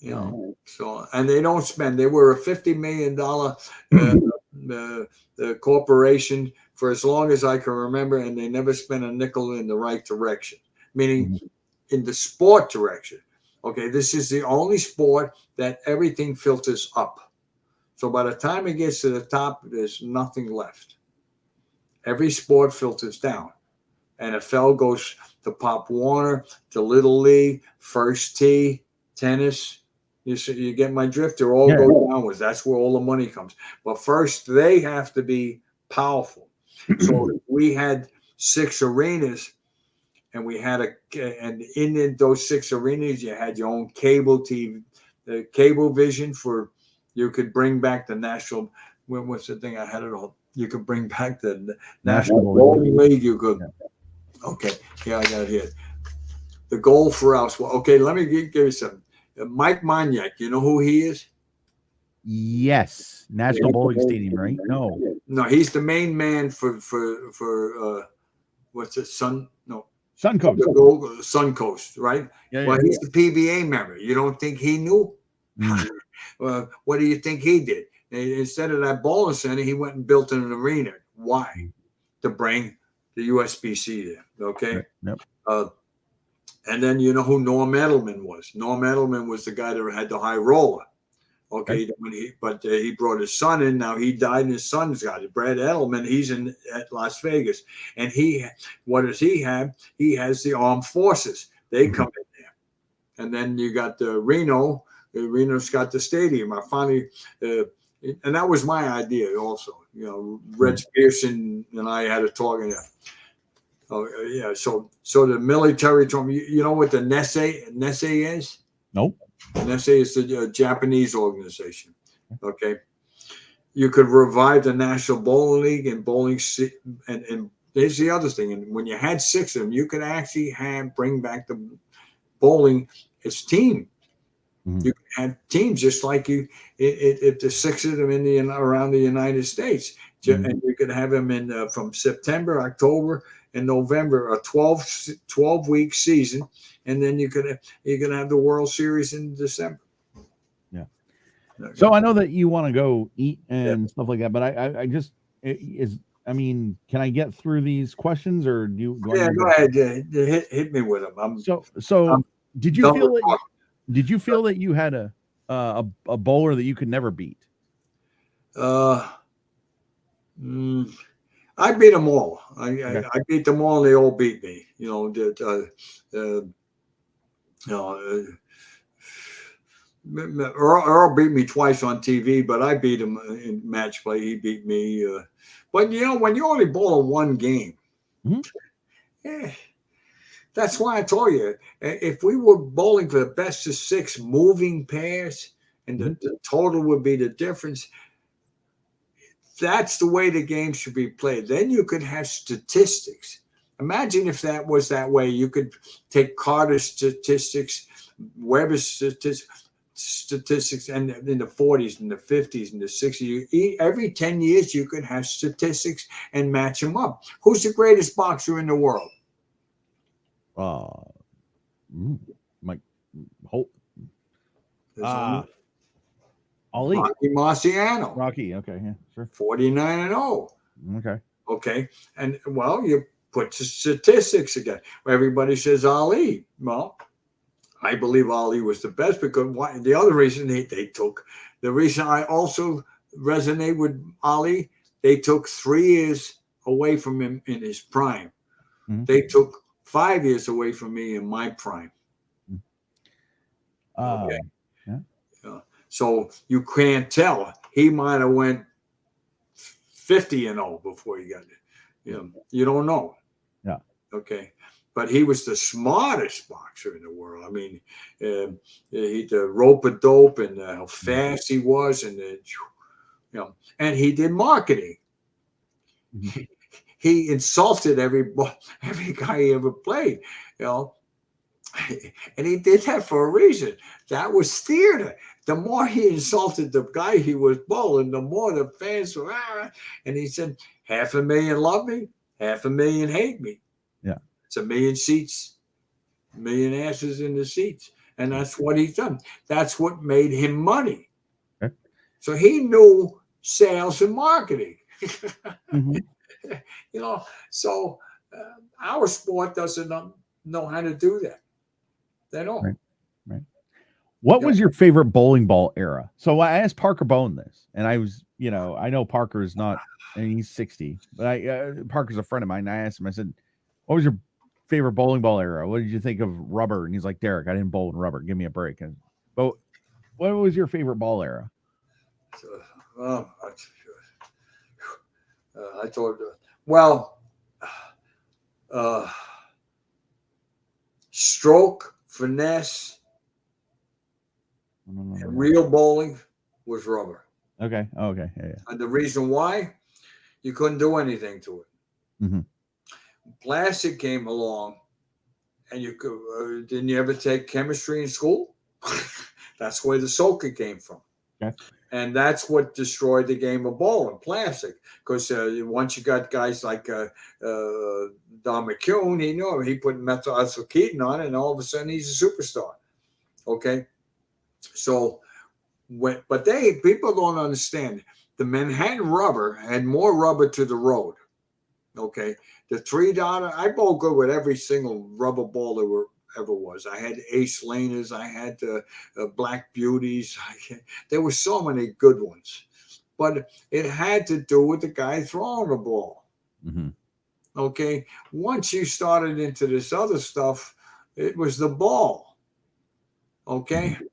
You know, so, and they don't spend. They were a $50 million corporation for as long as I can remember, and they never spent a nickel in the right direction, meaning in the sport direction. Okay, this is the only sport that everything filters up. So by the time it gets to the top, there's nothing left. Every sport filters down. NFL goes to Pop Warner, to Little League, First Tee, tennis. You get my drift. They're all go downwards. That's where all the money comes. But first, they have to be powerful. So we had 6 arenas, and we had and in those 6 arenas, you had your own cable TV, the cable vision for you could bring back the national. What's the thing? I had it all. You could bring back the National Bowling League. You could. Okay, yeah, I got it here. The goal for us. Well, okay, let me give you something. Mike Monyak, you know who he is? Yes, National Bowling Stadium, right? No, he's the main man for what's it? Suncoast, right? Well, he's the PBA member. You don't think he knew? Well, what do you think he did? Instead of that bowling center, he went and built an arena. Why? To bring the USBC there. Okay. And then you know who Norm Edelman was? Norm Edelman was the guy that had the high roller. Okay, he brought his son in. Now he died, and his son's got it. Brad Edelman, he's at Las Vegas, and what does he have? He has the armed forces. They come in there, and then you got the Reno. Reno's got the stadium. I finally, and that was my idea also. You know, Red Pearson and I had a talk. Oh yeah, so the military told me. You know what the NESE is? Nope. NESE is the Japanese organization. Okay, you could revive the National Bowling League and bowling. And here's the other thing. And when you had 6 of them, you could actually bring back the bowling as team. You can have teams just like if there's 6 of them around the United States, and you could have them in from September, October, and November, a 12-week season, and then you're gonna have the World Series in December. Yeah. So I know that you want to go eat and stuff like that, but I just I mean, can I get through these questions, or do you? Go ahead. Hit me with them. Did you feel that you had a bowler that you could never beat? I beat them all. I beat them all, and they all beat me. Earl beat me twice on TV, but I beat him in match play. He beat me. But when you only bowl in one game, that's why I told you, if we were bowling for the best of 6 moving pairs, and the total would be the difference. That's the way the game should be played. Then you could have statistics. Imagine if that was that way. You could take Carter's statistics, Weber's statistics, and in the 40s and the 50s and the 60s. Every 10 years, you could have statistics and match them up. Who's the greatest boxer in the world? Mike Holt. Ali. Rocky Marciano. Rocky. Okay. Yeah. Sure. 49-0. Okay. Okay. And, well, you put the statistics again. Everybody says Ali. Well, I believe Ali was the best because the other reason they took, the reason I also resonate with Ali, they took 3 years away from him in his prime. Mm-hmm. They took 5 years away from me in my prime. Okay. Yeah. So you can't tell. He might have went 50-0 before he got it. You don't know. Yeah. Okay. But he was the smartest boxer in the world. I mean, the rope-a-dope and how fast he was, and and he did marketing. Mm-hmm. He insulted every guy he ever played, and he did that for a reason. That was theater. The more he insulted the guy he was bowling, the more the fans were, and he said, 500,000 love me, 500,000 hate me. Yeah. It's 1 million seats, 1 million asses in the seats. And that's what he's done. That's what made him money. Okay. So he knew sales and marketing. Mm-hmm. So our sport doesn't know how to do that. They don't. Right. What was your favorite bowling ball era? So I asked Parker Bone this, and I was, I know Parker is not, and he's 60, but Parker's a friend of mine. And I asked him, I said, what was your favorite bowling ball era? What did you think of rubber? And he's like, Derek, I didn't bowl in rubber. Give me a break. But what was your favorite ball era? I told you. Well, stroke, finesse, and real bowling was rubber. Okay. Okay. Yeah. And the reason why, you couldn't do anything to it. Mm-hmm. Plastic came along, and you could. Didn't you ever take chemistry in school? That's where the soaker came from. Okay. And that's what destroyed the game of bowling, plastic. Because once you got guys like Don McCune, he put methyl ketone on it, and all of a sudden he's a superstar. Okay. So, people don't understand. The Manhattan rubber had more rubber to the road. Okay. The $3, I bowled good with every single rubber ball there ever was. I had Ace Laners. I had Black Beauties. There were so many good ones. But it had to do with the guy throwing the ball. Mm-hmm. Okay. Once you started into this other stuff, it was the ball. Okay. Mm-hmm.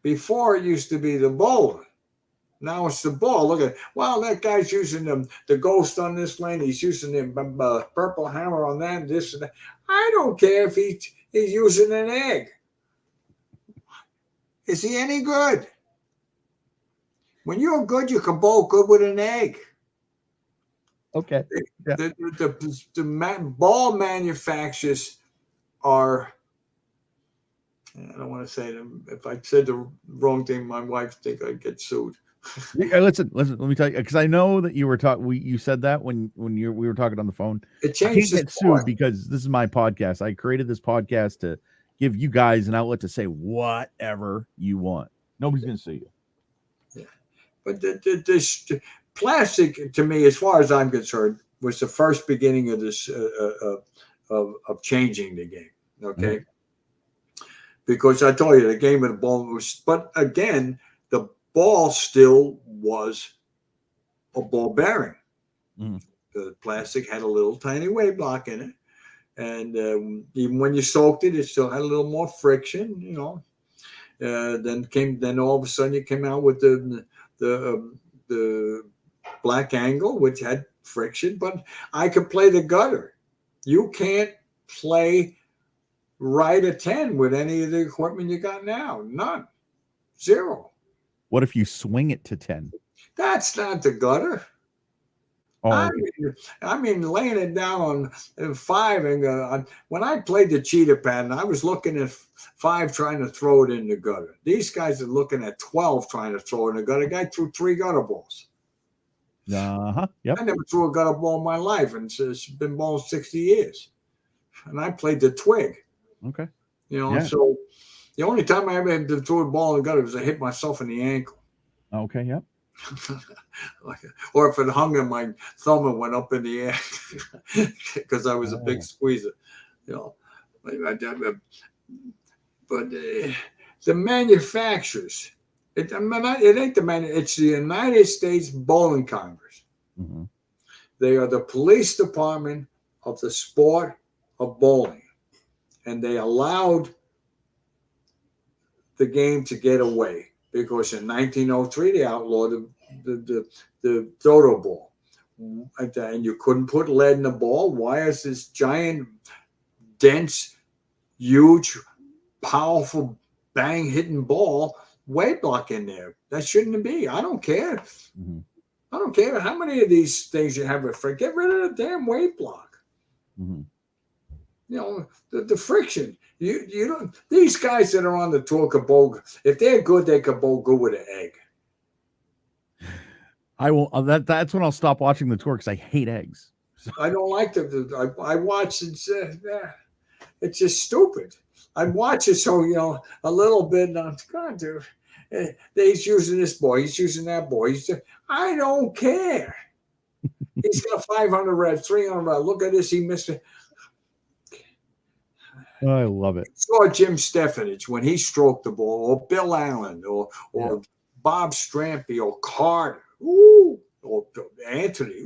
Before it used to be the bowler. Now it's the ball. Look at, that guy's using the ghost on this lane. He's using the purple hammer on that, and this and that. I don't care if he's using an egg. Is he any good? When you're good, you can bowl good with an egg. Okay. Yeah. The ball manufacturers are, I don't want to say them. If I said the wrong thing, my wife think I'd get sued. Listen. Let me tell you, because I know that you were talking. You said that when we were talking on the phone. It changed. I can't get sued because this is my podcast. I created this podcast to give you guys an outlet to say whatever you want. Nobody's going to sue you. Yeah, but this plastic, to me, as far as I'm concerned, was the first beginning of this of changing the game. Okay, mm-hmm. Because I told you the game of the ball was, but again, the ball still was a ball bearing. Mm. The plastic had a little tiny wave block in it, and even when you soaked it, it still had a little more friction. Then all of a sudden you came out with the black angle, which had friction. But I could play the gutter. You can't play right a 10 with any of the equipment you got now. None. Zero. What if you swing it to 10? That's not the gutter. Oh, I mean, laying it down on 5 and when I played the cheetah pattern, I was looking at 5 trying to throw it in the gutter. These guys are looking at 12 trying to throw it in the gutter. The guy threw 3 gutter balls. Yep. I never threw a gutter ball in my life, and it's been almost 60 years. And I played the twig. Okay. So the only time I ever had to throw a ball in the gutter was I hit myself in the ankle. Okay. Yep. Or if it hung in my thumb and went up in the air because I was a big squeezer, But the manufacturers, it ain't it's the United States Bowling Congress. Mm-hmm. They are the police department of the sport of bowling, and they allowed the game to get away because in 1903 they outlawed the dodo ball, and you couldn't put lead in the ball. Why is this giant, dense, huge, powerful, bang hitting ball weight block in there? That shouldn't be. I don't care. Mm-hmm. I don't care how many of these things you have. Get rid of the damn weight block. Mm-hmm. The friction. You don't. These guys that are on the tour could bowl. If they're good, they could bowl good with an egg. I will. That's when I'll stop watching the tour because I hate eggs. So. I don't like them. I watch it. It's just stupid. I watch it so a little bit. And I'm God, dude. He's using this boy. He's using that boy. I don't care. He's got 500 reps, 300 reps. Look at this. He missed it. I love it. Saw Jim Stefanich when he stroked the ball, or Bill Allen, or Bob Strampy, or Carter, or Anthony.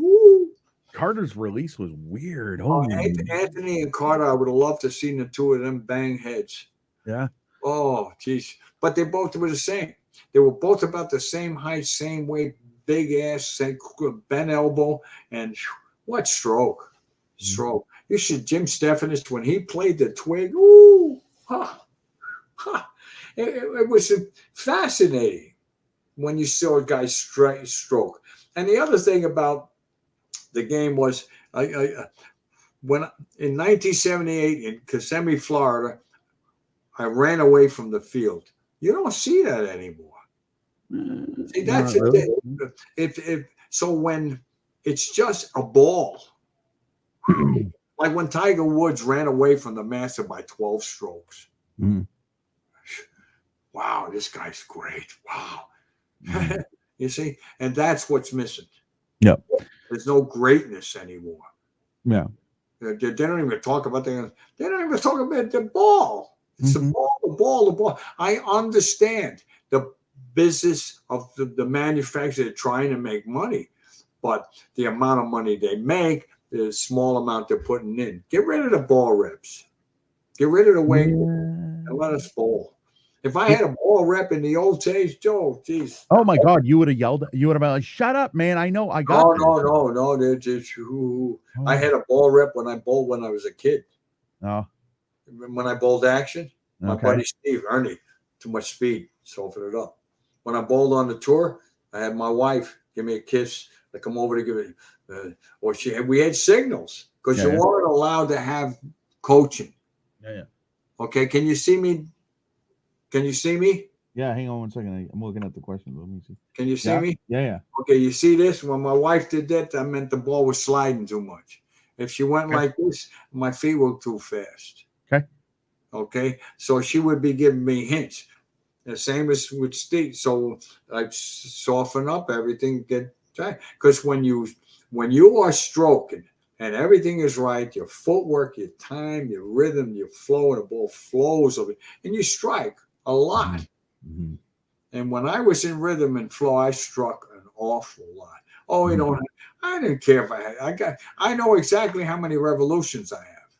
Carter's release was weird. Anthony and Carter, I would have loved to have seen the two of them bang heads. Yeah. Oh, geez. But they both were the same. They were both about the same height, same weight, big ass, same bent elbow, and what stroke. Stroke. You should Jim Stefanich when he played the twig. It was fascinating when you saw a guy stroke. And the other thing about the game was when in 1978 in Kissimmee, Florida, I ran away from the field. You don't see that anymore. See, that's really. So when it's just a ball. Like when Tiger Woods ran away from the master by 12 strokes. Mm-hmm. Wow, this guy's great. Wow. Mm-hmm. You see? And that's what's missing. Yep. There's no greatness anymore. Yeah. They don't even talk about they don't even talk about the ball. It's the ball. I understand the business of the manufacturer trying to make money, but the amount of money they make, the small amount they're putting in. Get rid of the ball reps. Get rid of the weight and let us bowl. If I had a ball rep in the old days, Joe, geez. Oh my God, you would have yelled. You would have been like, "Shut up, man! I know. I got." No. I had a ball rep when I bowled when I was a kid. Oh. When I bowled action, my buddy Steve, Ernie, too much speed, softened it up. When I bowled on the tour, I had my wife give me a kiss. I come over to give it. We had signals because you weren't allowed to have coaching. Yeah. Okay, can you see me? Can you see me? Yeah, hang on 1 second. I'm looking at the question. Let me see. Can you see me? Yeah. Okay, you see this? When my wife did that, that meant the ball was sliding too much. If she went like this, my feet were too fast. Okay, so she would be giving me hints. The same as with Steve. So I'd soften up everything, get tight. Because when you are stroking and everything is right, your footwork, your time, your rhythm, your flow, and the ball flows over, and you strike a lot. Mm-hmm. And when I was in rhythm and flow, I struck an awful lot. Oh, I didn't care if I know exactly how many revolutions I have.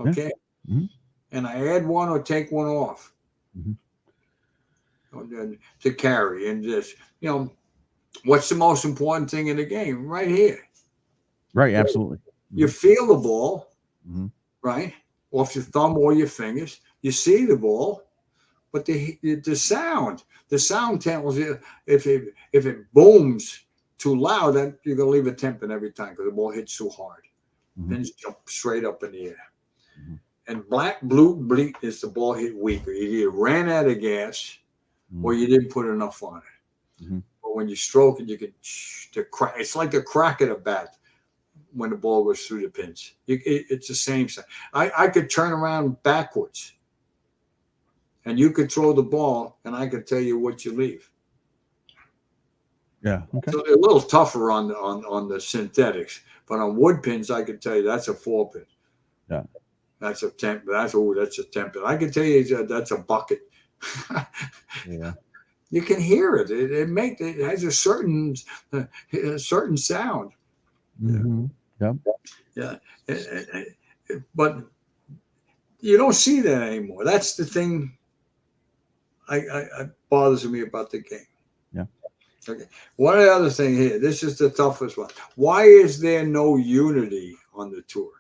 Okay. Mm-hmm. And I add one or take one off to carry. And just, what's the most important thing in the game? Right here. Right. Absolutely. You feel the ball, right? Off your thumb or your fingers. You see the ball, but the sound tells you if it booms too loud, then you're gonna leave a 10-pin every time because the ball hits too hard. Mhm. Pins jump straight up in the air. Mhm. And black, blue, bleak is the ball hit weaker. You either ran out of gas or Mhm. you didn't put enough on it. Mhm. But when you stroke it, you can the crack. It's like the crack of a bat when the ball goes through the pins. It's the same thing. I could turn around backwards, and you could throw the ball, and I could tell you what you leave. Yeah. Okay. So they're a little tougher on the synthetics, but on wood pins, I could tell you that's a 4-pin. Yeah. That's a 10. That's a 10-pin. I can tell you that's a bucket. Yeah. You can hear it. It has a certain sound. Mm-hmm. Yep. Yeah, but you don't see that anymore. That's the thing. I bothers me about the game. Yeah. Okay. One other thing here. This is the toughest one. Why is there no unity on the tour?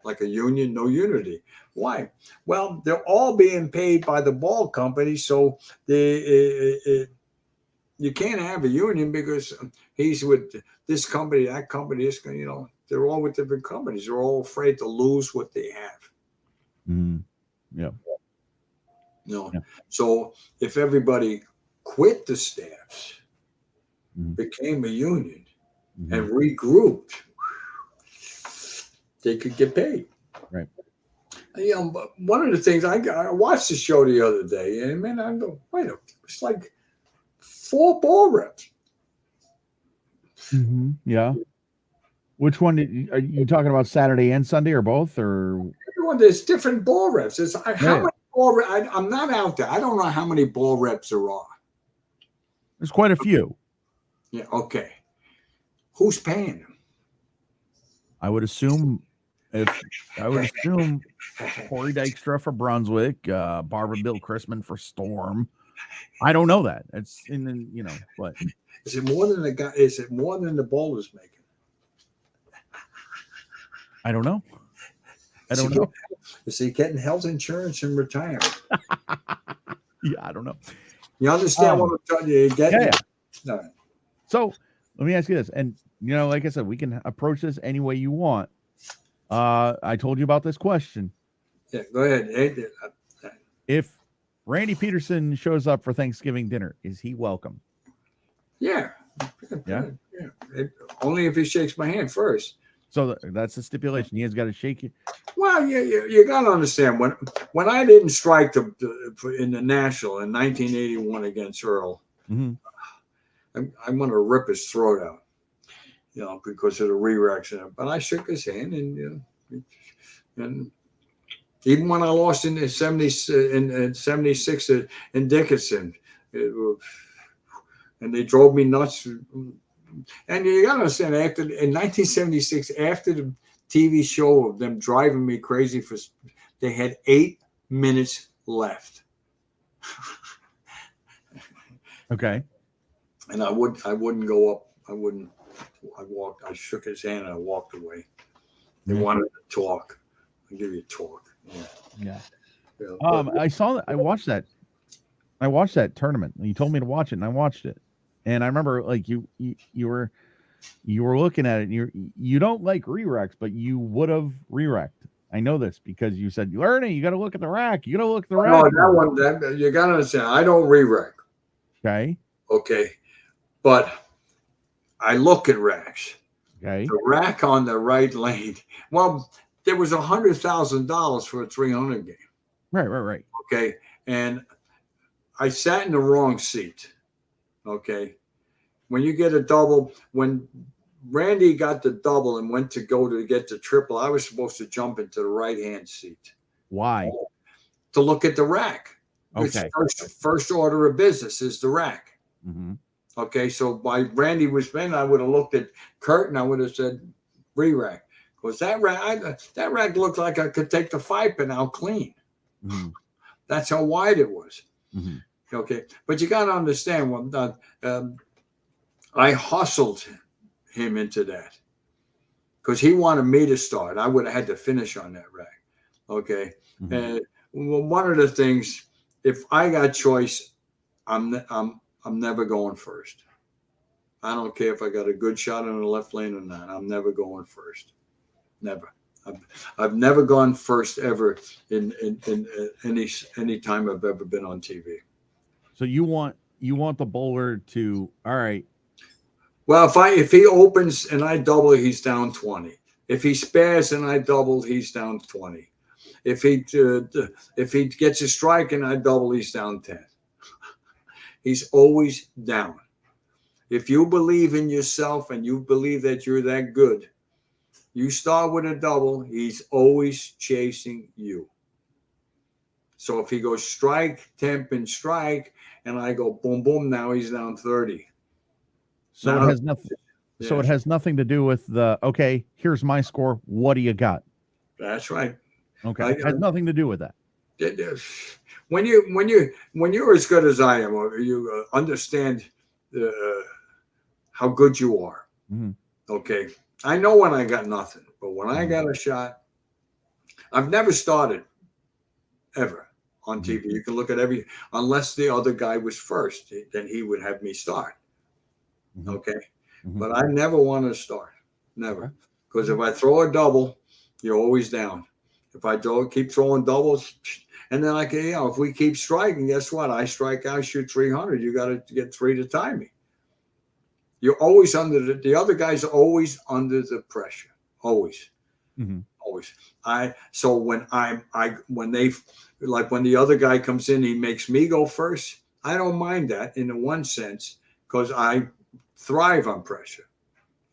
Like a union, no unity. Why? Well, they're all being paid by the ball company, so you can't have a union because he's with this company, that company, this company. They're all with different companies. They're all afraid to lose what they have. Mm-hmm. Yeah. Yeah. So if everybody quit the staffs, Mhm. became a union, Mhm. and regrouped, they could get paid. Right. But one of the things I watched the show the other day, and man, I go, wait a minute, it's like 4 ball reps. Mm-hmm. Yeah. Which one are you talking about? Saturday and Sunday, or both? Or Everyone, there's different ball reps. How Yeah. many ball reps? I'm not out there. I don't know how many ball reps there are. there's quite a few. Yeah, okay. Who's paying them? I would assume Corey Dykstra for Brunswick, Barbara Bill Chrisman for Storm. I don't know that. It's but Is it more than the guy? Is it more than the bowler's making? I don't know. I don't know. Is he getting health insurance and retirement? Yeah, I don't know. You understand what I'm telling you? You get Yeah. No. So let me ask you this, and like I said, we can approach this any way you want. I told you about this question. Yeah, go ahead. If Randy Peterson shows up for Thanksgiving dinner, is he welcome? Yeah. Yeah. Only if he shakes my hand first. So that's the stipulation. He has got to shake you. Well, you got to understand when I didn't strike in the National in 1981 against Earl, Mm-hmm. I'm going to rip his throat out, because of the re-reaction. But I shook his hand, and even when I lost in the 76 in Dickinson, and they drove me nuts. And you got to understand, in 1976, after the TV show of them driving me crazy, they had 8 minutes left. Okay. And I wouldn't go up. I shook his hand and I walked away. They wanted to talk. I'll give you a talk. Yeah. I saw that. I watched that tournament. You told me to watch it, and I watched it. And I remember, like, you were looking at it, and you don't like re-recs, but you would have re-recked. I know this because you said, Ernie, you got to look at the rack. You got to look at the rack. No, that you got to understand. I don't re-rec. Okay. Okay. But I look at racks. Okay. The rack on the right lane. Well, there was $100,000 for a 300 game. Right. Okay. And I sat in the wrong seat. Okay. When you get a double, when Randy got the double and went to go to get the triple, I was supposed to jump into the right-hand seat. Why? To look at the rack. Okay. First order of business is the rack. Mm-hmm. Okay. So by Randy was spinning, I would have looked at Kurt and I would have said re-rack. Because that rack looked like I could take the 5-pin out clean. Mm-hmm. That's how wide it was. Mm-hmm. Okay. But you got to understand, I hustled him into that because he wanted me to start. I would have had to finish on that rack. Okay. Mm-hmm. And one of the things, if I got choice, I'm never going first. I don't care if I got a good shot in the left lane or not. I'm never going first. Never. I've never gone first ever in any time I've ever been on TV. So you want the bowler to, all right. Well, if he opens and I double, he's down 20. If he spares and I double, he's down 20. If he gets a strike and I double, he's down 10. He's always down. If you believe in yourself and you believe that you're that good, you start with a double, he's always chasing you. So if he goes strike, temp, and strike, and I go boom, boom, now he's down 30. So now, it has nothing. Yeah. So it has nothing to do with the, okay, here's my score. What do you got? That's right. Okay. It has nothing to do with that. When you're as good as I am, or you understand how good you are. Mm-hmm. Okay. I know when I got nothing, but when I got a shot, I've never started ever on TV. You can look at unless the other guy was first, then he would have me start. Okay. But I never want to start. Never. Because if I throw a double, you're always down. If I keep throwing doubles, and then if we keep striking, guess what? I strike out, shoot 300. You got to get 3 to tie me. You're always under the other guy's always under the pressure. Always. Always. So when when the other guy comes in, he makes me go first. I don't mind that in one sense, because I thrive on pressure.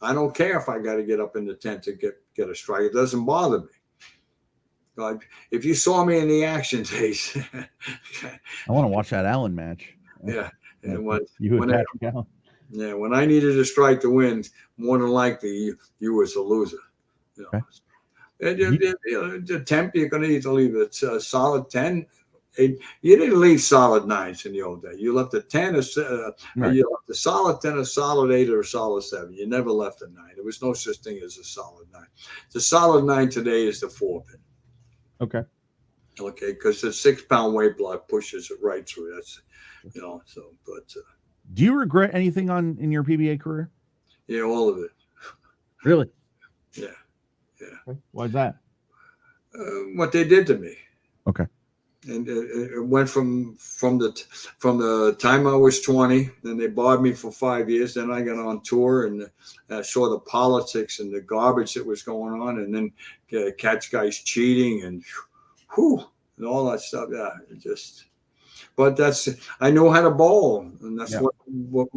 I don't care if I got to get up in the tent to get a strike. It doesn't bother me. If you saw me in the action days, I want to watch that Allen match. Yeah. And when I needed a strike to win, more than likely you was a loser. Okay. And the temp, you're going to either leave a solid 10. You didn't leave solid 9s in the old day. You left a 10, you left a solid 10, a solid 8, or a solid 7. You never left a 9. There was no such thing as a solid 9. The solid 9 today is the 4-pin. Okay. Okay, because the 6-pound weight block pushes it right through. That's, but. Do you regret anything in your PBA career? Yeah, all of it. Really? Yeah. Okay. Why's that? What they did to me. Okay. And it went from the time I was 20, then they barred me for 5 years. Then I got on tour and saw the politics and the garbage that was going on, and then catch guys cheating and all that stuff. Yeah, but I know how to bowl, and that's what you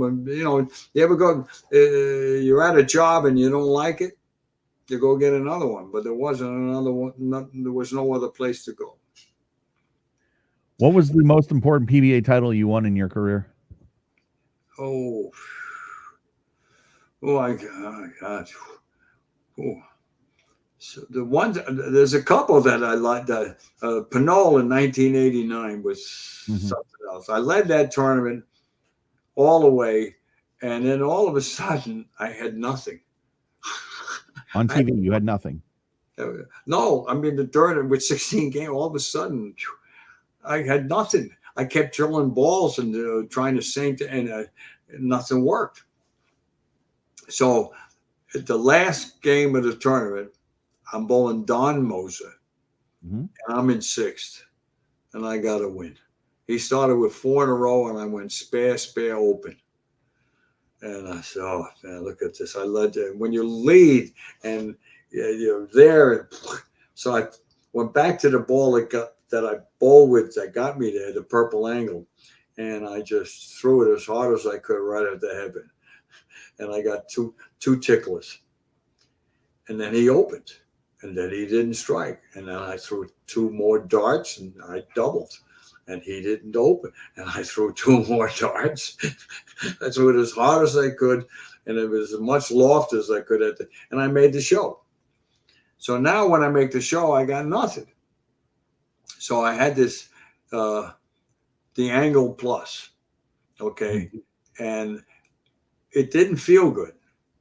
ever go, you're at a job and you don't like it, you go get another one. But there wasn't another one. There was no other place to go. What was the most important PBA title you won in your career? Oh my God. Oh. So there's a couple that I liked. Pinole in 1989 was something else. I led that tournament all the way, and then all of a sudden I had nothing. On TV, you had nothing. No, I mean the tournament with 16 games. All of a sudden, I had nothing. I kept drilling balls and trying to sink, and nothing worked. So at the last game of the tournament, I'm bowling Don Moser, and I'm in 6th, and I got a win. He started with 4 in a row, and I went spare, open. And I said, oh, man, look at this. I led when you lead and you're there. So I went back to the ball that I bowled with that got me there, the purple angle, and I just threw it as hard as I could right at the heaven. And I got two ticklers. And then he opened. And then he didn't strike. And then I threw 2 more darts and I doubled. And he didn't open. And I threw 2 more darts. I threw it as hard as I could. And it was as much loft as I could and I made the show. So now when I make the show, I got nothing. So I had this, the angle plus. Okay. And it didn't feel good.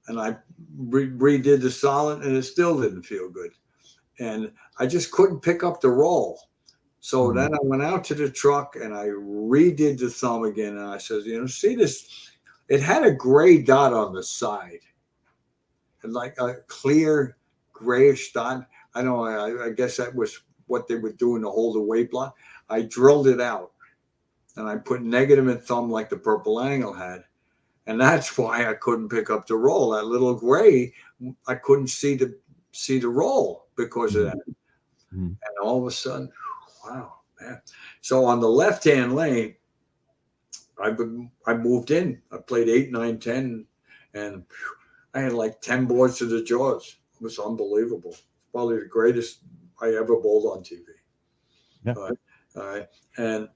And I redid the solid, and it still didn't feel good. And I just couldn't pick up the roll. So then I went out to the truck and I redid the thumb again. And I said, see this? It had a gray dot on the side, and like a clear grayish dot. I don't know. I guess that was what they were doing to hold the weight block. I drilled it out, and I put negative and thumb like the purple angle had, and that's why I couldn't pick up the roll. That little gray, I couldn't see the roll because of that. Mm-hmm. And all of a sudden, wow, man! So on the left-hand lane, I moved in. I played 8, 9, 10, and I had like 10 boards to the jaws. It was unbelievable. Probably the greatest I ever bowled on TV. Yeah. All right. And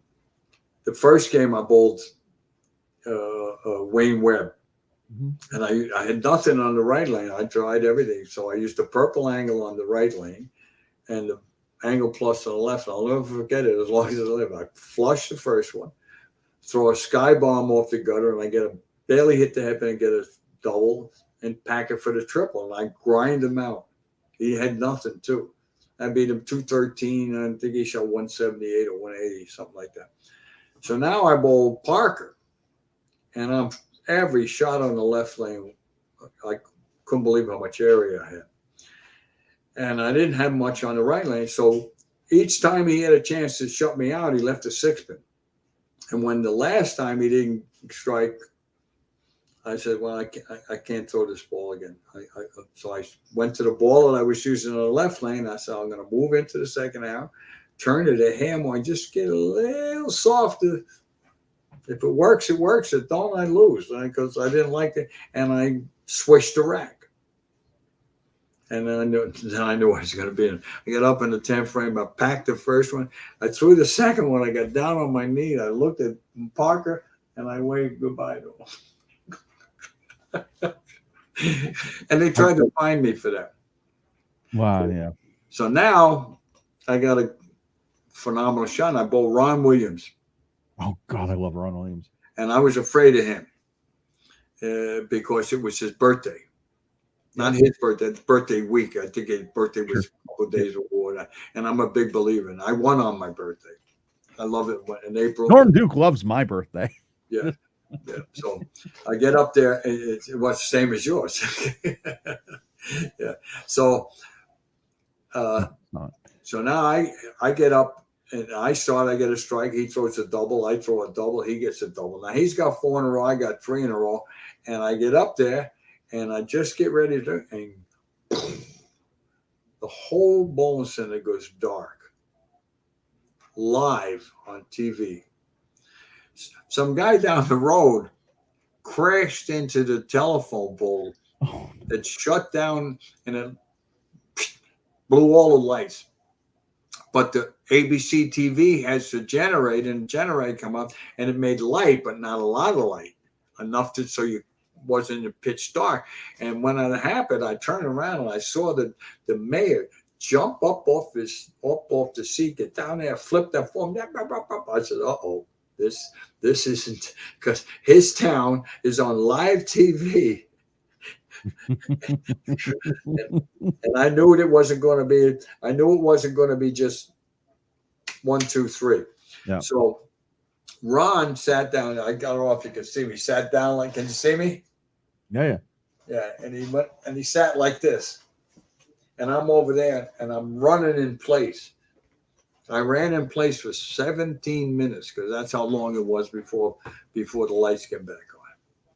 the first game I bowled Wayne Webb. Mm-hmm. And I had nothing on the right lane. I tried everything. So I used the purple angle on the right lane and the angle plus on the left. I'll never forget it as long as I live. I flushed the first one, throw a sky bomb off the gutter, and I barely hit the headband and get a double and pack it for the triple. And I grind him out. He had nothing too. I beat him 213. I think he shot 178 or 180, something like that. So now I bowl Parker, and I'm every shot on the left lane. I couldn't believe how much area I had. And I didn't have much on the right lane. So each time he had a chance to shut me out, he left a 6-pin. And when the last time he didn't strike, I said, well, I can't throw this ball again. So I went to the ball that I was using on the left lane. I said, I'm going to move into the second hour, turn it a hammer, and just get a little softer. If it works, it works. If it don't, I lose. Because I didn't like it. And I switched the rack. And then I knew I was going to be in. I got up in the 10th frame. I packed the first one. I threw the second one. I got down on my knee. I looked at Parker, and I waved goodbye to him. And they tried to find me for that. Wow, yeah. So now I got a phenomenal shot. I bowled Ron Williams. Oh, God, I love Ron Williams. And I was afraid of him because it was his birthday. Not his birthday, it's birthday week. I think his birthday was a couple of days before. And I'm a big believer. And I won on my birthday. I love it in April. Norm Duke loves my birthday. Yeah. Yeah. So I get up there, and it was the same as yours. Yeah. So so now I get up and I get a strike. He throws a double. I throw a double. He gets a double. Now he's got 4 in a row. I got 3 in a row. And I get up there and I just get ready to, and the whole bowling center goes dark. Live on TV. Some guy down the road crashed into the telephone pole that shut down, and it blew all the lights. But the ABC TV has to generate, and generator come up, and it made light, but not a lot of light, enough to so you wasn't in pitch dark. And when that happened, I turned around and I saw the mayor jump up off the seat, get down there, flip that phone. I said, uh-oh. This isn't, because his town is on live TV. and I knew it wasn't going to be just 1, 2, 3. Yeah. So Ron sat down. I got off. You can see me. Sat down like, can you see me? Yeah. Yeah. And he went and he sat like this. And I'm over there and I'm running in place. I ran in place for 17 minutes because that's how long it was before the lights came back on.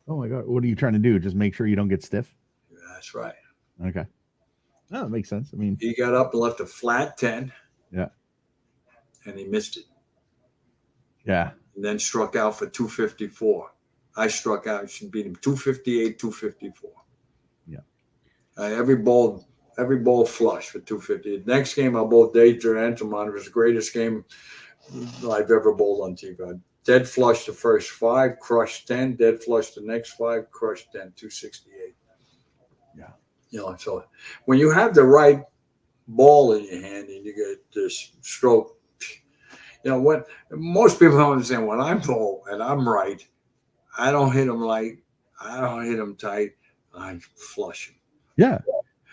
Oh my God. What are you trying to do? Just make sure you don't get stiff? That's right. Okay. Oh, that makes sense. I mean, he got up and left a flat 10. Yeah. And he missed it. Yeah. And then struck out for 254. I struck out. She beat him 258, 254. Yeah. Every ball flush for 250. Next game, I bowled Dave Durantamon. It was the greatest game I've ever bowled on TV. I dead flush the first 5, crushed 10, dead flush the next 5, crushed 10, 268. Yeah. So when you have the right ball in your hand and you get this stroke, when most people don't understand when I'm bowl and I'm right, I don't hit them light, I don't hit them tight, I flush them. Yeah.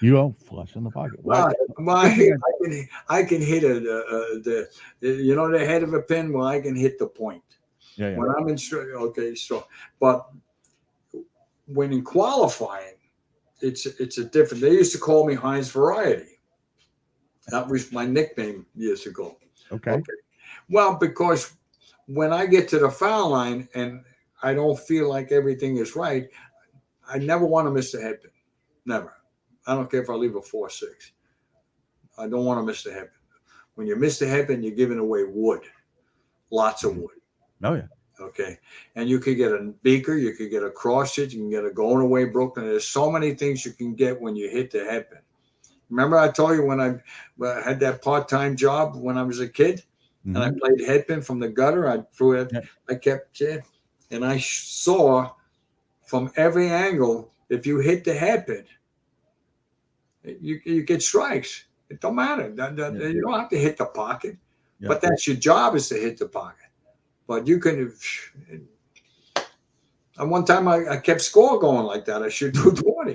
You don't flush in the pocket. I can hit the head of a pin. Well, I can hit the point. Yeah. When I'm in okay, so but when in qualifying, it's a different. They used to call me Heinz Variety. That was my nickname years ago. Okay. Well, because when I get to the foul line and I don't feel like everything is right, I never want to miss the headpin. Never. I don't care if I leave a 4-6. I don't want to miss the headpin. When you miss the headpin, you're giving away wood. Lots of wood. Oh, yeah. Okay. And you could get a beaker, you could get a cross hit, you can get a going away Brooklyn. There's so many things you can get when you hit the headpin. Remember I told you when I had that part-time job when I was a kid and I played headpin from the gutter, I threw it, I kept it, and I saw from every angle, if you hit the headpin, you get strikes. It don't matter. You don't have to hit the pocket, but that's your job is to hit the pocket. But you can. And one time I kept score going like that. I shoot 220,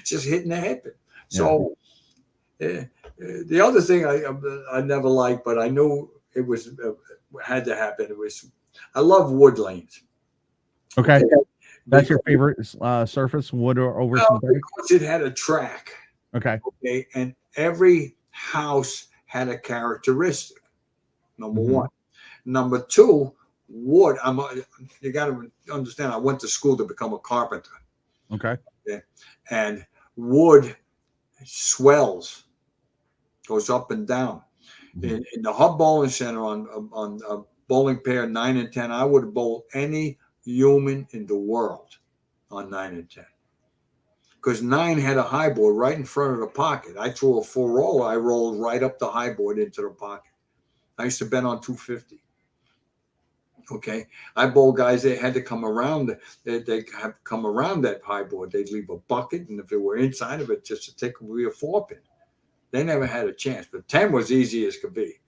just hitting the headpin. So the other thing I never liked, but I knew it was had to happen. It was I love wood lanes. Okay. That's your favorite surface, wood or over synthetic? Because it had a track. Okay. Okay, and every house had a characteristic. Number one. Number two, wood. You got to understand. I went to school to become a carpenter. Okay. And wood swells, goes up and down. In the Hub Bowling Center on a bowling pair 9 and 10, I would bowl any human in the world on 9 and 10. Because 9 had a high board right in front of the pocket. I threw a full roll. I rolled right up the high board into the pocket. I used to bet on 250. Okay. I bowled guys, they had to come around. They have come around that high board. They'd leave a bucket. And if it were inside of it, just to take a 4-pin. They never had a chance. But 10 was easy as could be.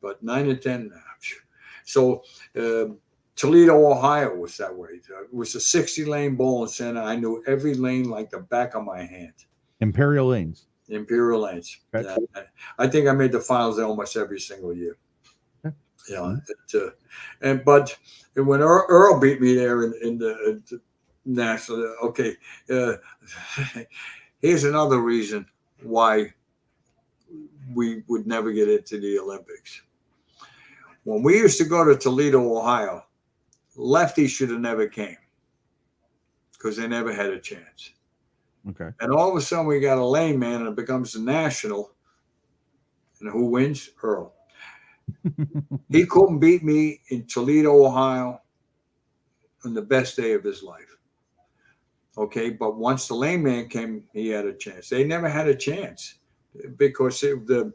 But 9 and 10, nah. So Toledo, Ohio was that way. It was a 60-lane bowling center. I knew every lane like the back of my hand. Imperial Lanes. Imperial Lanes. Okay. I think I made the finals almost every single year. Okay. But when Earl beat me there in the national, okay, here's another reason why we would never get into the Olympics. When we used to go to Toledo, Ohio, lefties should have never came because they never had a chance. Okay. And all of a sudden we got a lane man and it becomes the national. And who wins? Earl. He couldn't beat me in Toledo, Ohio on the best day of his life. Okay. But once the lane man came, he had a chance. They never had a chance because of the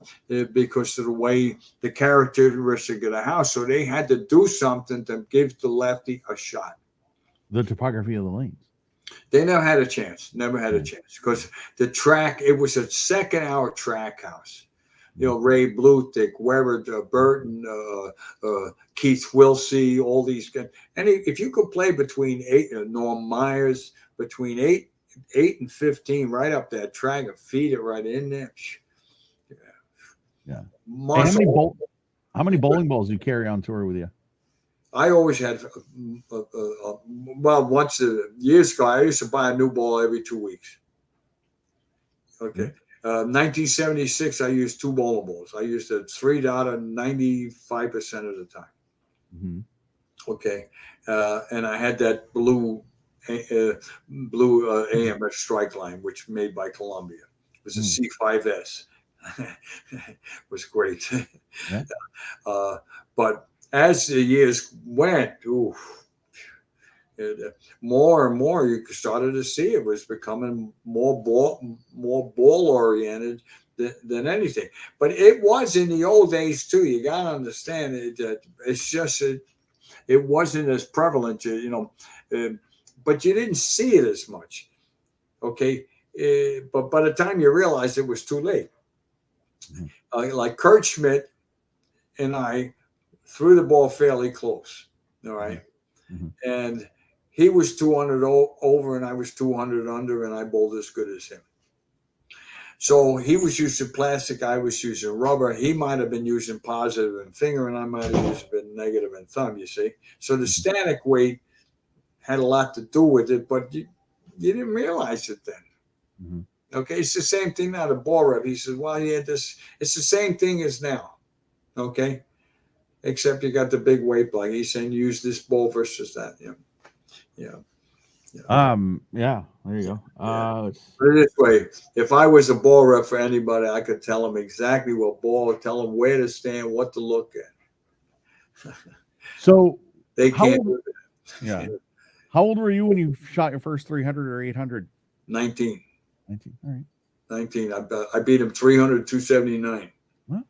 way the characteristic of the house. So they had to do something to give the lefty a shot. The topography of the lanes. They never had a chance. Never had a chance because the track. It was a 2nd-hour track house. You know, Ray Bluethick, Weber Burton, Keith Wilsey, all these guys. And if you could play between 8, Norm Myers, between 8 and 15, right up that track and feed it right in there. Yeah. How many bowling balls do you carry on tour with you? I always had, once years ago, I used to buy a new ball every 2 weeks. Okay. 1976, I used 2 bowling balls. I used a 3-dot 95% of the time. Okay. And I had that blue AMS strike line, which made by Columbia. It was a C5S. It was great. Yeah. But as the years went, more and more you started to see it was becoming more ball oriented than anything. But it was in the old days too. You got to understand it. It's just it wasn't as prevalent, but you didn't see it as much. Okay, but by the time you realized it was too late, like Kurt Schmidt and I threw the ball fairly close. All right, and he was 200 over and I was 200 under, and I bowled as good as him. So he was using plastic, I was using rubber. He might have been using positive and finger, and I might have used been negative and thumb, you see. So the static weight had a lot to do with it, but you didn't realize it then. Mm-hmm. Okay, it's the same thing now. The ball rep, he says, well, yeah, this, it's the same thing as now. Okay, except you got the big weight block. He's saying use this ball versus that. Yeah. Yeah, there you go. Put it this way, if I was a ball rep for anybody, I could tell them exactly what ball, tell them where to stand, what to look at. So They can't do that. Yeah. How old were you when you shot your first 300 or 800? 19. 19. All right. 19. I beat him 300, 279. Well,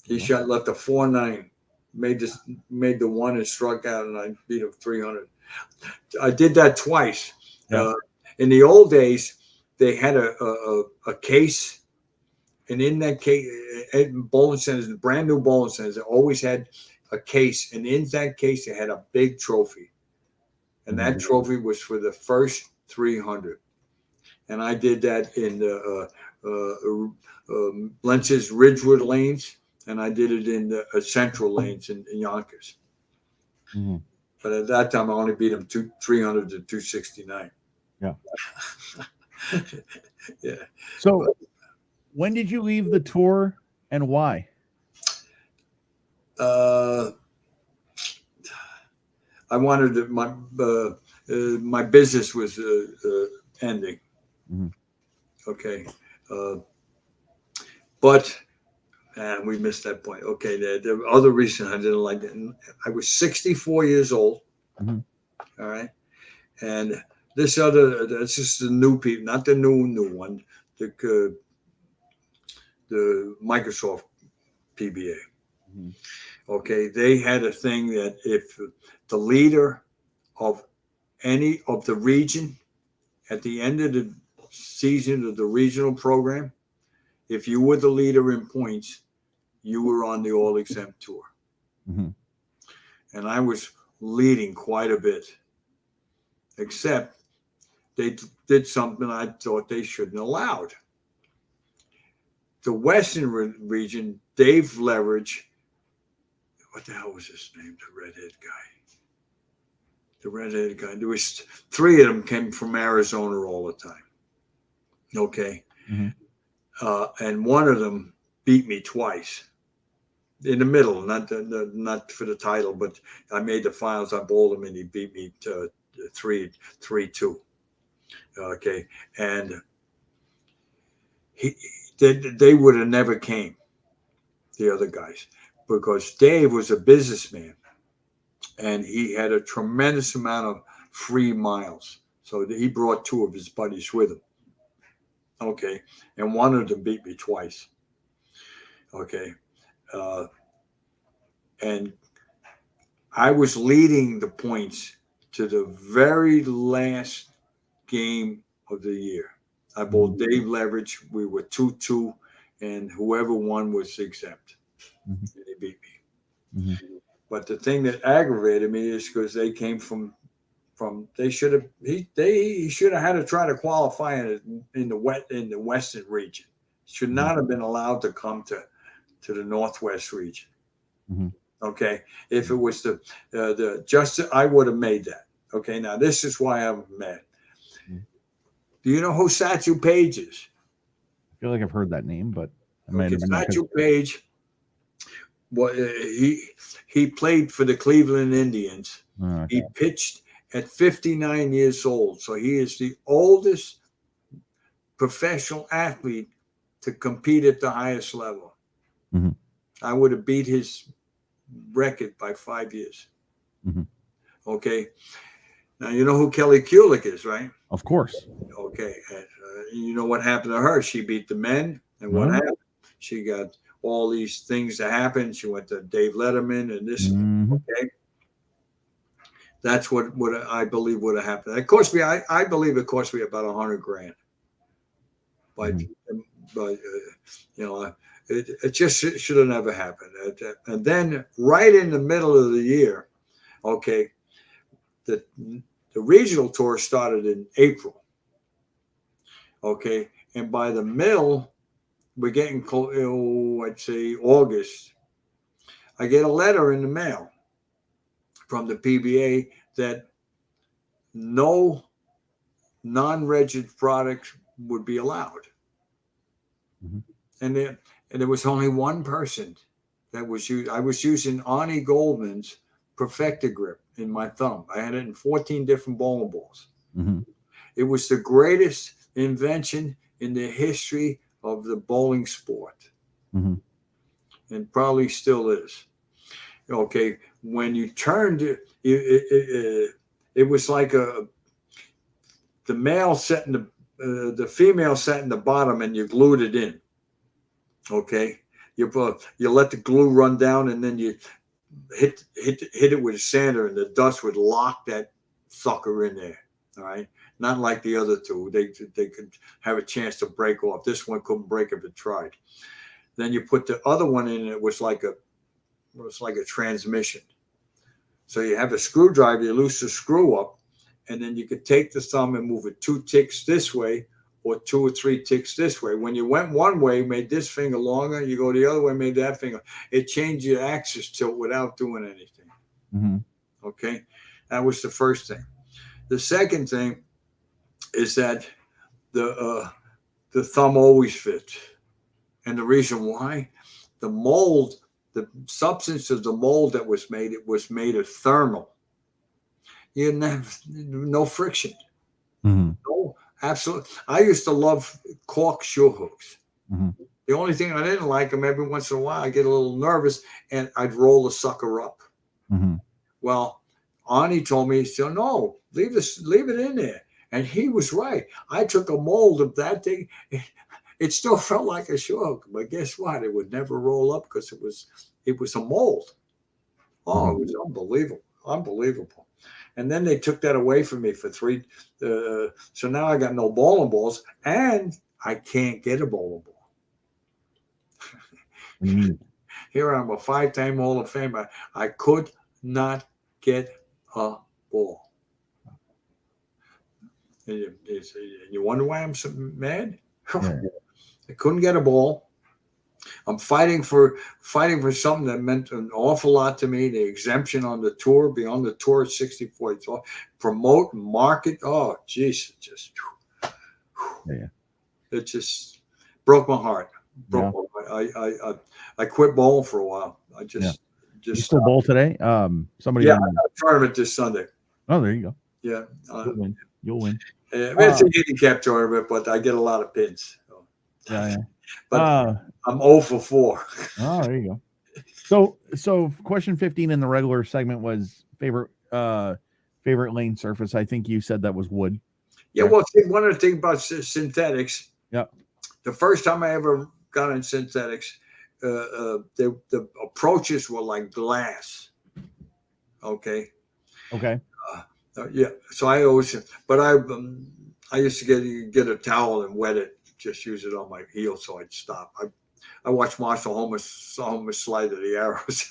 he shot left a 4.9, made the one and struck out, and I beat him 300. I did that twice. Yeah. In the old days, they had a case, and in that case, at bowling centers, brand new bowling centers, they always had a case, and in that case, they had a big trophy, and that trophy was for the first 300. And I did that in the Lynch's Ridgewood lanes, and I did it in the Central lanes in Yonkers. Mm-hmm. But at that time, I only beat him 300 to 269. Yeah. Yeah. So, when did you leave the tour and why? I wanted my business was ending. Mm-hmm. Okay. But we missed that point. Okay. The other reason I didn't like it, I was 64 years old. Mm-hmm. All right. And that's just the new people, not the new one, the Microsoft PBA. Mm-hmm. Okay. They had a thing that if the leader of any of the region at the end of the season of the regional program, if you were the leader in points, you were on the all exempt tour. Mm-hmm. And I was leading quite a bit, except they did something I thought they shouldn't allowed. The Western region, Dave Leverage, what the hell was his name? The redhead guy. There was 3 of them came from Arizona all the time. Okay. Mm-hmm. And one of them beat me twice in the middle, not for the title, but I made the finals. I bowled him and he beat me 3-2. Okay. And they would have never came, the other guys, because Dave was a businessman and he had a tremendous amount of free miles. So he brought 2 of his buddies with him. Okay. And one of them beat me twice. Okay. And I was leading the points to the very last game of the year. I bowled Dave Leverage. We were 2-2, and whoever won was exempt. Mm-hmm. And they beat me. Mm-hmm. But the thing that aggravated me is because they came from they should have he should have had to try to qualify in the Western region. Should not have been allowed to come to the Northwest region. Mm-hmm. Okay, if it was the justice, I would have made that. Okay, now this is why I'm mad. Mm-hmm. Do you know who Satchel Paige is? I feel like I've heard that name, but I might have been. Satchel Paige. Well, he played for the Cleveland Indians. Okay. He pitched at 59 years old, so he is the oldest professional athlete to compete at the highest level. Mm-hmm. I would have beat his record by 5 years. Mm-hmm. Okay. Now, you know who Kelly Kulick is, right? Of course. Okay. You know what happened to her? She beat the men. And what happened? She got all these things that happened. She went to Dave Letterman and this. Mm-hmm. Okay. That's what I believe would have happened. It cost me, I believe it cost me about $100,000. But, it just should have never happened. And then right in the middle of the year, okay, the regional tour started in April. Okay. And by the middle, we're getting close, I'd say August. I get a letter in the mail from the PBA that no non-rigid product would be allowed. Mhm. And there was only one person that was used. I was using Arnie Goldman's Perfecta grip in my thumb. I had it in 14 different bowling balls. Mm-hmm. It was the greatest invention in the history of the bowling sport, Mm-hmm. and probably still is. Okay, when you turned it, it was like the male sat in the female sat in the bottom, and you glued it in. Okay, you let the glue run down, and then you hit it with a sander, and the dust would lock that sucker in there. All right, not like the other two. They could have a chance to break off. This one couldn't break if it tried. Then you put the other one in, and it was like a transmission. So you have a screwdriver, you loose the screw up, and then you could take the thumb and move it 2 ticks this way or 2 or 3 ticks this way. When you went one way, made this finger longer, you go the other way, made that finger. It changed your axis tilt without doing anything. Mm-hmm. Okay, that was the first thing. The second thing is that the thumb always fits, and the reason why, the mold, the substance of the mold that was made, it was made of thermal. You didn't have no friction. Mm-hmm. No, absolutely. I used to love cork shoe hooks. Mm-hmm. The only thing I didn't like them, every once in a while I get a little nervous and I'd roll the sucker up. Mm-hmm. Well, Arnie told me, he said, no, leave it in there. And he was right. I took a mold of that thing. It still felt like a shoe hook, but guess what? It would never roll up because it was a mold. Oh, it was unbelievable. And then they took that away from me for 3. So now I got no bowling balls, and I can't get a bowling ball. What do you mean? Here I'm a 5-time Hall of Famer. I could not get a ball. And you wonder why I'm so mad? Yeah. I couldn't get a ball. I'm fighting for something that meant an awful lot to me. The exemption on the tour, be on the tour at 64. It's all, promote and market. Oh, geez, it just broke my heart. My heart. I quit bowling for a while. I just You still bowl today? Somebody. I got a tournament this Sunday. Oh, there you go. Yeah, You'll win. It's a handicap tournament, but I get a lot of pins. So. Yeah. But I'm 0 for 4. Oh, there you go. So question 15 in the regular segment was favorite lane surface. I think you said that was wood. Yeah, well, see, one of the things about synthetics. Yeah. The first time I ever got in synthetics, the approaches were like glass. Okay. Yeah. So I always, but I used to get a towel and wet it, just use it on my heel so I'd stop. I watched Marshall Holmes slide at the arrows.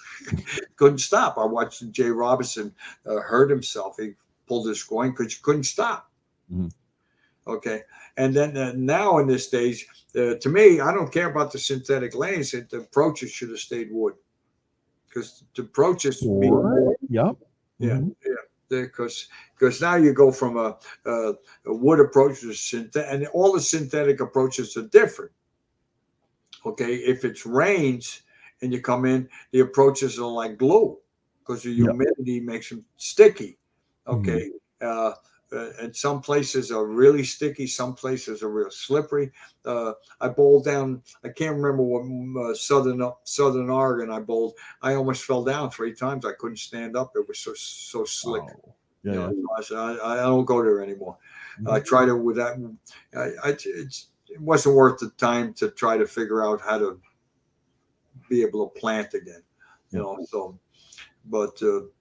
Couldn't stop. I watched Jay Robinson hurt himself. He pulled his groin because you couldn't stop. Mm-hmm. Okay. And then now in this stage, to me, I don't care about the synthetic lanes. The approaches should have stayed wood, because the approaches. Yep. Yeah. Mm-hmm. Yeah. Because now you go from a wood approach to synthetic, and all the synthetic approaches are different. Okay, if it's rains and you come in, the approaches are like glue because the humidity makes them sticky. Okay, and some places are really sticky, some places are real slippery. I bowled down. I can't remember what Southern Oregon I bowled. I almost fell down 3 times. I couldn't stand up. It was so slick. Oh. Yeah. I said, I don't go there anymore. Mm-hmm. I tried it with that. It wasn't worth the time to try to figure out how to be able to plant again. So, but to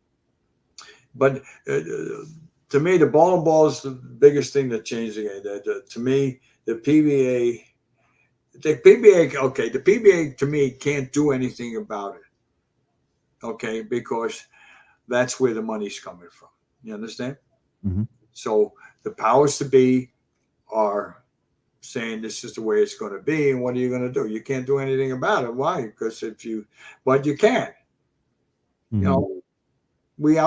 me, the bowling ball is the biggest thing that changed the game. To me, the PBA, okay, the PBA to me can't do anything about it. Okay, because that's where the money's coming from. You understand? Mm-hmm. So the powers to be are saying this is the way it's going to be, and what are you going to do? You can't do anything about it. Why? Because but you can. Mm-hmm. We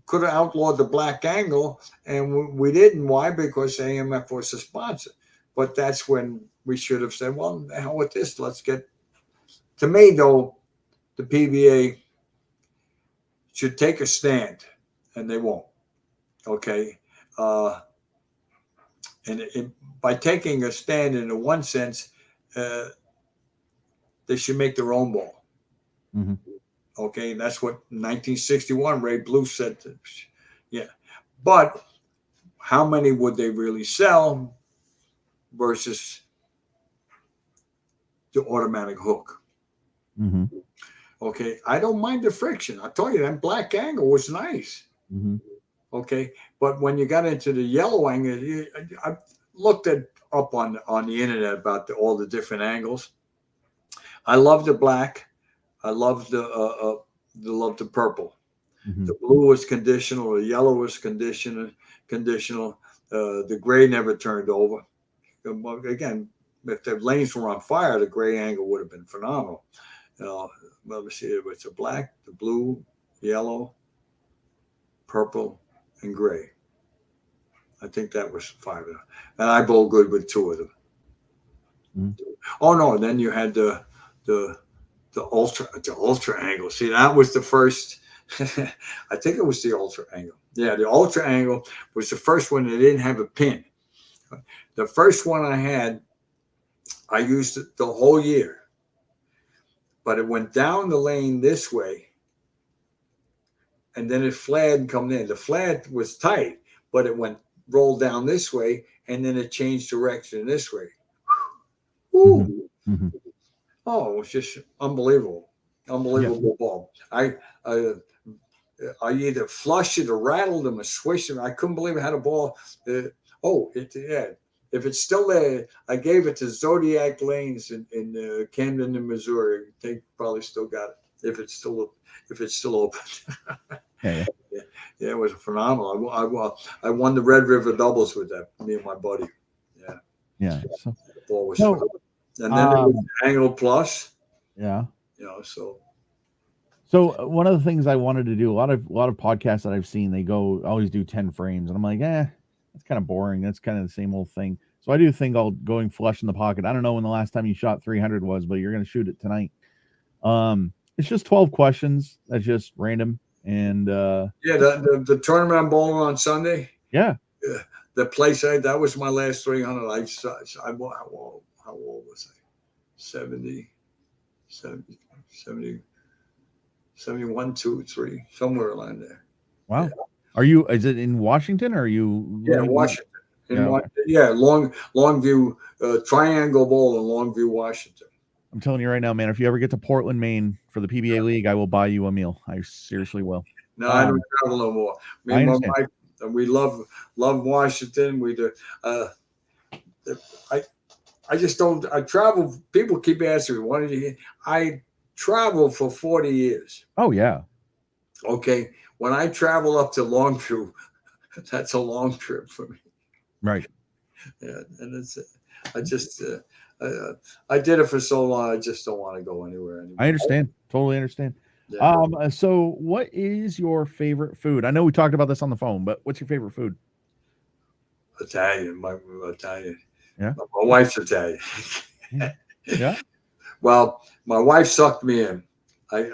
could have outlawed the black angle, and we didn't. Why? Because AMF was a sponsor. But that's when we should have said, well, the hell with this. Let's get. To me, though, the PBA should take a stand, and they won't. Okay. And by taking a stand in one sense, they should make their own ball. Mm-hmm. Okay, that's what 1961 Ray Blue said. Yeah, but how many would they really sell versus the automatic hook? Mm-hmm. Okay, I don't mind the friction. I told you that black angle was nice. Mm-hmm. Okay, but when you got into the yellow angle, I looked up on the internet about all the different angles. I love the black. I love the purple. Mm-hmm. The blue was conditional. The yellow was conditional. The gray never turned over. Again, if the lanes were on fire, the gray angle would have been phenomenal. Let me see. It's a black, the blue, yellow, purple, and gray. I think that was 5 of them. And I bowled good with 2 of them. Mm-hmm. Oh no! And then you had the ultra angle. See, that was the first. I think it was the ultra angle. Yeah, the ultra angle was the first one that didn't have a pin. The first one I had, I used it the whole year, but it went down the lane this way, and then it flared and come in. The flat was tight, but it rolled down this way, and then it changed direction this way. Woo! Mm-hmm. Oh, it was just unbelievable ball. I either flushed it or rattled them or swished them. I couldn't believe I had a ball. If it's still there, I gave it to Zodiac Lanes in Camden, in Missouri. They probably still got it if it's still open. Yeah, it was phenomenal. I won the Red River doubles with that. Me and my buddy. Yeah. So the ball was phenomenal. And then it was Angle Plus. Yeah. So one of the things I wanted to do, a lot of podcasts that I've seen, they always do 10 frames, and I'm like, that's kind of boring. That's kind of the same old thing. So I do think going flush in the pocket. I don't know when the last time you shot 300 was, but you're going to shoot it tonight. It's just 12 questions. That's just random. And the tournament I'm bowling on Sunday. Yeah. The place that was my last 300. How old was I? 70, 71, 2, 3, somewhere around there. Wow. Yeah. Is it in Washington or are you? Yeah, Washington. Longview, Triangle Bowl in Longview, Washington. I'm telling you right now, man, if you ever get to Portland, Maine for the PBA League, I will buy you a meal. I seriously will. No, I don't travel no more. Me and my wife, we love Washington. We do. I just don't. I travel. People keep asking me, "Why did you?" I traveled for 40 years. Oh yeah. Okay. When I travel up to Longview, that's a long trip for me. Right. Yeah, and I did it for so long. I just don't want to go anywhere anymore. I understand. Totally understand. Yeah. So what is your favorite food? I know we talked about this on the phone, but what's your favorite food? Italian. Italian. Yeah. My wife's Italian. Yeah. Well, my wife sucked me in. On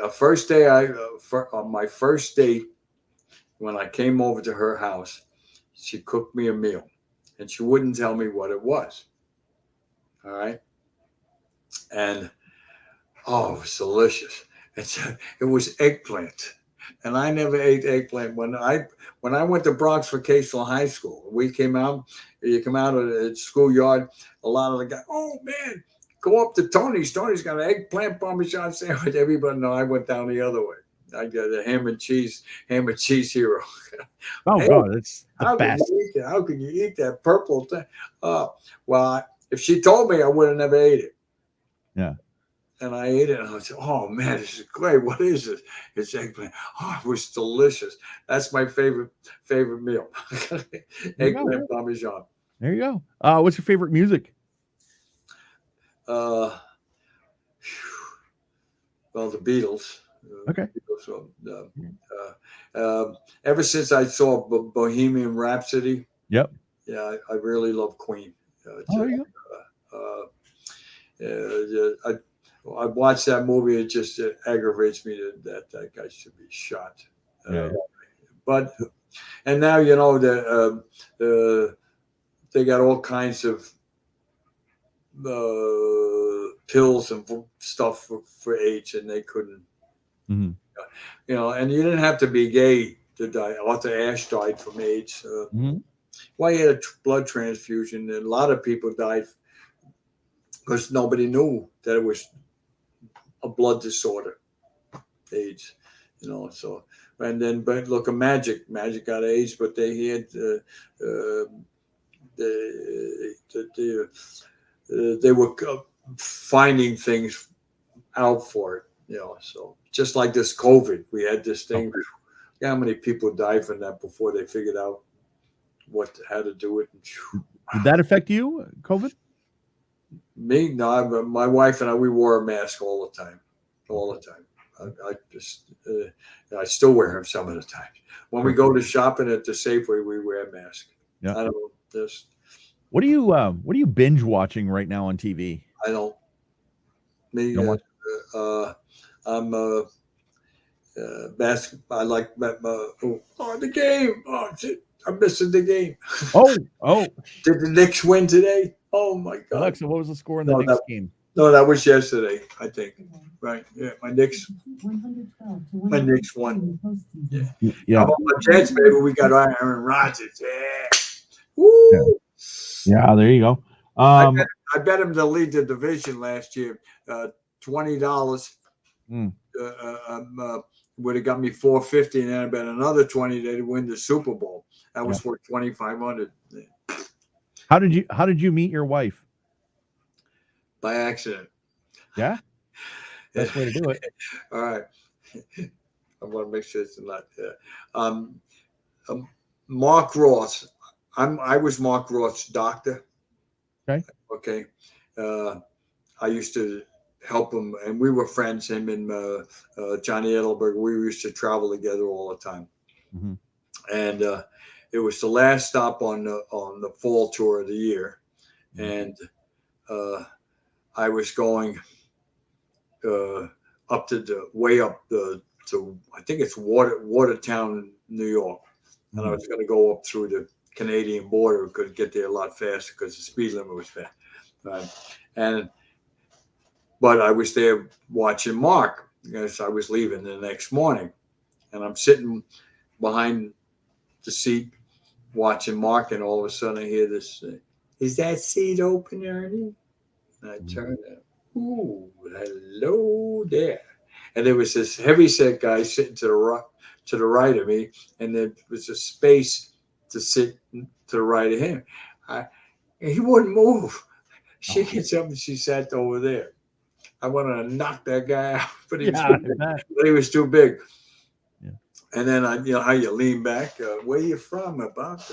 my first date, when I came over to her house, she cooked me a meal, and she wouldn't tell me what it was. All right. And it was delicious. It was eggplant, and I never ate eggplant. When I went to Bronx Vocational High School, you come out of the schoolyard, a lot of the guys, oh man, go up to Tony's. Tony's got an eggplant parmesan sandwich. Everybody know I went down the other way. I got a ham and cheese hero. Oh hey, God, it's the best. How can you eat that purple thing? Well, if she told me, I would have never ate it. Yeah. And I ate it, and I said, "Oh man, this is great! What is this? It's eggplant. Oh, it was delicious. That's my favorite meal. Eggplant parmesan." There you go. What's your favorite music? Well, the Beatles. Okay. So, ever since I saw Bohemian Rhapsody, Yep. yeah, I really love Queen. Oh, there you I watched that movie. It just aggravates me that guy should be shot. Yeah. But and now you know they got all kinds of pills and stuff for AIDS, and they couldn't. Mhm. And you didn't have to be gay to die. Arthur Ashe died from AIDS. Mhm. Well, he had a blood transfusion, and a lot of people died because nobody knew that it was a blood disorder, AIDS. So and then but look at Magic got AIDS, but he had they were finding things out for it. So just like this COVID, we had this thing. How many people died from that before they figured out how to do it? Did that affect you, COVID? Me, no. My wife and I, we wore a mask all the time. I still wear them some of the time. When we go to shopping at the Safeway, we wear a mask. Yeah. I don't know this. What are you binge watching right now on TV? I don't. Me, You don't watch? I'm basketball. I like the game. Oh shit, I'm missing the game. Oh. Did the Knicks win today? Oh my God. Alexa, what was the score in the Knicks game? No, that was yesterday, I think. Right. Yeah, my Knicks won. Yeah. How about my Jets, baby? We got Aaron Rodgers. Yeah. Woo! Yeah, there you go. I bet him to lead the division last year. $20 would have got me $450, and then I bet another $20 they'd win the Super Bowl. That was worth $2,500. How did you meet your wife? By accident. Yeah. Best way to do it. All right. I want to make sure it's not. Mark Ross. I was Mark Ross' doctor. Okay. I used to help him, and we were friends. Him and Johnny Edelberg. We used to travel together all the time. Mm-hmm. And it was the last stop on the fall tour of the year, and I was going up to I think it's Watertown, New York, and I was going to go up through the Canadian border. Could get there a lot faster because the speed limit was fast. But I was there watching Mark because I was leaving the next morning, and I'm sitting behind the seat watching Mark, and all of a sudden I hear this: "Is that seat open, Ernie?" And I turned it. Ooh, hello there. And there was this heavyset guy sitting to the right of me, and there was a space to sit to the right of him. He wouldn't move. She gets up and she sat over there. I wanted to knock that guy out, but he was too big. Yeah. And then how you lean back. Where you from? About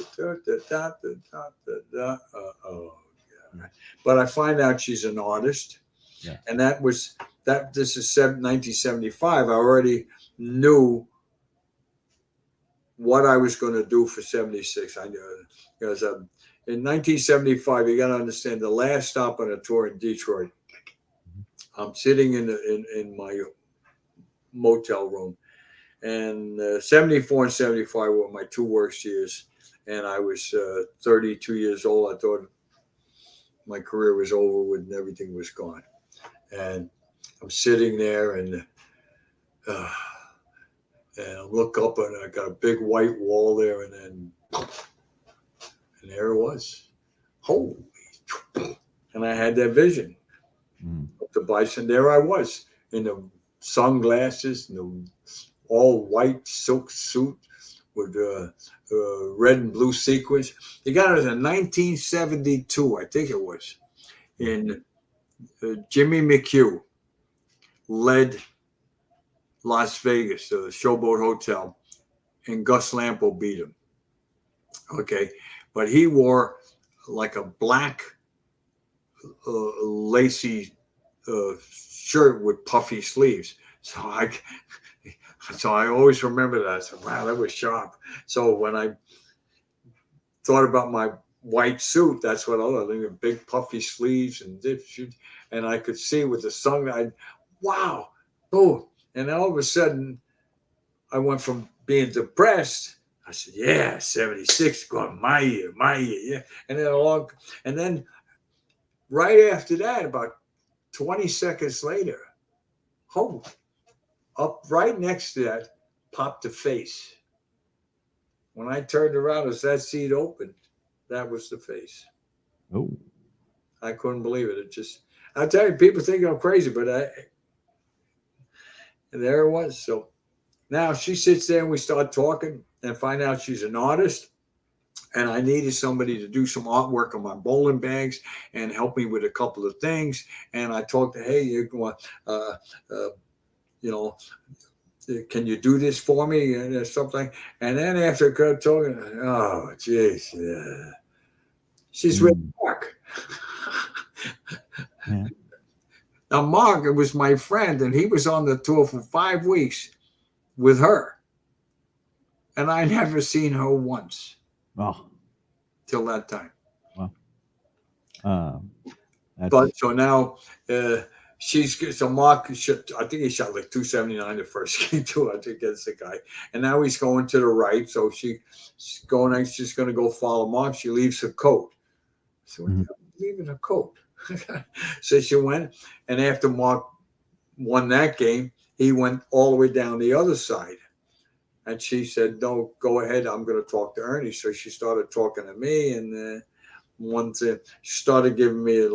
But I find out she's an artist. Yeah. And this is 1975. I already knew what I was going to do for 76. I knew because in 1975, you got to understand the last stop on a tour in Detroit. I'm sitting in my motel room, and 74 and 75 were my two worst years. And I was 32 years old. I thought my career was over with and everything was gone. And I'm sitting there and I look up and I got a big white wall there, and there it was. Holy! And I had that vision of the bison. There I was in the sunglasses, and the all white silk suit with red and blue sequins. You got it in 1972, I think it was, in Jimmy McHugh led Las Vegas, the Showboat Hotel, and Gus Lampo beat him. Okay, but he wore like a black lacy shirt with puffy sleeves. So So I always remember that. I said, wow, that was sharp. So when I thought about my white suit, that's what I was, big puffy sleeves and I could see with the sun, wow, oh. And then all of a sudden, I went from being depressed. I said, yeah, 76, going my year, yeah. And then right after that, about 20 seconds later, oh, up right next to that popped a face. When I turned around, as that seat opened, that was the face. Oh, I couldn't believe it. I tell you, people think I'm crazy, but there it was. So now she sits there and we start talking and find out she's an artist. And I needed somebody to do some artwork on my bowling bags and help me with a couple of things. And I talked to, hey, uh, you know, can you do this for me and something? And then after I got talking, oh, jeez, yeah. She's with Mark. yeah. Now, Mark, it was my friend, and he was on the tour for 5 weeks with her. And I never seen her once Oh, till that time. well, But so now so Mark, I think he shot like 279 the first game too. I think that's the guy. And now he's going to the right. So she's going to go follow Mark. She leaves her coat. So what the hell is leaving her coat? So she went, and after Mark won that game, he went all the way down the other side. And she said, no, go ahead. I'm going to talk to Ernie. So she started talking to me, and one thing, she started giving me a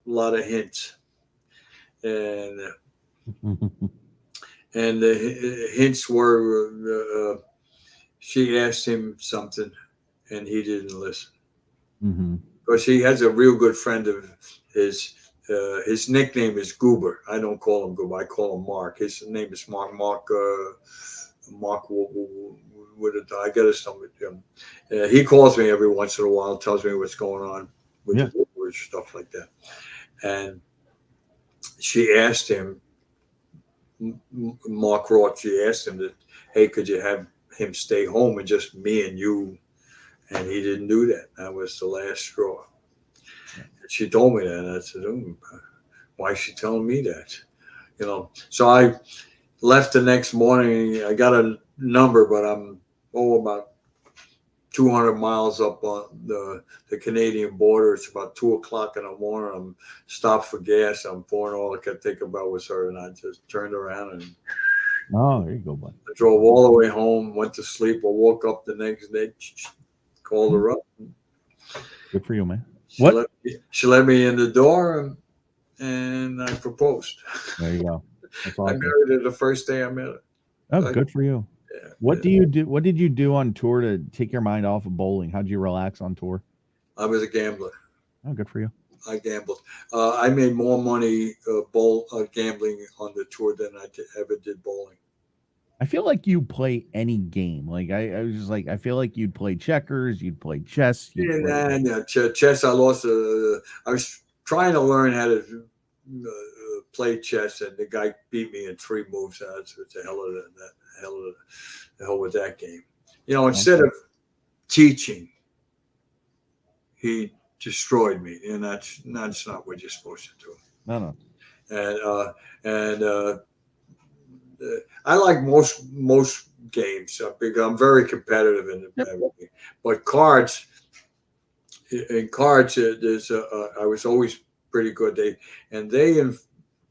lot of hints. And the hints were she asked him something, and he didn't listen. Because he has a real good friend of his. His nickname is Goober. I don't call him Goober. I call him Mark. His name is Mark. Mark. I got his number. He calls me every once in a while, tells me what's going on with the Woodward, stuff like that. And she asked him, Mark Roth, she asked him that, hey, could you have him stay home and just me and you? And he didn't do that. That was the last straw. And she told me that, and I said, why is she telling me that? So I left the next morning. I got a number, but I'm about 200 miles up on the Canadian border. It's about 2:00 in the morning. I'm stopped for gas. I'm pouring all I could think about was her, and I just turned around and there you go, bud. I drove all the way home, went to sleep. I woke up the next day, called her up. Good for you, man. She let me in the door, and I proposed. There you go. That's awesome. I married her the first day I met her. Oh, good for you. Yeah, what do you do? What did you do on tour to take your mind off of bowling? How did you relax on tour? I was a gambler. Oh, good for you. I gambled. I made more money gambling on the tour than I ever did bowling. I feel like you play any game. Like I was just like, I feel like you'd play checkers, you'd play chess. Chess. I lost. I was trying to learn how to play chess, and the guy beat me in 3 moves. It's the hell with that game. Instead of teaching, he destroyed me, and that's not what you're supposed to do. No. And I like most games because I'm very competitive in everything. But cards, there's I was always pretty good. They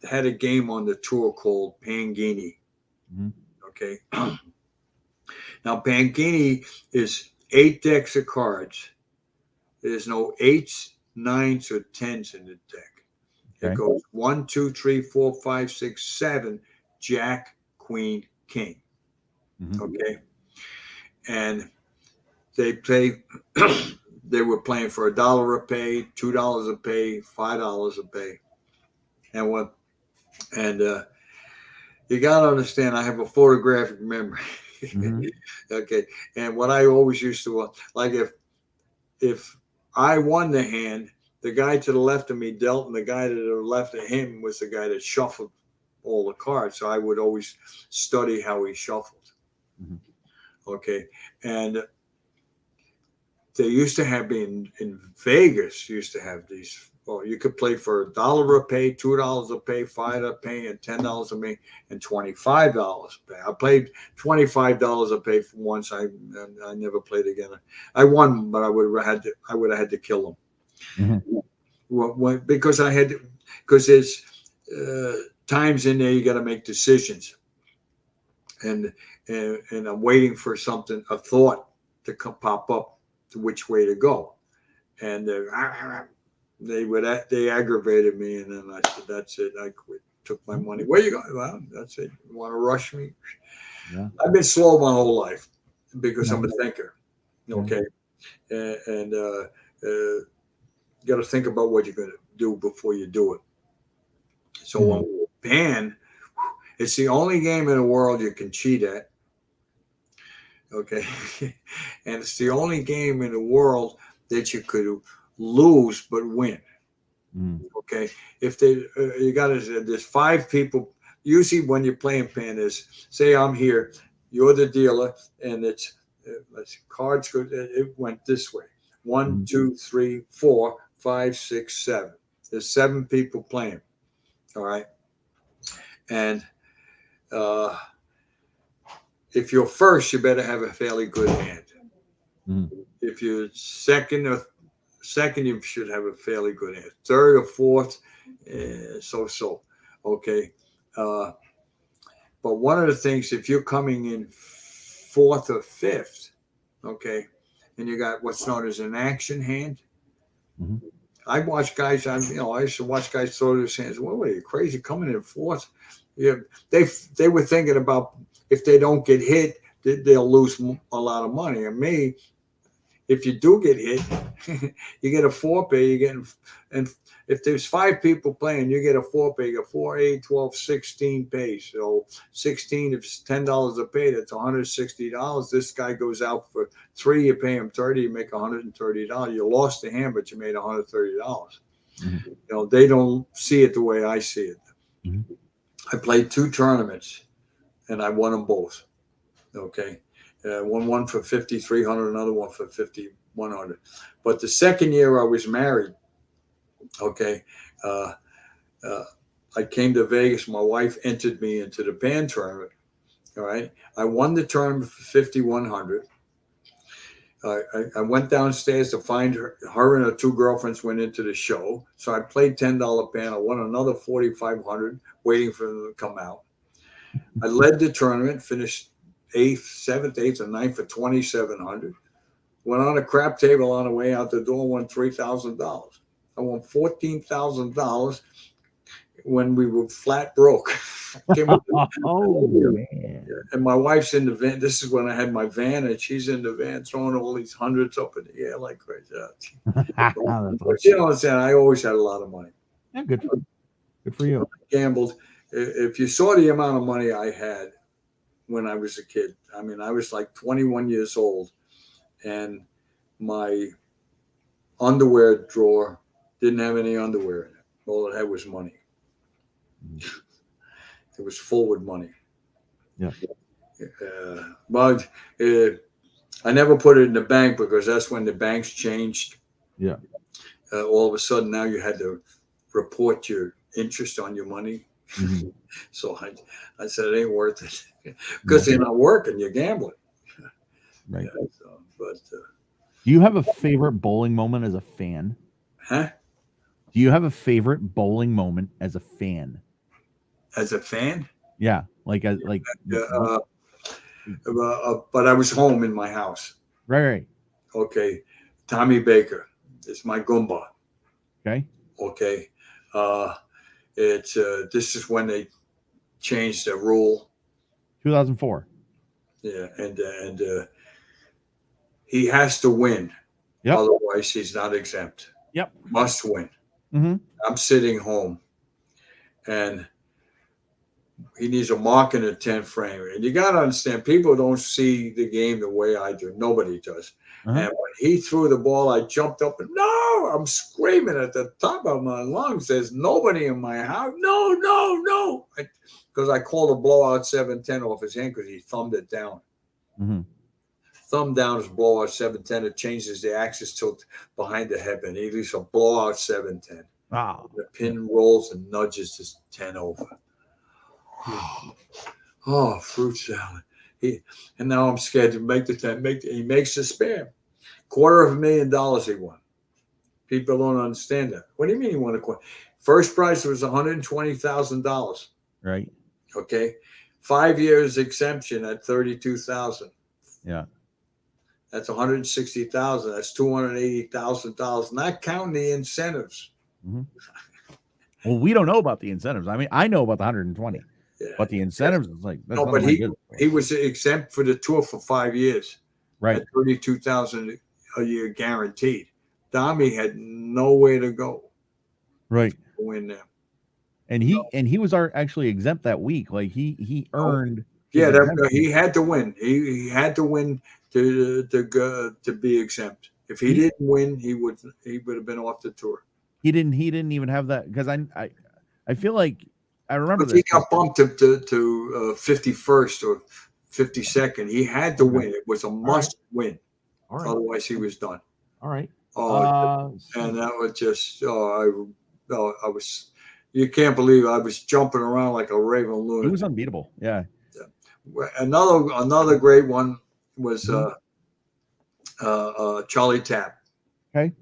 had a game on the tour called Pangini. Okay. Now Pangini is 8 decks of cards. There's no 8s, 9s, or 10s in the deck. Okay. It goes 1, 2, 3, 4, 5, 6, 7, Jack, Queen, King. Okay. And they were playing for $1 a pay, $2 a pay, $5 a pay. And you got to understand, I have a photographic memory. Okay. And what I always used to, like if I won the hand, the guy to the left of me dealt, and the guy to the left of him was the guy that shuffled all the cards, so I would always study how he shuffled. Mhm. Okay, and they used to have in Vegas. Used to have these. Well, you could play for $1 a pay, $2 a pay, $5 a pay, and $10 a pay, and $25 a pay. I played $25 a pay for once. I never played again. I won, but I would have had to kill them. Mhm. Because there's times in there you got to make decisions, and I'm waiting for a thought to pop up to which way to go, and they aggravated me, and then I said, that's it, I quit, took my money. Where you going? Well, that's it. You want to rush me? Yeah. I've been slow my whole life because Yeah. I'm a thinker. Yeah. Okay, and you got to think about what you're going to do before you do it. So Mhm. when we were banned, it's the only game in the world you can cheat at. Okay, and it's the only game in the world that you could lose but win. Mhm. Okay, if you got to, there's 5 people. Usually, when you're playing pan, is say I'm here, you're the dealer, and it's let's see, cards go. It went this way: 1, Mhm. 2, 3, 4, 5, 6, 7. There's 7 people playing. All right, and uh, if you're first, you better have a fairly good hand. Mhm. If you're second, you should have a fairly good hand. Third or fourth, so. Okay. Uh, but one of the things, if you're coming in fourth or fifth, okay, and you got what's known as an action hand. Mhm. I watch guys. I used to watch guys throw their hands. What are you crazy coming in fourth? Yeah, they were thinking about if they don't get hit, they'll lose a lot of money. And me, if you do get hit, you get a 4-pay. And if there's 5 people playing, you get a 4-pay. You get 4, 8, 12, 16 pays. So 16, if it's $10 a pay, that's $160. This guy goes out for 3, you pay him 30, you make $130. You lost the hand, but you made $130. Mhm. They don't see it the way I see it. Mhm. I played 2 tournaments, and I won them both. Okay. One for 5,300, another one for 5,100. But the second year I was married, okay, uh, uh, I came to Vegas. My wife entered me into the band tournament. All right. I won the tournament for 5,100. I went downstairs to find her. Her and her 2 girlfriends went into the show. So I played $10 band. I won another 4,500, waiting for them to come out. I led the tournament, finished 8th, 7th, 8th, and 9th for 2,700. Went on a crap table on the way out the door, won $3,000. I won $14,000 when we were flat broke. Oh man. And my wife's in the van. This is when I had my van, and she's in the van throwing all these hundreds up in the air like crazy. That's But awesome. you know what I'm saying? I always had a lot of money. Yeah, good for you. Gambled. If you saw the amount of money I had when I was a kid, I mean, I was like 21 years old, and my underwear drawer didn't have any underwear in it. All it had was money. It was full with money. Yeah. But I never put it in the bank because that's when the banks changed. Yeah. All of a sudden, now you had to report your interest on your money. Mhm. So I said it ain't worth it because you're not working, you're gambling. Right. But Do you have a favorite bowling moment as a fan? huh? Do you have a favorite bowling moment as a fan? As a fan, Yeah, like uh, but I was home in my house. right. Okay, Tommy Baker is my Goomba. Okay. Okay, it's this is when they changed the rule. 2004. Yeah, and he has to win, Yep. otherwise he's not exempt. Yep. Must win. Mm-hmm. I'm sitting home, and he needs a mark in a 10 frame. And you got to understand, people don't see the game the way I do. Nobody does. Uh-huh. And when he threw the ball, I jumped up and no, I'm screaming at the top of my lungs. There's nobody in my house. No. Because I called a blowout 7-10 off his hand because he thumbed it down. Mm-hmm. Thumb down is blowout 7-10. It changes the axis tilt behind the head, and he leaves a blowout 7-10. Ah, The pin rolls and nudges to 10 over. Oh, fruit salad. And now I'm scared to make the 10. He makes the spare. $250,000 he won. People don't understand that. What do you mean he won a quarter? First prize was $120,000. right. Okay. 5 years exemption at $32,000. Yeah. That's $160,000. That's $280,000. Not counting the incentives. Mm-hmm. Well, we don't know about the incentives. I mean, I know about the 120, but the incentives is like that's no. But he was exempt for the tour for 5 years. Right. At $32,000 a year guaranteed. Dami had nowhere to go. Right. To win them. And he was actually exempt that week. Like he earned. Yeah, he had to win. He had to win to be exempt. If he didn't win, he would have been off the tour. He didn't even have that because I feel like I remember this. He got bumped to 51st or 52nd. He had to win. It was a must win. All right. Otherwise, he was done. All right. And that was just I was. You can't believe I was jumping around like a raving lunatic. It was unbeatable. Yeah. Another great one was Charlie Tapp. Okay.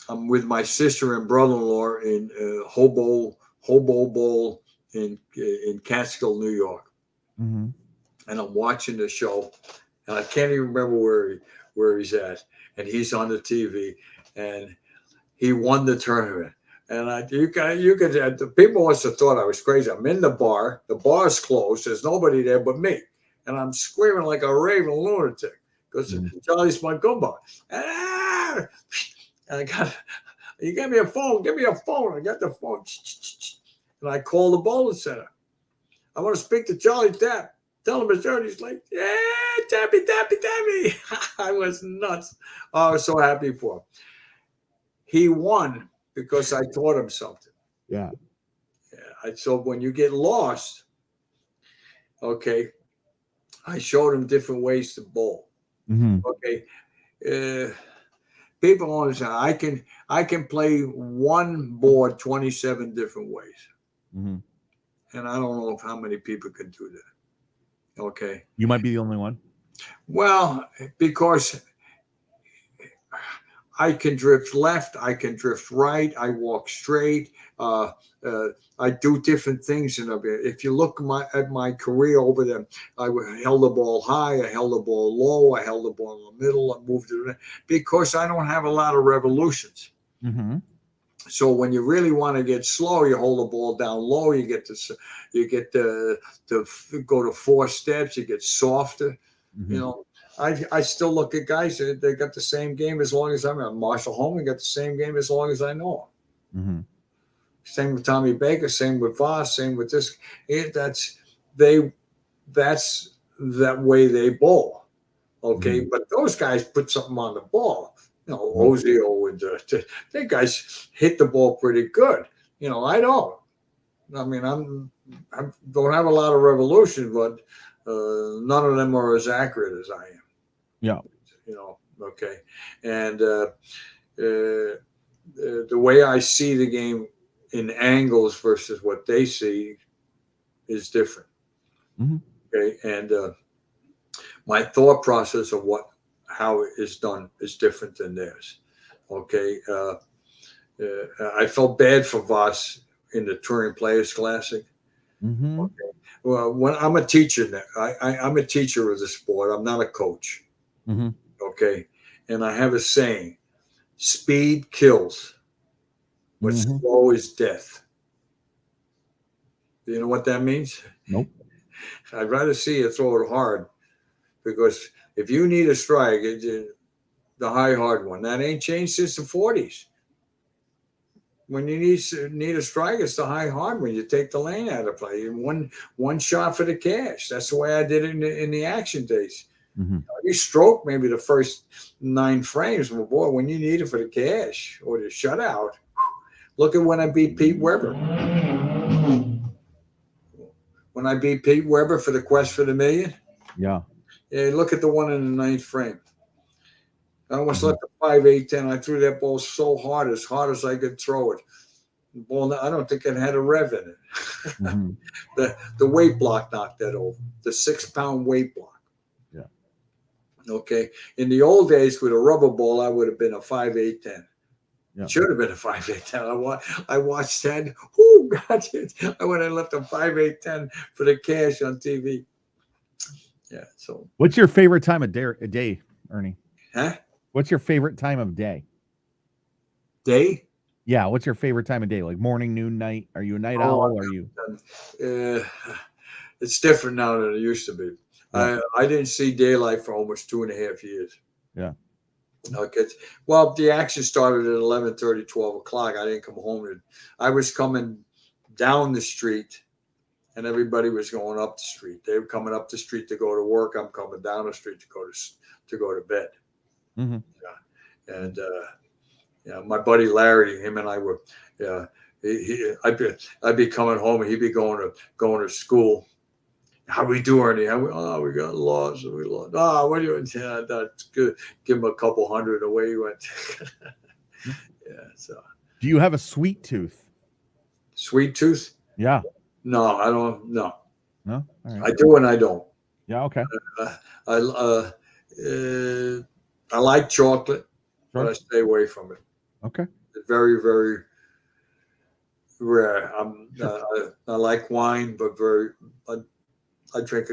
I'm with my sister and brother-in-law in Hobo Bowl in Catskill, New York, mm-hmm. and I'm watching the show, and I can't even remember where he's at, and he's on the TV, and he won the tournament. And you could the people must have thought I was crazy. I'm in the bar. The bar's closed. There's nobody there but me. And I'm screaming like a raving lunatic because Charlie's my gumbo. And I got, you give me a phone. Give me a phone. I got the phone. And I called the bowling center. I want to speak to Charlie Tapp. Tell him it's Ernie. He's like, yeah, Tappy. I was nuts. Oh, I was so happy for him. He won because I taught him something. Yeah. So when you get lost, okay, I showed him different ways to bowl. Mm-hmm. Okay. People don't understand. I can play one board 27 different ways. Mm-hmm. And I don't know how many people can do that. Okay. You might be the only one. Well, because I can drift left, I can drift right, I walk straight. I do different things. If you look at my career over there, I held the ball high, I held the ball low, I held the ball in the middle, I moved it because I don't have a lot of revolutions. Mm-hmm. So when you really want to get slow, you hold the ball down low. You get to go to 4 steps. You get softer. Mm-hmm. You know, I still look at guys that they got the same game as long as I'm in. Marshall Holman got the same game as long as I know him. Mm-hmm. Same with Tommy Baker. Same with Voss. Same with this. That's that way they bowl. Okay, mm-hmm. But those guys put something on the ball. You know, Ozio and they guys hit the ball pretty good. You know, I don't. I mean, I don't have a lot of revolution, but none of them are as accurate as I am. Yeah. You know, okay. And the way I see the game in angles versus what they see is different. Mm-hmm. Okay. And my thought process of how it is done is different than theirs. Okay. I felt bad for Voss in the Touring Players Classic. Mm-hmm. Okay. Well, when I'm a teacher now, I'm a teacher of the sport. I'm not a coach. Mm-hmm. Okay. And I have a saying, speed kills, but mm-hmm. slow is death. Do you know what that means? Nope. I'd rather see you throw it hard, because if you need a strike, the high hard one, that ain't changed since the 40s. when you need a strike, it's the high hard when you take the lane out of play. One shot for the cash. That's the way I did it in the action days. Mm-hmm. You stroke maybe the first 9 frames, but boy, when you need it for the cash or the shutout, look at when I beat Pete Weber. When I beat Pete Weber for the quest for the million. Yeah. Look at the one in the 9th frame. I almost Mhm. let the 5-8-10. I threw that ball so hard as I could throw it. The ball, I don't think it had a rev in it. Mm-hmm. The weight block knocked that over. The 6-pound weight block. Yeah. Okay. In the old days with a rubber ball, I would have been a 5-8-10. Yeah. It should have been a 5-8-10. I watched that. Oh, God. I would have left a 5-8-10 for the cash on TV. Yeah. So. What's your favorite time of day, Ernie? Huh? What's your favorite time of day? Day? Yeah. What's your favorite time of day? Like morning, noon, night? Are you a night owl? Are you? It's different now than it used to be. Yeah. I didn't see daylight for almost 2.5 years. Yeah. Okay. Well, the action started at 11:30, 12 o'clock. I didn't come home. I was coming down the street, and everybody was going up the street. They were coming up the street to go to work. I'm coming down the street to go to bed. Mm-hmm. Yeah. And my buddy Larry, him and I were. Yeah. I'd be coming home, and he'd be going to school. How we do, Ernie? We got lost. We lost. What do you? Yeah, that's good. Give him a couple hundred away. He went. Yeah. So. Do you have a sweet tooth? Sweet tooth? Yeah. No, I don't. No. No. All right. I do and I don't. Yeah. Okay. I like chocolate, Sure. but I stay away from it. Okay. It's very, very rare. Sure. I like wine, but I drink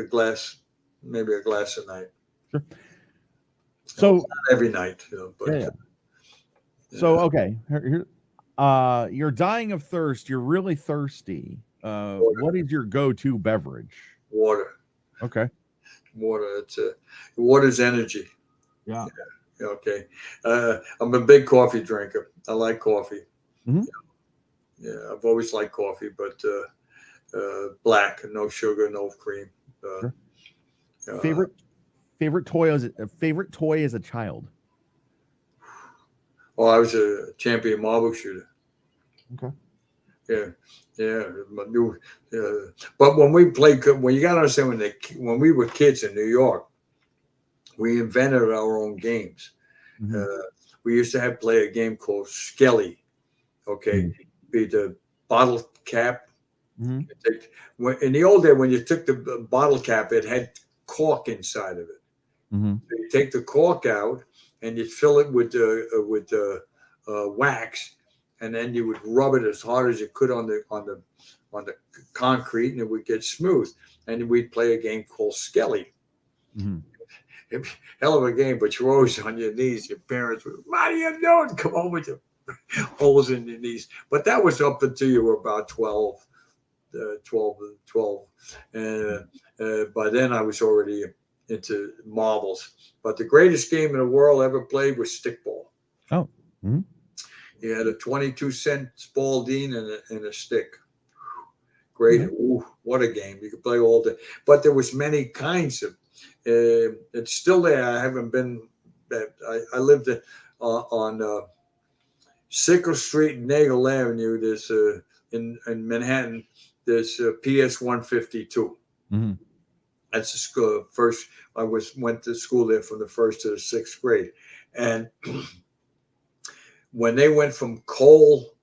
maybe a glass a night. Sure. So not every night, but yeah. So okay, you're dying of thirst. You're really thirsty. What is your go-to beverage? Water. Okay. Water. Water's energy. Yeah. Okay. I'm a big coffee drinker. I like coffee. Mm-hmm. Yeah, I've always liked coffee, but black, no sugar, no cream. Sure. Favorite toy as a child? Oh, I was a champion marble shooter. Okay. Yeah. But when you got to understand when we were kids in New York, we invented our own games. Mm-hmm. We used to play a game called Schlegel. Okay, Mm-hmm. Be the bottle cap. Mm-hmm. In the old day, when you took the bottle cap, it had cork inside of it. Mm-hmm. So you take the cork out and you fill it with wax, and then you would rub it as hard as you could on the concrete, and it would get smooth. And we'd play a game called Schlegel. Mm-hmm. Hell of a game, but you're always on your knees. Your parents would, what are you doing? Come on with your holes in your knees. But that was up until you were about 12. And by then I was already into marbles. But the greatest game in the world ever played was stickball. Oh. Mm-hmm. You had a 22-cent Spalding and a stick. Great. Mm-hmm. Ooh, what a game. You could play all day. But there was many kinds of it's still there. I haven't been. I lived on Sickle Street and Nagel Avenue. There's in Manhattan. There's PS 152. Mm-hmm. That's the school. First, I went to school there from the 1st to the 6th grade, and when they went from coal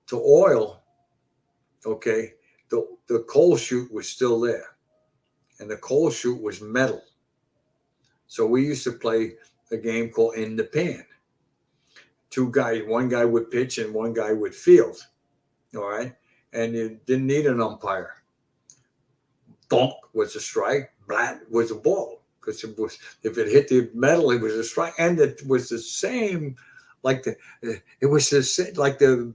to oil, okay, the coal chute was still there. And the coal chute was metal. So we used to play a game called In the Pan. 2 guys, one guy would pitch and one guy would field. All right. And you didn't need an umpire. Donk was a strike, blat was a ball. Because if it hit the metal, it was a strike. And it was the same, like the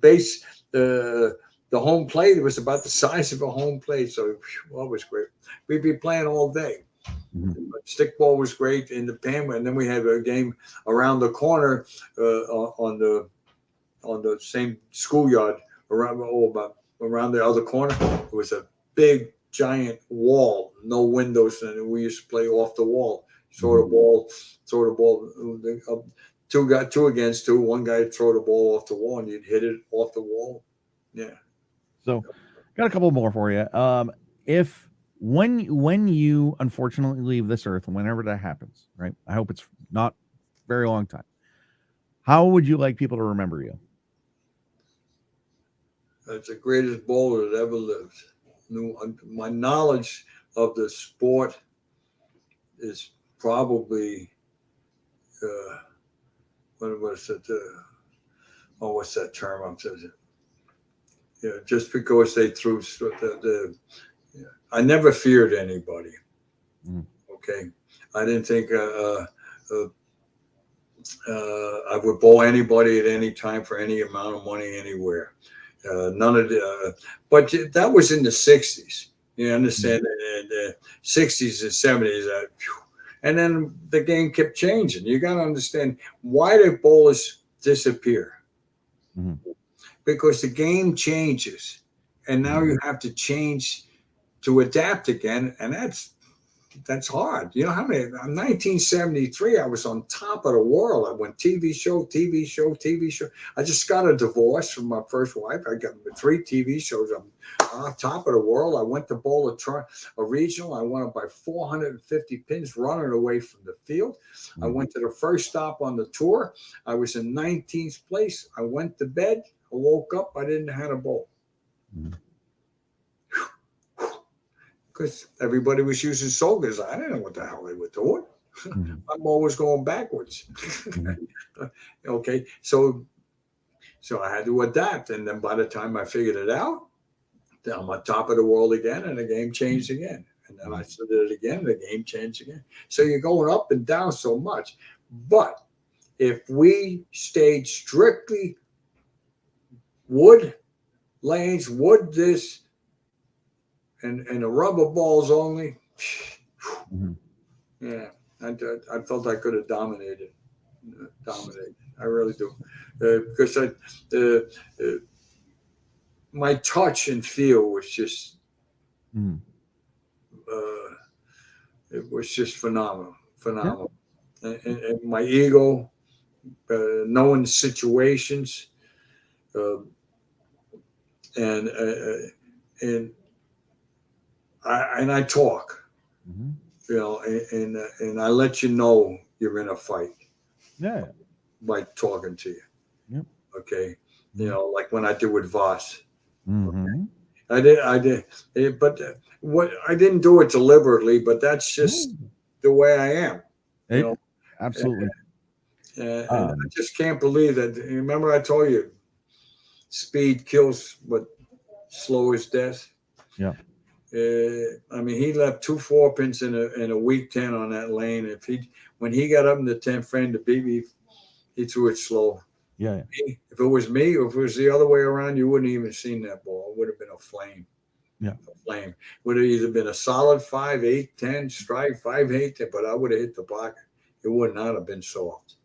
base, the home plate, it was about the size of a home plate. So it was great. We'd be playing all day. Mm-hmm. Stickball was great in the pan. And then we had a game around the corner on the on the same schoolyard around the other corner. It was a big giant wall, no windows, and we used to play off the wall. Throw the ball. Two against two. One guy would throw the ball off the wall, and you'd hit it off the wall. Yeah. So, got a couple more for you. If when you unfortunately leave this earth, whenever that happens, right? I hope it's not very long time. How would you like people to remember you? That's the greatest bowler that ever lived. My knowledge of the sport is probably what's that term? I'm saying, just because they threw I never feared anybody. Okay, I didn't think I would bowl anybody at any time for any amount of money anywhere. None of the, but that was in the 60s. You understand? In the 60s and 70s, and then the game kept changing. You got to understand, why did bowlers disappear? Because the game changes, and now you have to change to adapt again, and that's hard. You know how many? In 1973, I was on top of the world. I went TV show. I just got a divorce from my first wife. I got 3 TV shows. I'm on top of the world. I went to bowl a regional. I won it by 450 pins running away from the field. I went to the first stop on the tour. I was in 19th place. I went to bed. I woke up. I didn't know how to bowl. Because everybody was using sogas. I didn't know what the hell they were doing. My ball was going backwards. Okay, so I had to adapt, and then by the time I figured it out, then I'm on top of the world again, and the game changed again. And then I did it again, and the game changed again. So you're going up and down so much. But if we stayed strictly wood lanes, wood this, and the rubber balls only, yeah, I felt I could have dominated. I really do, because my touch and feel was just, it was just phenomenal. And my ego, knowing situations, and I talk, and I let you know you're in a fight. Yeah. By talking to you. Yep. Okay. Like when I did with Voss. Mm-hmm. Okay. I did, but what I didn't do it deliberately, but that's just the way I am. Absolutely. And I just can't believe that. Remember, I told you, speed kills, but slow is death. Yeah. I mean, he left 2 4-pins in a weak 10 on that lane. When he got up in the 10th frame to beat me, he threw it slow. Yeah. If it was me, or if it was the other way around, you wouldn't even seen that ball. It would have been a flame. Yeah. A flame. Would have either been a solid 5, 8, 10 strike, 5, 8, 10, but I would have hit the block. It would not have been soft.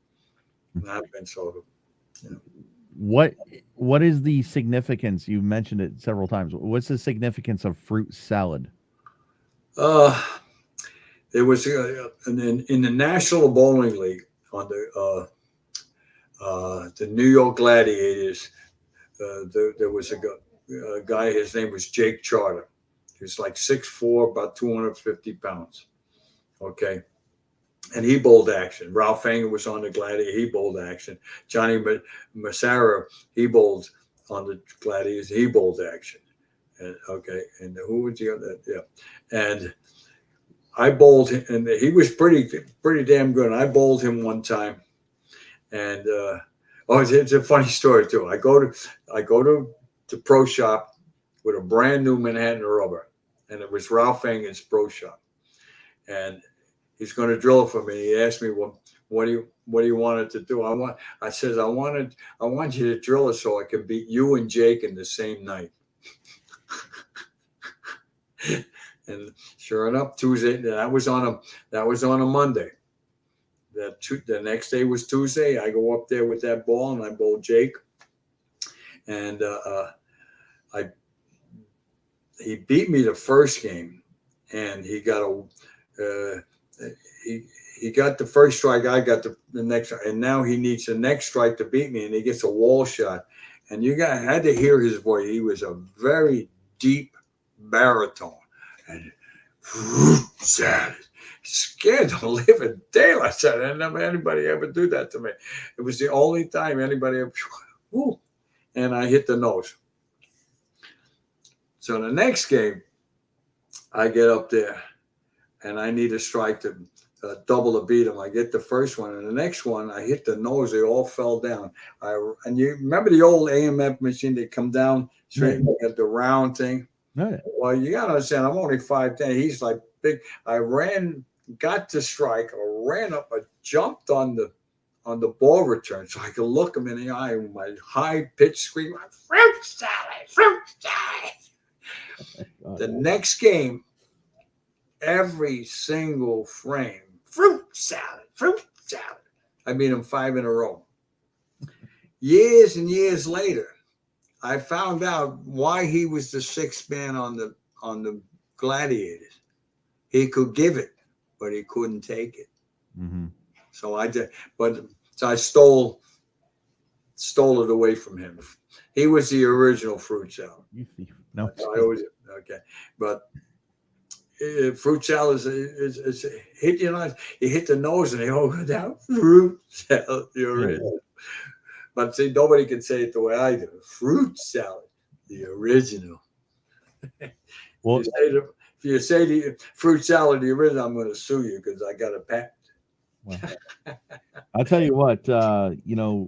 Not have been soft. What is the significance? You mentioned it several times. What's the significance of fruit salad? There was in the National Bowling League on the New York Gladiators. There was a guy. His name was Jake Charter. He was like 6'4", about 250 pounds. Okay. And he bowled action. Ralph Fanger was on the Gladiator. He bowled action. Johnny Massara, he bowled on the Gladiators. He bowled action. And and who was the other? Yeah. And I bowled him, and he was pretty damn good. And I bowled him one time. And it's a funny story too. I go to the pro shop with a brand new Manhattan rubber, and it was Ralph Fanger's pro shop. And he's going to drill it for me. He asked me, "Well, what do you want it to do?" I said, I want you to drill it so I can beat you and Jake in the same night. And sure enough, Tuesday, that was on a Monday. The next day was Tuesday. I go up there with that ball and I bowl Jake. and I he beat me the first game, and he got he got the first strike. I got the next, and now he needs the next strike to beat me, and he gets a wall shot. And had to hear his voice. He was a very deep baritone, and sad, scared the living daylights out of me. I never anybody ever do that to me. It was the only time anybody ever. And I hit the nose. So the next game, I get up there, and I need a strike to double to beat him. I get the first one, and the next one, I hit the nose. They all fell down. And you remember the old AMF machine? They come down straight at the round thing. Right. Well, you gotta understand, I'm only 5'10". He's like big. I got to strike. I ran up. I jumped on the ball return so I could look him in the eye with my high pitched scream, "Fruit salad, fruit salad." The next game, every single frame, fruit salad, fruit salad. I beat him 5 in a row. Years and years later, I found out why he was the 6th man on the Gladiators. He could give it, but he couldn't take it. Mm-hmm. So I stole it away from him. He was the original fruit salad. You thief. No. Okay, but fruit salad is hit you hit the nose and they all go down. Fruit salad, the original. But see, nobody can say it the way I do. Fruit salad, the original. Well, if you say the fruit salad, the original, I'm going to sue you because I got a patent. Well, I'll tell you what,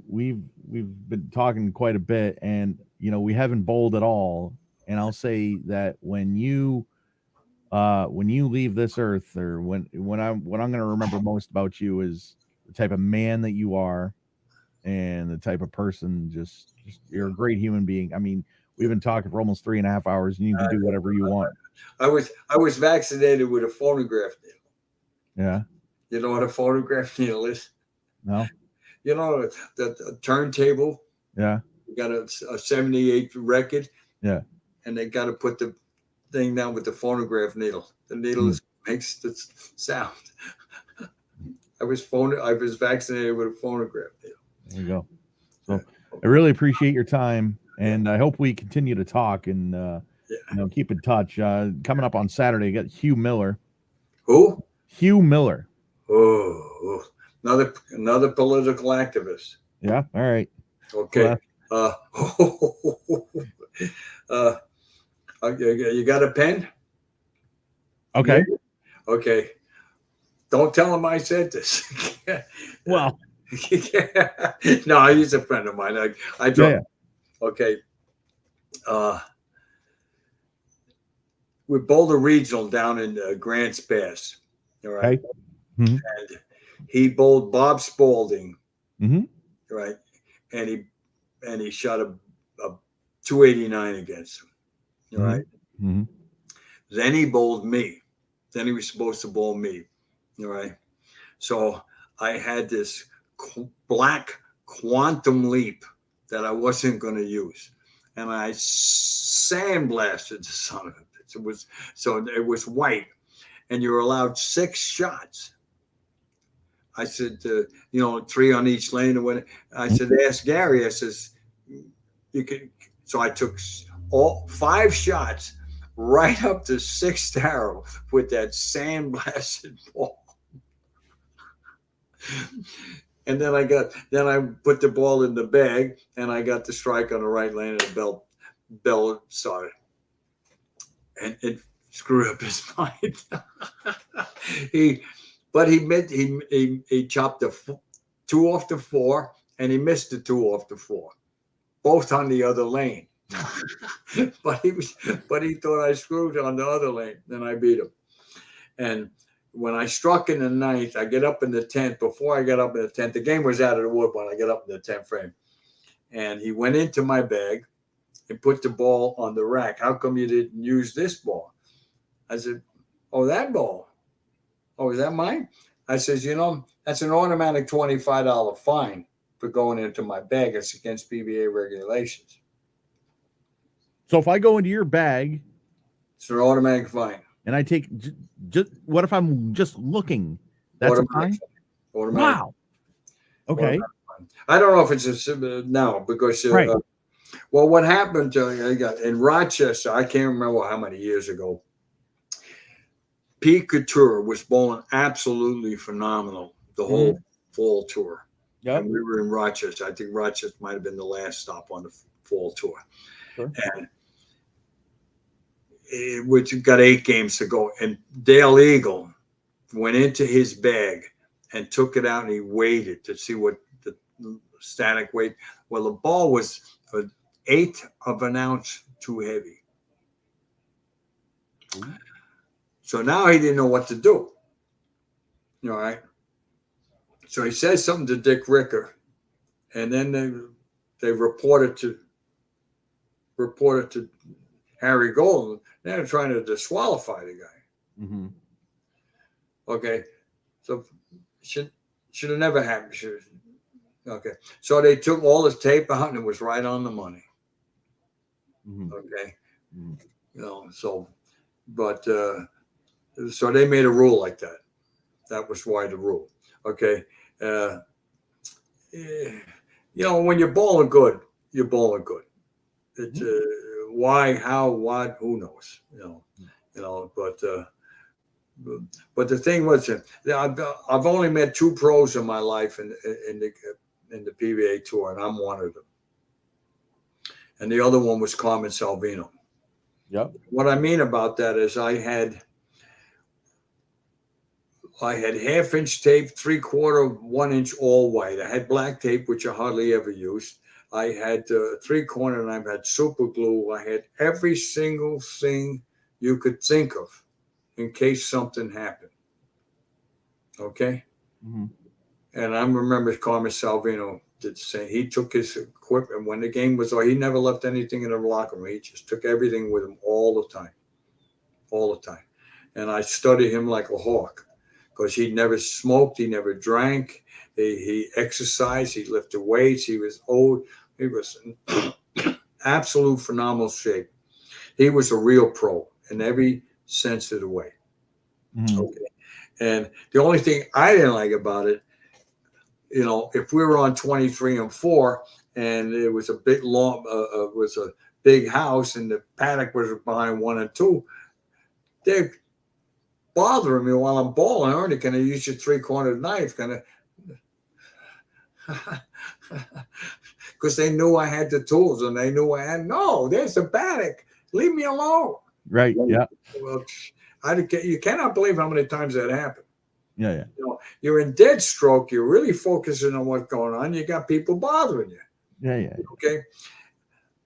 we've been talking quite a bit, and we haven't bowled at all. And I'll say that when you leave this earth, or when I'm going to remember most about you is the type of man that you are, and the type of person. Just you're a great human being. I mean, we've been talking for almost 3.5 hours, and you can do whatever you want. I was vaccinated with a phonograph needle. Yeah. You know what a phonograph needle is? No. You know the turntable. Yeah. You got a 78 record. Yeah. And they got to put the thing down with the phonograph needle. The needle makes the sound. I was vaccinated with a phonograph needle. There you go. So I really appreciate your time, and I hope we continue to talk and keep in touch. Coming up on Saturday, you got Hugh Miller. Who? Hugh Miller. Oh, another political activist. Yeah. All right. Okay. You got a pen? Okay. Okay. Don't tell him I said this. Well. No, he's a friend of mine. I don't. Yeah. Okay. With Boulder Regional down in Grants Pass. All right. Okay. Mm-hmm. And he bowled Bob Spaulding. Mm-hmm. Right. And he shot a 289 against him. All right. Mm-hmm. Then he bowled me. Then he was supposed to bowl me. All right. So I had this black quantum leap that I wasn't going to use. And I sandblasted the son of a bitch. It was white. And you were allowed 6 shots. I said, 3 on each lane. And when I said, ask Gary, I says, you can. So I took all 5 shots right up to 6th arrow with that sandblasted ball. And then I put the ball in the bag and I got the strike on the right lane and the bell started. And it screwed up his mind. He chopped the 2 off the 4 and he missed the 2 off the 4, both on the other lane. but he thought I screwed on the other lane. Then I beat him. And when I struck in the 9th, I get up in the 10th. Before I got up in the 10th, the game was out of the wood when I got up in the 10th frame. And he went into my bag and put the ball on the rack. How come you didn't use this ball? I said, oh, that ball. Oh, is that mine? I says, that's an automatic $25 fine for going into my bag. It's against PBA regulations. So if I go into your bag It's an automatic fine. and I take just what if I'm just looking? That's a Automatic fine. Automatic. Wow. Okay. Automatic fine. I don't know if it's now because Right. well, what happened in Rochester? I can't remember how many years ago. Pete Couture was bowling absolutely phenomenal the whole fall tour. Yep. And we were in Rochester. I think Rochester might have been the last stop on the fall tour. Sure. And which got 8 games to go. And Dale Eagle went into his bag and took it out and he weighed it to see what the static weight. Well, the ball was an 1/8 of an ounce too heavy. Ooh. So now he didn't know what to do. All right. So he says something to Dick Ricker, and then they reported to Harry Golden. They're trying to disqualify the guy. Mm-hmm. Okay, so should have never happened. Okay, so they took all the tape out and it was right on the money. Mm-hmm. Okay, Mm-hmm. so but so they made a rule like that. That was why the rule. Okay, when you're bowling good, you're bowling good. It's why, how, what, who knows? But the thing was, I've only met 2 pros in my life in the PBA tour, and I'm one of them. And the other one was Carmen Salvino. Yep. What I mean about that is I had 1/2-inch tape, 3/4, 1-inch all white. I had black tape, which I hardly ever used. I had 3/4, and I had super glue. I had every single thing you could think of in case something happened. Okay? Mm-hmm. And I remember Carmen Salvino did say he took his equipment when the game was over. He never left anything in the locker room. He just took everything with him all the time. All the time. And I studied him like a hawk because he never smoked. He never drank. He exercised. He lifted weights. He was old. He was in absolute phenomenal shape. He was a real pro in every sense of the way. Mm-hmm. Okay. And the only thing I didn't like about it, if we were on 23-4 and it was a big was a big house and the paddock was behind 1 and 2, they're bothering me while I'm bowling. Ernie, can I use your 3-cornered knife? Can I? Because they knew I had the tools and they knew I had. No, there's the paddock. Leave me alone. Right. Yeah. Well, you cannot believe how many times that happened. Yeah. You're in dead stroke. You're really focusing on what's going on. You got people bothering you. Yeah. Okay.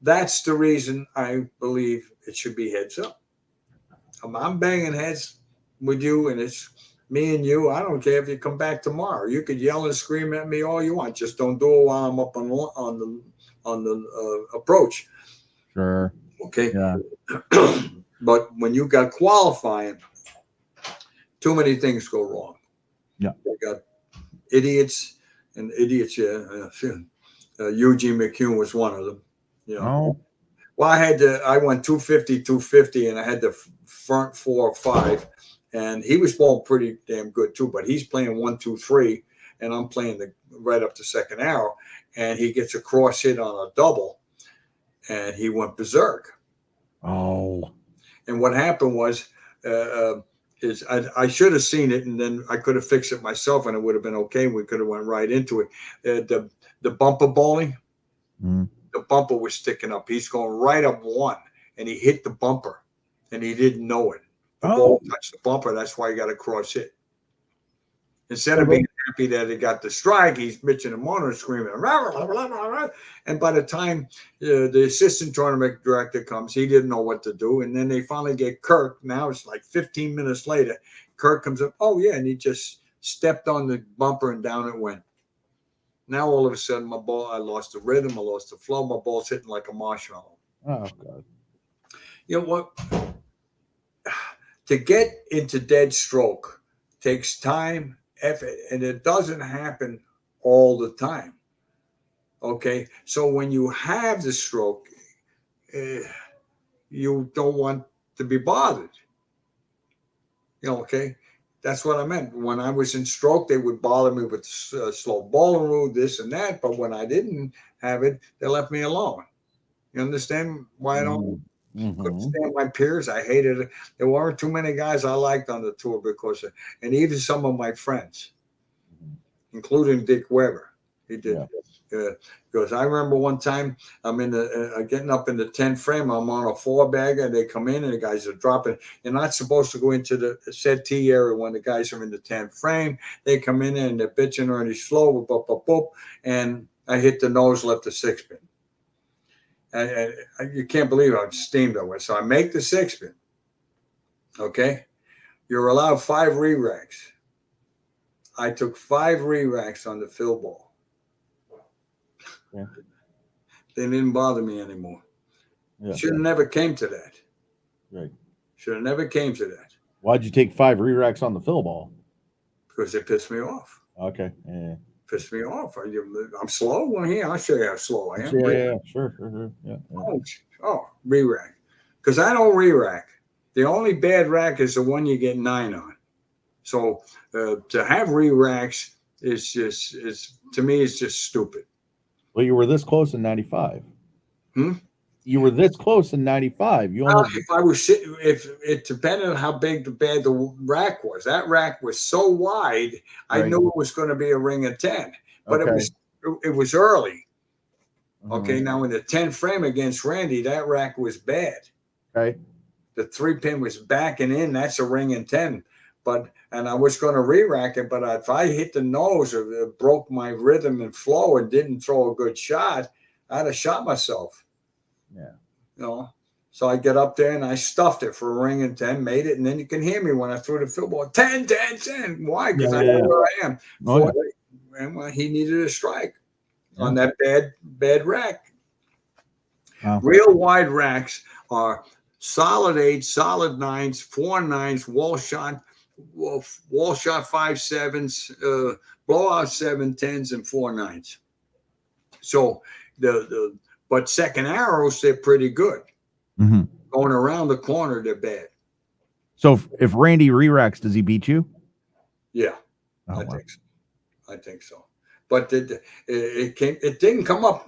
That's the reason I believe it should be heads up. I'm banging heads with you, and it's me and you. I don't care if you come back tomorrow. You could yell and scream at me all you want. Just don't do it while I'm up on the approach. Sure. Okay. Yeah. But when you got qualifying, too many things go wrong. Yeah. You got idiots and idiots. Yeah. Eugene McCune was one of them. Oh. Well, I went 250, 250, and I had the front 4 or 5, and he was bowling pretty damn good too. But he's playing 1, 2, 3, and I'm playing right up to second arrow, and he gets a cross hit on a double, and he went berserk. Oh. And what happened was, is I should have seen it, and then I could have fixed it myself, and it would have been okay. We could have went right into it. The bumper bowling. Mm. The bumper was sticking up. He's going right up 1, and he hit the bumper, and he didn't know it. The ball touched the bumper. That's why he got a cross hit. Instead of being happy that he got the strike, he's bitching and moaning and screaming. Rah, rah, rah, rah, rah. And by the time the assistant tournament director comes, he didn't know what to do. And then they finally get Kirk. Now it's like 15 minutes later. Kirk comes up. Oh, yeah. And he just stepped on the bumper and down it went. Now, all of a sudden, my ball, I lost the rhythm. I lost the flow. My ball's hitting like a marshmallow. Oh, God. You know what? To get into dead stroke takes time, effort, and it doesn't happen all the time. Okay? So when you have the stroke, you don't want to be bothered. Okay. That's what I meant. When I was in stroke, they would bother me with slow bowling rule, this and that. But when I didn't have it, they left me alone. You understand why I don't couldn't stand my peers? I hated it. There weren't too many guys I liked on the tour and even some of my friends, including Dick Weber. He did. Because I remember one time I'm in the getting up in the 10th frame. I'm on a 4-bagger. They come in and the guys are dropping. You're not supposed to go into the settee area when the guys are in the 10th frame. They come in and they're bitching Ernie slow, boop, boop, boop, and I hit the nose, left the 6-pin. And you can't believe I'm steamed over. So I make the 6-pin. Okay, you're allowed 5 re-racks. I took 5 re-racks on the fill ball. Yeah. They didn't bother me anymore. Yeah. Should have never came to that. Right. Should have never came to that. Why'd you take 5 re-racks on the fill ball? Because it pissed me off. Okay. Yeah. Pissed me off. I'm slow. Well, here, I'll show you how slow I am. Yeah. Sure. Yeah. Oh, re-rack. Because I don't re-rack. The only bad rack is the one you get 9 on. So to have re-racks is to me, it's just stupid. Well, you were this close in 95. You were this close in 95. You almost... If I was sitting, if it depended on how bad the rack was. That rack was so wide, I knew it was going to be a ring of 10. But it was early. Okay, now in the 10 frame against Randy, that rack was bad. Okay. The 3-pin was backing in. That's a ring and 10. And I was going to re-rack it, but if I hit the nose or it broke my rhythm and flow and didn't throw a good shot, I'd have shot myself. Yeah. So I get up there and I stuffed it for a ring and 10, made it, and then you can hear me when I threw the field ball. 10, 10, 10. Why? Because I know where I am. And he needed a strike on that bad rack. Wow. Real wide racks are solid 8s, solid 9s, 4 9s, wall shot 5 7s, blowout 7 10s, and 4 9s. So but second arrows, they're pretty good. Going around the corner, they're bad. So if Randy re-racks, does he beat you? Yeah, I think so. But it didn't come up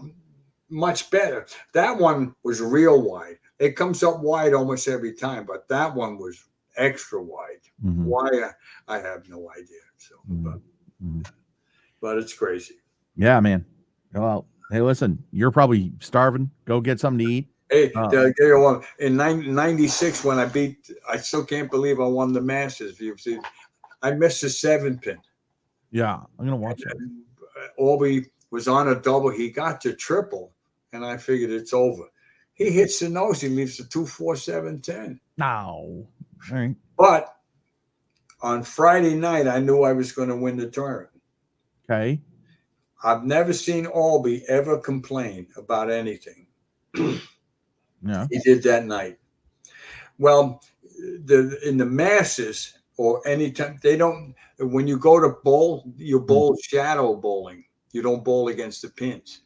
much better. That one was real wide. It comes up wide almost every time, but that one was extra wide. Why? I have no idea. So, but it's crazy. Yeah, man. Well, hey, listen, you're probably starving. Go get something to eat. Hey, in 96, when I still can't believe I won the Masters. I missed a 7-pin. Yeah, I'm gonna watch it. Albie was on a double. He got to triple, and I figured it's over. He hits the nose. He leaves the 2 4 7 10. No, all right. But on Friday night, I knew I was going to win the tournament. Okay. I've never seen Albie ever complain about anything. Yeah. He did that night. Well, in the Masters or anytime, they don't, when you go to bowl, you bowl shadow bowling. You don't bowl against the pins.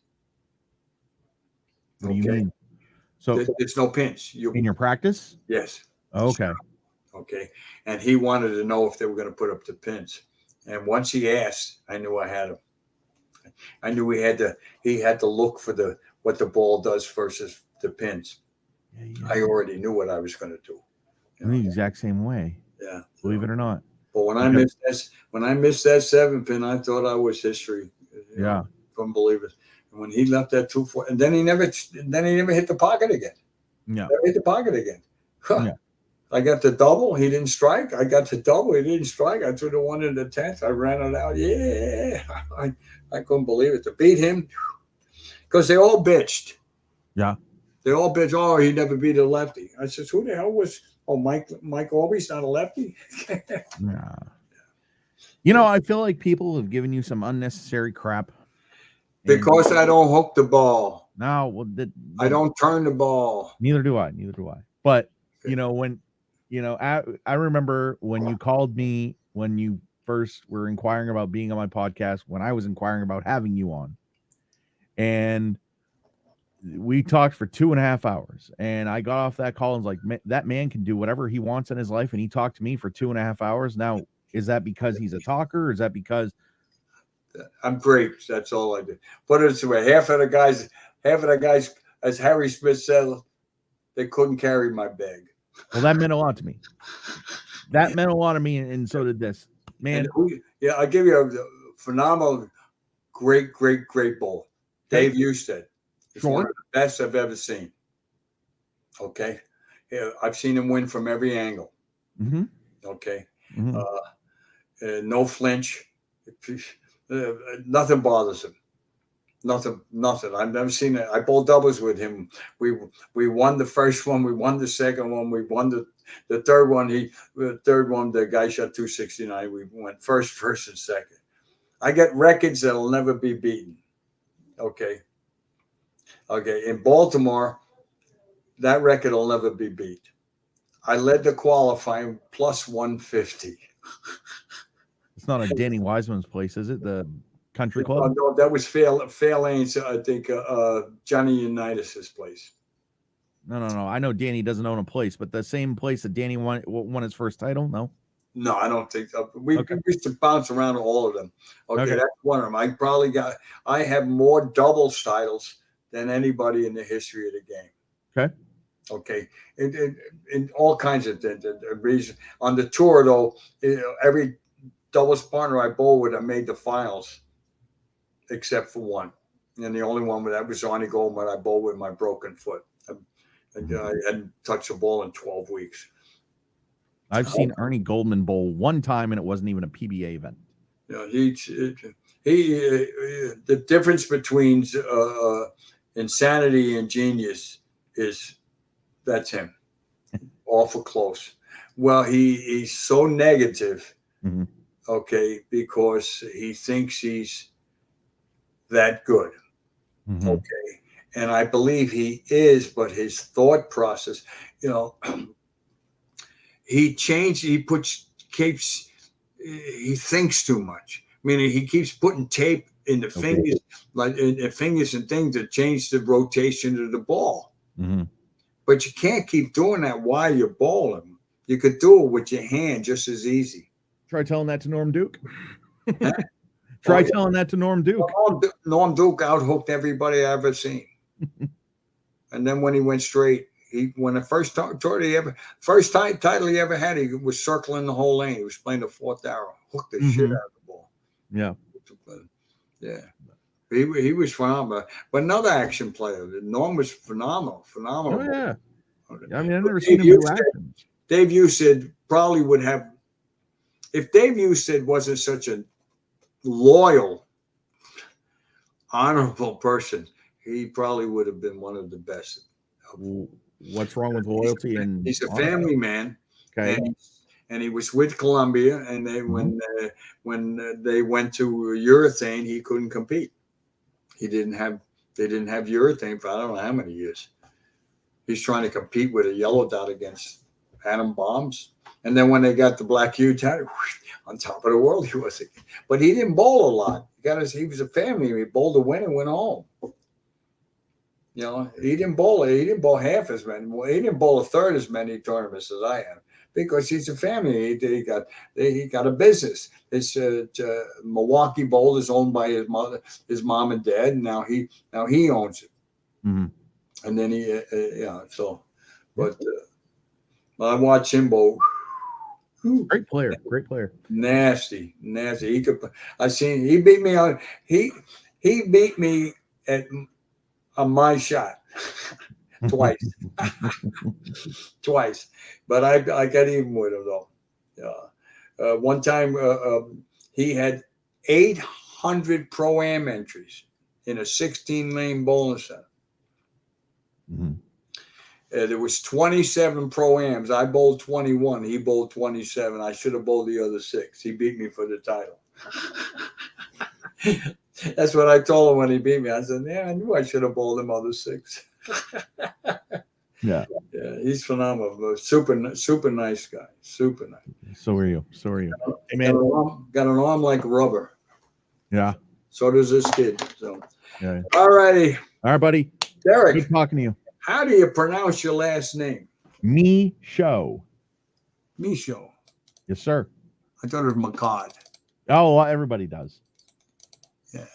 What do you mean? So it's no pins. In your practice? Yes. Okay. Okay. And he wanted to know if they were going to put up the pins. And once he asked, I knew I had him. I knew he had to look for what the ball does versus the pins. Yeah. I already knew what I was going to do. The exact same way. Yeah. Believe it or not. But when I missed that 7-pin, I thought I was history. Yeah. Couldn't believe it. And when he left that 2 4, and then he never hit the pocket again. Yeah. Never hit the pocket again. Huh. Yeah. I got the double. He didn't strike. I got the double. He didn't strike. I threw the 1 in the 10th. I ran it out. Yeah. I couldn't believe it. To beat him, because they all bitched. Yeah. They all bitched. Oh, he never beat a lefty. I said, who the hell was? Oh, Mike Albie's not a lefty. Nah. You know, I feel like people have given you some unnecessary crap. Because I don't hook the ball. No, well, I don't turn the ball. Neither do I. But you know, when I remember when you called me when you first were inquiring about being on my podcast, when I was inquiring about having you on, and we talked for 2.5 hours, and I got off that call and was like, that man can do whatever he wants in his life, and he talked to me for 2.5 hours. Now, is that because he's a talker, or is that because I'm great? That's all I do. Put it this way: half of the guys, as Harry Smith said, they couldn't carry my bag. Well, that meant a lot to me. That meant a lot to me, and so did this. Man. I'll give you a phenomenal, great bowl. Dave Husted. It's one of the best I've ever seen. Okay. Yeah, I've seen him win from every angle. Mm-hmm. Okay. Mm-hmm. No flinch. Nothing bothers him. Nothing. I've never seen it. I bowled doubles with him. We won the first one. We won the second one. We won the third one. The guy shot 269. We went first and second. I get records that'll never be beaten. Okay. In Baltimore, that record will never be beat. I led the qualifying plus 150. It's not a Danny Wiseman's place, is it? The country club? No, that was Fairlane's, I think, Johnny Unitas's place. No. I know Danny doesn't own a place, but the same place that Danny won his first title? No, I don't think so. We used to bounce around all of them. Okay, that's one of them. I have more doubles titles than anybody in the history of the game. Okay. In all kinds of reasons. On the tour, though, every doubles partner I bowled with, I made the finals, except for one. And the only one that was Ernie Goldman, I bowled with my broken foot. I hadn't touched the ball in 12 weeks. I've seen Ernie Goldman bowl one time, and it wasn't even a PBA event. The difference between insanity and genius is that's him. Awful close. Well, he's so negative, okay, because he thinks he's that good. Okay. And I believe he is, but his thought process, he thinks too much. Meaning he keeps putting tape in the fingers, like in the fingers and things that change the rotation of the ball. But you can't keep doing that while you're bowling. You could do it with your hand just as easy. Try telling that to Norm Duke. Telling that to Norm Duke. Norm Duke outhooked everybody I've ever seen. And then when he went straight, when the first title he ever had, he was circling the whole lane. He was playing the fourth arrow, hooked the shit out of the ball. Yeah. He was phenomenal. But another action player, Norm was phenomenal. Oh, yeah. I mean, I've never seen him do action. Dave Husted probably would have, if Dave Husted wasn't such a loyal, honorable person, he probably would have been one of the best. What's wrong with loyalty? He's a family man. Okay. And he was with Columbia, and they when they went to urethane, he couldn't compete. They didn't have urethane for I don't know how many years. He's trying to compete with a yellow dot against atom bombs. And then when they got the black huge on top of the world, he was. But he didn't bowl a lot. He was a family. He bowled a win and went home. He didn't bowl half as many. He didn't bowl a third as many tournaments as I have because he's a family. He got a business. It's Milwaukee Bowl is owned by his mom and dad, and now he owns it. And then but I watch him bowl. Great player. Nasty. He beat me on. He beat me on my shot twice. But I got even with him though. One time he had 800 pro-am entries in a 16-lane bowling center. There was 27 pro-ams. I bowled 21. He bowled 27. I should have bowled the other 6. He beat me for the title. That's what I told him when he beat me. I said, I knew I should have bowled them other 6. Yeah, he's phenomenal. Super nice guy. Super nice. So are you. Hey, man. Got an arm like rubber. Yeah. So does this kid. So. Yeah. All righty. All right, buddy. Derek, Good talking to you. how do you pronounce your last name? Me show. Micho. Yes, sir. I thought it was McCod. Oh, well, everybody does. Yeah.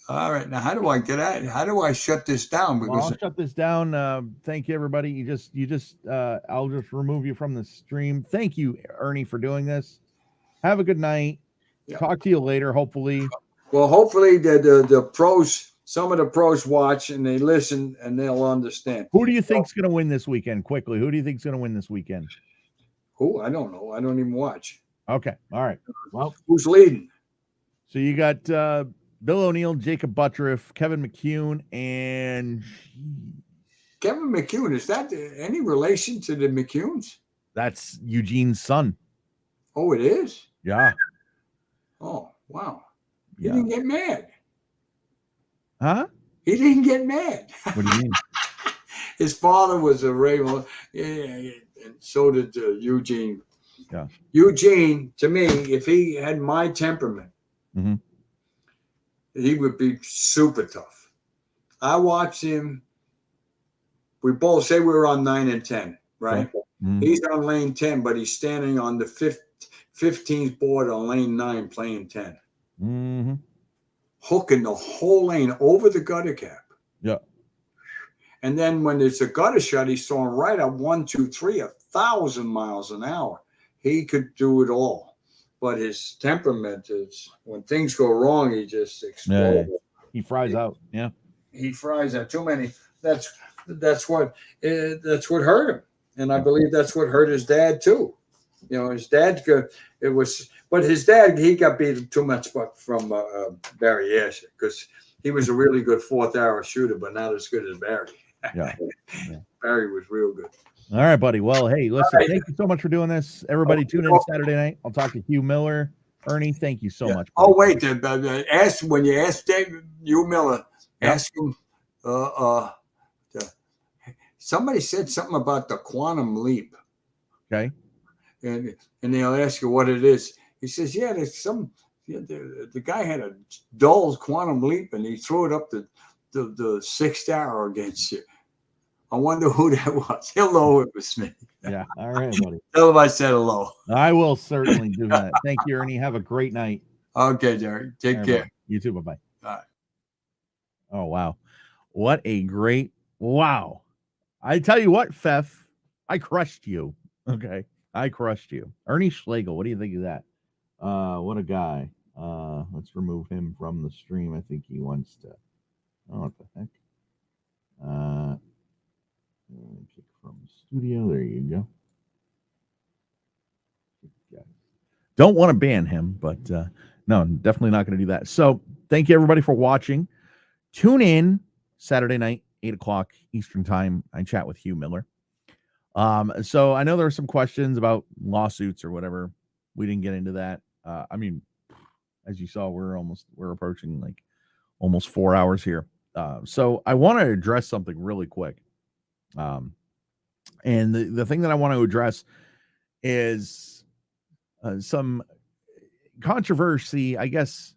All right. Now, how do I get out? How do I shut this down? Well, Because I'll shut this down. Thank you, everybody. I'll just remove you from the stream. Thank you, Ernie, for doing this. Have a good night. Yeah. Talk to you later, hopefully. well, hopefully the pros, some of the pros watch and they listen and they'll understand. Who do you think's going to win this weekend? Quickly, who do you think's going to win this weekend? Who? I don't know. I don't even watch. Okay, all right. Well, Who's leading? so you got Bill O'Neill, Jacob Buttriff, Kevin McCune, and Kevin McCune. Is that any relation to the McCunes? that's Eugene's son. Oh, it is? Yeah. Oh, wow. He Yeah. didn't get mad. Huh? He didn't get mad. What do you mean? His father was a Raven, and so did Eugene. Yeah. Eugene, to me, if he had my temperament, Mhm. he would be super tough. I watched him. We both say we were on 9 and 10, right? Mhm. He's on lane 10, but he's standing on the 15th board on lane 9 playing 10. Mhm. Hooking the whole lane over the gutter cap. Yeah. And then when it's a gutter shot, he's throwing right at 1, 2, 3, 1,000 miles an hour. He could do it all. But his temperament is, when things go wrong, he just explodes. Yeah. He fries out. Yeah. He fries out too many. That's what hurt him, and I believe that's what hurt his dad too. You know, his dad but his dad, he got beat too much from Barry Asher because he was a really good fourth arrow shooter, but not as good as Barry. Yeah. Barry was real good. All right, buddy. Well, hey, listen, right. thank you so much for doing this. Everybody tune in Saturday night. I'll talk to Hugh Miller. Ernie, thank you so much. Oh, wait. When you ask Hugh Miller, ask him. Somebody said something about the quantum leap. Okay. And they'll ask you what it is. He says, yeah, there's some. The guy had a dull quantum leap, and he threw it up the sixth arrow against you. I wonder who that was. He'll know it was me. Yeah. All right, buddy. Tell him I said hello. I will certainly do that. Thank you, Ernie. Have a great night. Okay, Derek. Take care. Buddy. You too. Bye-bye. Bye. Oh, wow. What a great, wow. I tell you what, Fef, I crushed you. Okay. I crushed you. Ernie Schlegel, what do you think of that? What a guy. Let's remove him from the stream. I think he wants to. Oh, what the heck? Kick from studio. There you go. Don't want to ban him, but no, definitely not going to do that. So thank you, everybody, for watching. Tune in Saturday night, 8:00 Eastern time. I chat with Hugh Miller. So I know there were some questions about lawsuits or whatever. We didn't get into that. I mean, as you saw, we're approaching like almost 4 hours here. So I want to address something really quick. And the thing that I want to address is some controversy, I guess,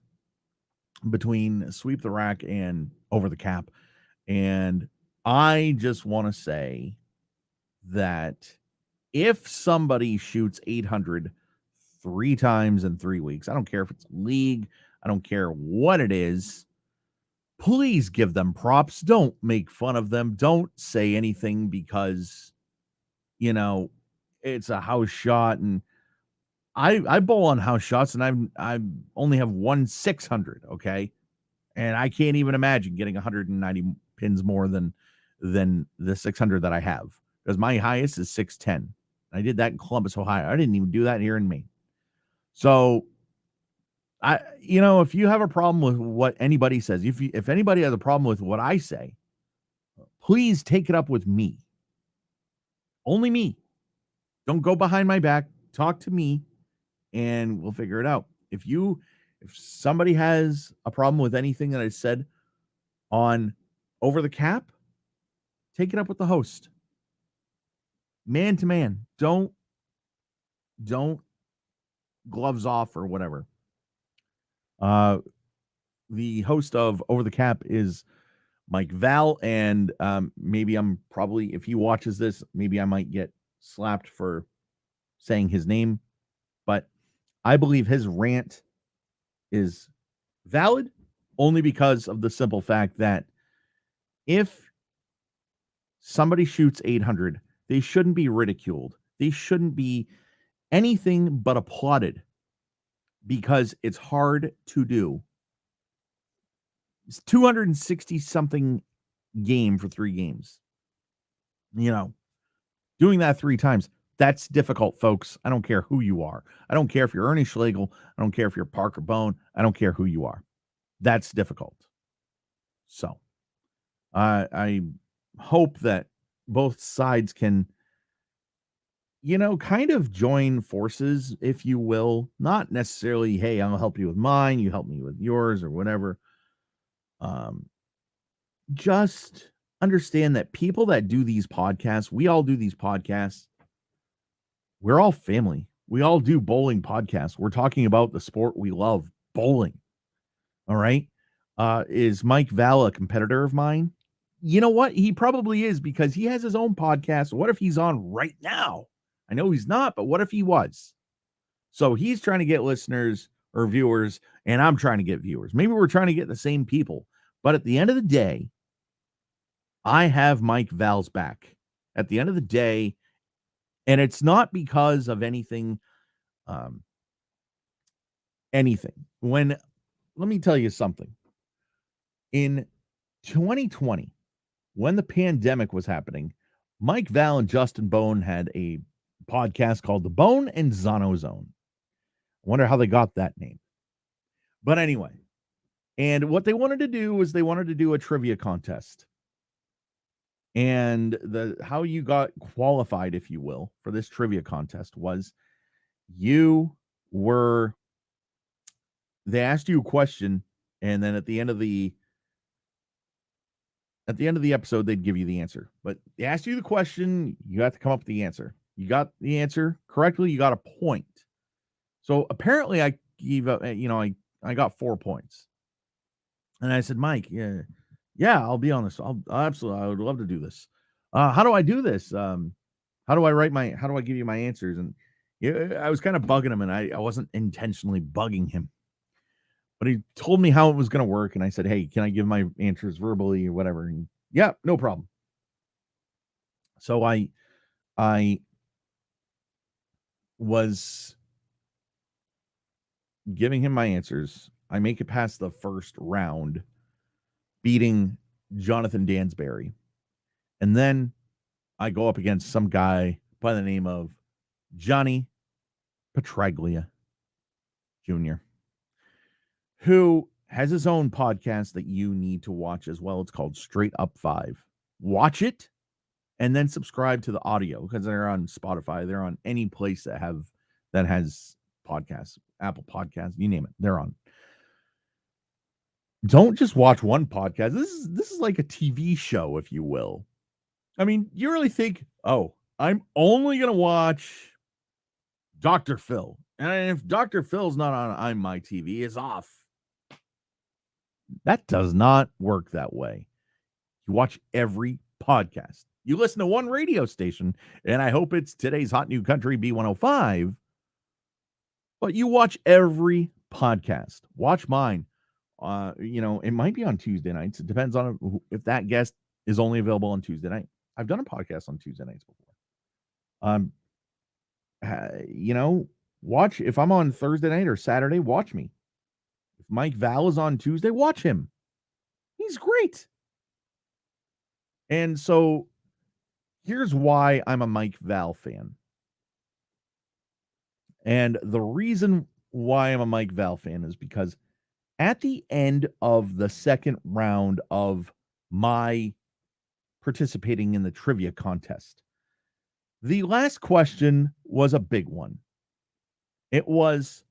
between Sweep the Rack and Over the Cap. And I just want to say that if somebody shoots 800 3 times in 3 weeks, I don't care if it's league, I don't care what it is, please give them props. Don't make fun of them. Don't say anything because, you know, it's a house shot. And I bowl on house shots, and I only have 1/600, okay? And I can't even imagine getting 190 pins more than the 600 that I have, because my highest is 610. I did that in Columbus, Ohio. I didn't even do that here in Maine. So if you have a problem with what anybody says, if anybody has a problem with what I say, please take it up with me. Only me. Don't go behind my back. Talk to me, and we'll figure it out. If somebody has a problem with anything that I said on Over the Cap, take it up with the host. Man to man. Don't gloves off or whatever. The host of Over the Cap is Mike Val, and maybe I'm probably, if he watches this, maybe I might get slapped for saying his name, but I believe his rant is valid only because of the simple fact that if somebody shoots 800, they shouldn't be ridiculed. They shouldn't be anything but applauded because it's hard to do. It's 260 something game for 3 games. You know, doing that 3 times, that's difficult, folks. I don't care who you are. I don't care if you're Ernie Schlegel. I don't care if you're Parker Bone. I don't care who you are. That's difficult. So I hope that both sides can, kind of join forces, if you will. Not necessarily, hey, I'll help you with mine, you help me with yours, or whatever. Just understand that people that do these podcasts, we all do these podcasts. We're all family. We all do bowling podcasts. We're talking about the sport we love, bowling. All right. Is Mike Val a competitor of mine? You know what? He probably is, because he has his own podcast. What if he's on right now? I know he's not, but what if he was? So he's trying to get listeners or viewers, and I'm trying to get viewers. Maybe we're trying to get the same people. But at the end of the day, I have Mike Val's back. At the end of the day, and it's not because of anything, let me tell you something. In 2020, when the pandemic was happening, Mike Val and Justin Bone had a podcast called The Bone and Zono Zone. I wonder how they got that name. But anyway, and what they wanted to do was they wanted to do a trivia contest. And how you got qualified, if you will, for this trivia contest was they asked you a question, and then at the end of the episode, they'd give you the answer. But they asked you the question, you have to come up with the answer. You got the answer correctly, you got a point. So apparently I gave up, I got 4 points. And I said, Mike, yeah, I'll be on this. I'll absolutely, I would love to do this. How do I do this? How do I give you my answers? And I was kind of bugging him, and I wasn't intentionally bugging him, but he told me how it was going to work. And I said, hey, can I give my answers verbally or whatever? And yeah, no problem. So I was giving him my answers. I make it past the first round, beating Jonathan Dansbury. And then I go up against some guy by the name of Johnny Petraglia Jr., who has his own podcast that you need to watch as well. It's called Straight Up 5. Watch it and then subscribe to the audio, because they're on Spotify. They're on any place that has podcasts, Apple Podcasts, you name it. They're on. Don't just watch one podcast. This is like a TV show, if you will. I mean, you really think, oh, I'm only going to watch Dr. Phil. And if Dr. Phil's not on my TV, it's off. That does not work that way. You watch every podcast. You listen to one radio station, and I hope it's today's Hot New Country B105, but you watch every podcast. Watch mine. It might be on Tuesday nights. It depends on if that guest is only available on Tuesday night. I've done a podcast on Tuesday nights before. Watch if I'm on Thursday night or Saturday, watch me. If Mike Val is on Tuesday, watch him. He's great. And so here's why I'm a Mike Val fan. And the reason why I'm a Mike Val fan is because at the end of the second round of my participating in the trivia contest, the last question was a big one. It was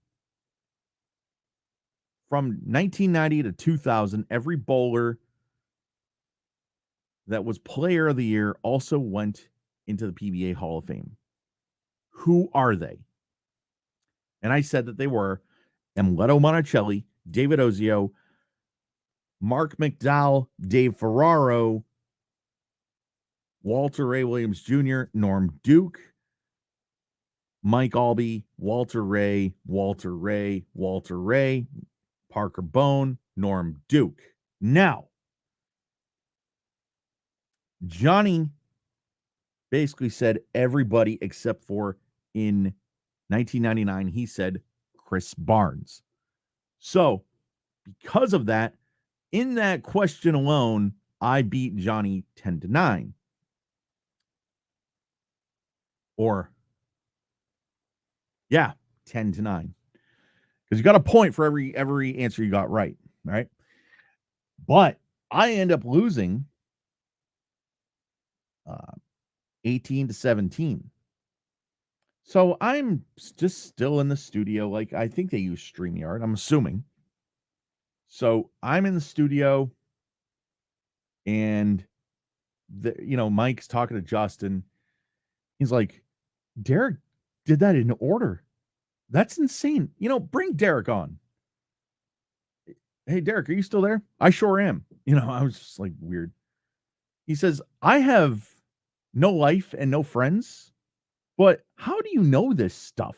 from 1990 to 2000, every bowler that was player of the year also went into the PBA Hall of Fame. Who are they? And I said that they were Emleto Monticelli, David Ozio, Mark McDowell, Dave Ferraro, Walter Ray Williams Jr., Norm Duke, Mike Albee, Walter Ray, Parker Bone, Norm Duke. Now, Johnny basically said everybody except for in 1999, he said Chris Barnes. So, because of that, in that question alone, I beat Johnny 10-9. Or, yeah, 10-9. Because you got a point for every answer you got right. But I end up losing 18-17. So I'm just still in the studio. Like, I think they use StreamYard, I'm assuming. So I'm in the studio, and Mike's talking to Justin. He's like, Derek did that in order. That's insane. Bring Derek on. Hey, Derek, are you still there? I sure am. I was just like, weird. He says, I have no life and no friends, but how do you know this stuff?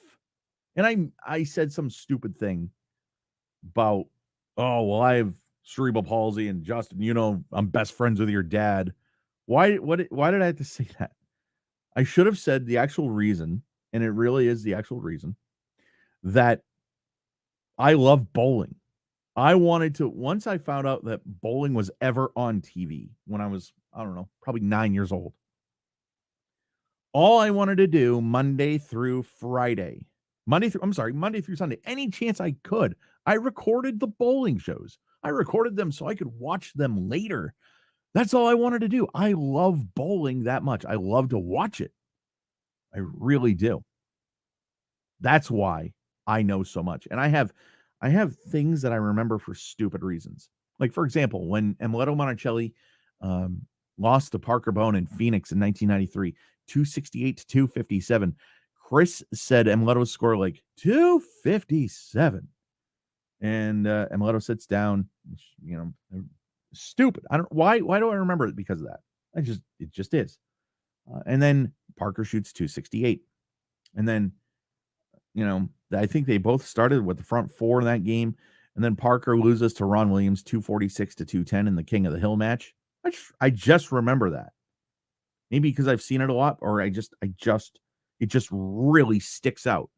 And I said some stupid thing about, oh, well, I have cerebral palsy, and Justin, I'm best friends with your dad. Why did I have to say that? I should have said the actual reason, and it really is the actual reason, that I love bowling. I wanted to, once I found out that bowling was ever on TV when I was, I don't know, probably 9 years old. All I wanted to do Monday through Sunday, any chance I could, I recorded the bowling shows. I recorded them so I could watch them later. That's all I wanted to do. I love bowling that much. I love to watch it. I really do. That's why I know so much. And I have things that I remember for stupid reasons. Like, for example, when Emleto Monticelli lost to Parker Bone in Phoenix in 1993, 268-257. Chris said Emleto's score like 257. And Emleto sits down, stupid. I don't why do I remember it? Because of that. It just is. And then Parker shoots 268. And then, I think they both started with the front four in that game. And then Parker loses to Ron Williams 246-210 in the King of the Hill match. I just remember that. Maybe because I've seen it a lot, or it just really sticks out.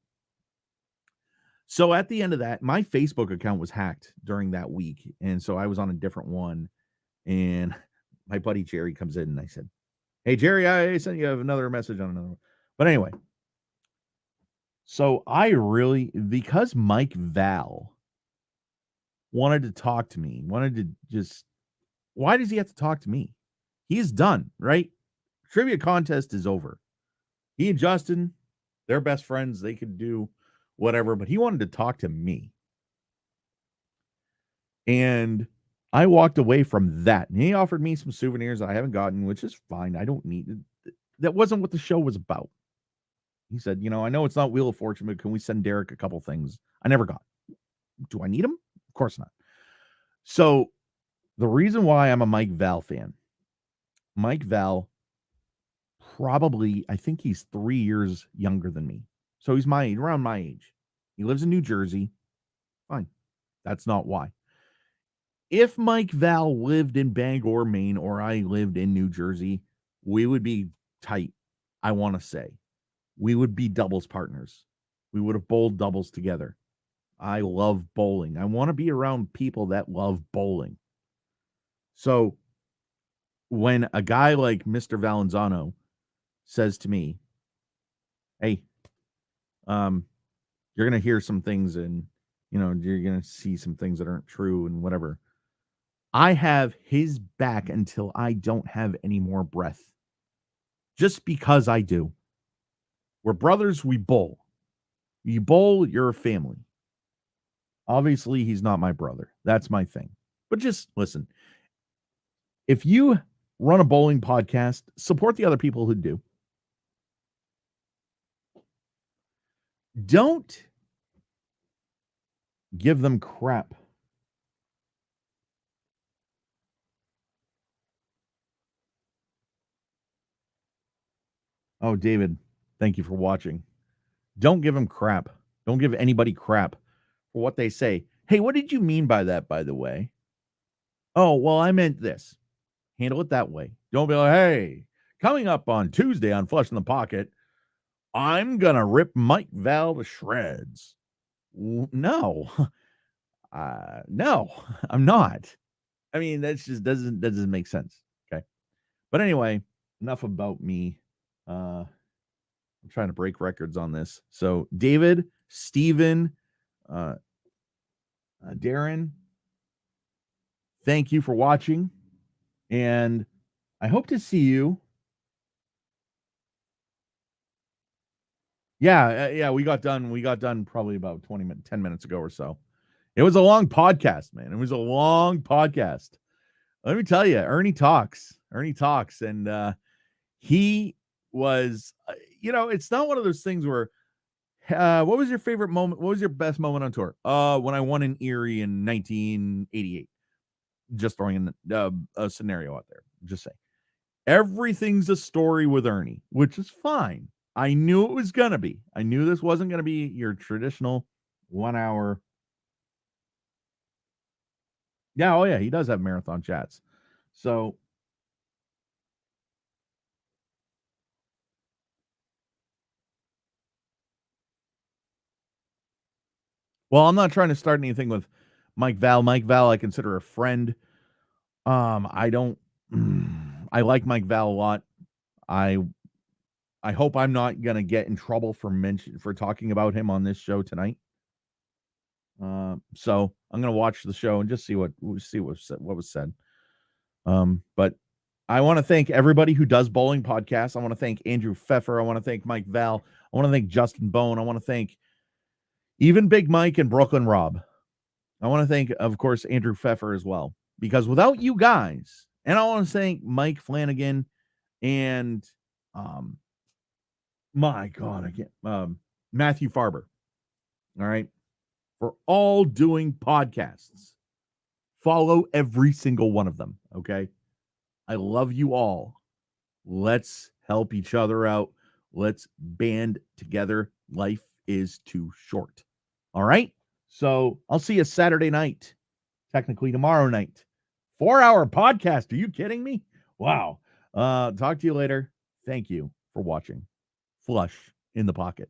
So at the end of that, my Facebook account was hacked during that week. And so I was on a different one. And my buddy Jerry comes in, and I said, hey, Jerry, I sent you another message on another one. But anyway, so because Mike Val wanted to talk to me, why does he have to talk to me? He's done, right? Trivia contest is over. He and Justin, they're best friends. They could do whatever, but he wanted to talk to me. And I walked away from that. And he offered me some souvenirs that I haven't gotten, which is fine. I don't need it. That wasn't what the show was about. He said, I know it's not Wheel of Fortune, but can we send Derek a couple things? I never got. Do I need them? Of course not. So the reason why I'm a Mike Val fan, Mike Val probably, I think he's 3 years younger than me. So he's around my age. He lives in New Jersey. Fine. That's not why. If Mike Val lived in Bangor, Maine, or I lived in New Jersey, we would be tight. I want to say we would be doubles partners. We would have bowled doubles together. I love bowling. I want to be around people that love bowling. So when a guy like Mr. Valenzano says to me, hey, you're going to hear some things, and, you're going to see some things that aren't true and whatever. I have his back until I don't have any more breath. Just because I do. We're brothers, we bowl. You bowl, you're a family. Obviously, he's not my brother. That's my thing. But just listen. If you run a bowling podcast, support the other people who do. Don't give them crap Oh, David, thank you for watching. Don't give him crap. Don't give anybody crap for what they say. Hey, what did you mean by that, by the way? Oh, well, I meant this. Handle it that way. Don't be like, hey, coming up on Tuesday on Flush in the Pocket, I'm going to rip Mike Val to shreds. No. No, I'm not. I mean, that just doesn't make sense. Okay. But anyway, enough about me. I'm trying to break records on this. So David, Steven, Darren, thank you for watching. And I hope to see you. Yeah, we got done. We got done probably about 10 minutes ago or so. It was a long podcast, man. It was a long podcast. Let me tell you, Ernie talks. And he was, it's not one of those things where, what was your favorite moment? What was your best moment on tour? When I won in Erie in 1988. Just throwing in a scenario out there. Just saying. Everything's a story with Ernie, which is fine. I knew it was going to be. I knew this wasn't going to be your traditional 1 hour. Yeah, oh yeah, he does have marathon chats. So well, I'm not trying to start anything with Mike Val. Mike Val, I consider a friend. I don't I like Mike Val a lot. I hope I'm not gonna get in trouble for talking about him on this show tonight. So I'm gonna watch the show and just see what was said. But I want to thank everybody who does bowling podcasts. I want to thank Andrew Pfeffer. I want to thank Mike Val. I want to thank Justin Bone. I want to thank even Big Mike and Brooklyn Rob. I want to thank, of course, Andrew Pfeffer as well, because without you guys, and I want to thank Mike Flanagan and my God, I can't Matthew Farber. All right. For all doing podcasts. Follow every single one of them. Okay. I love you all. Let's help each other out. Let's band together. Life is too short. All right. So I'll see you Saturday night. Technically tomorrow night. 4-hour podcast. Are you kidding me? Wow. Talk to you later. Thank you for watching Flush in the Pocket.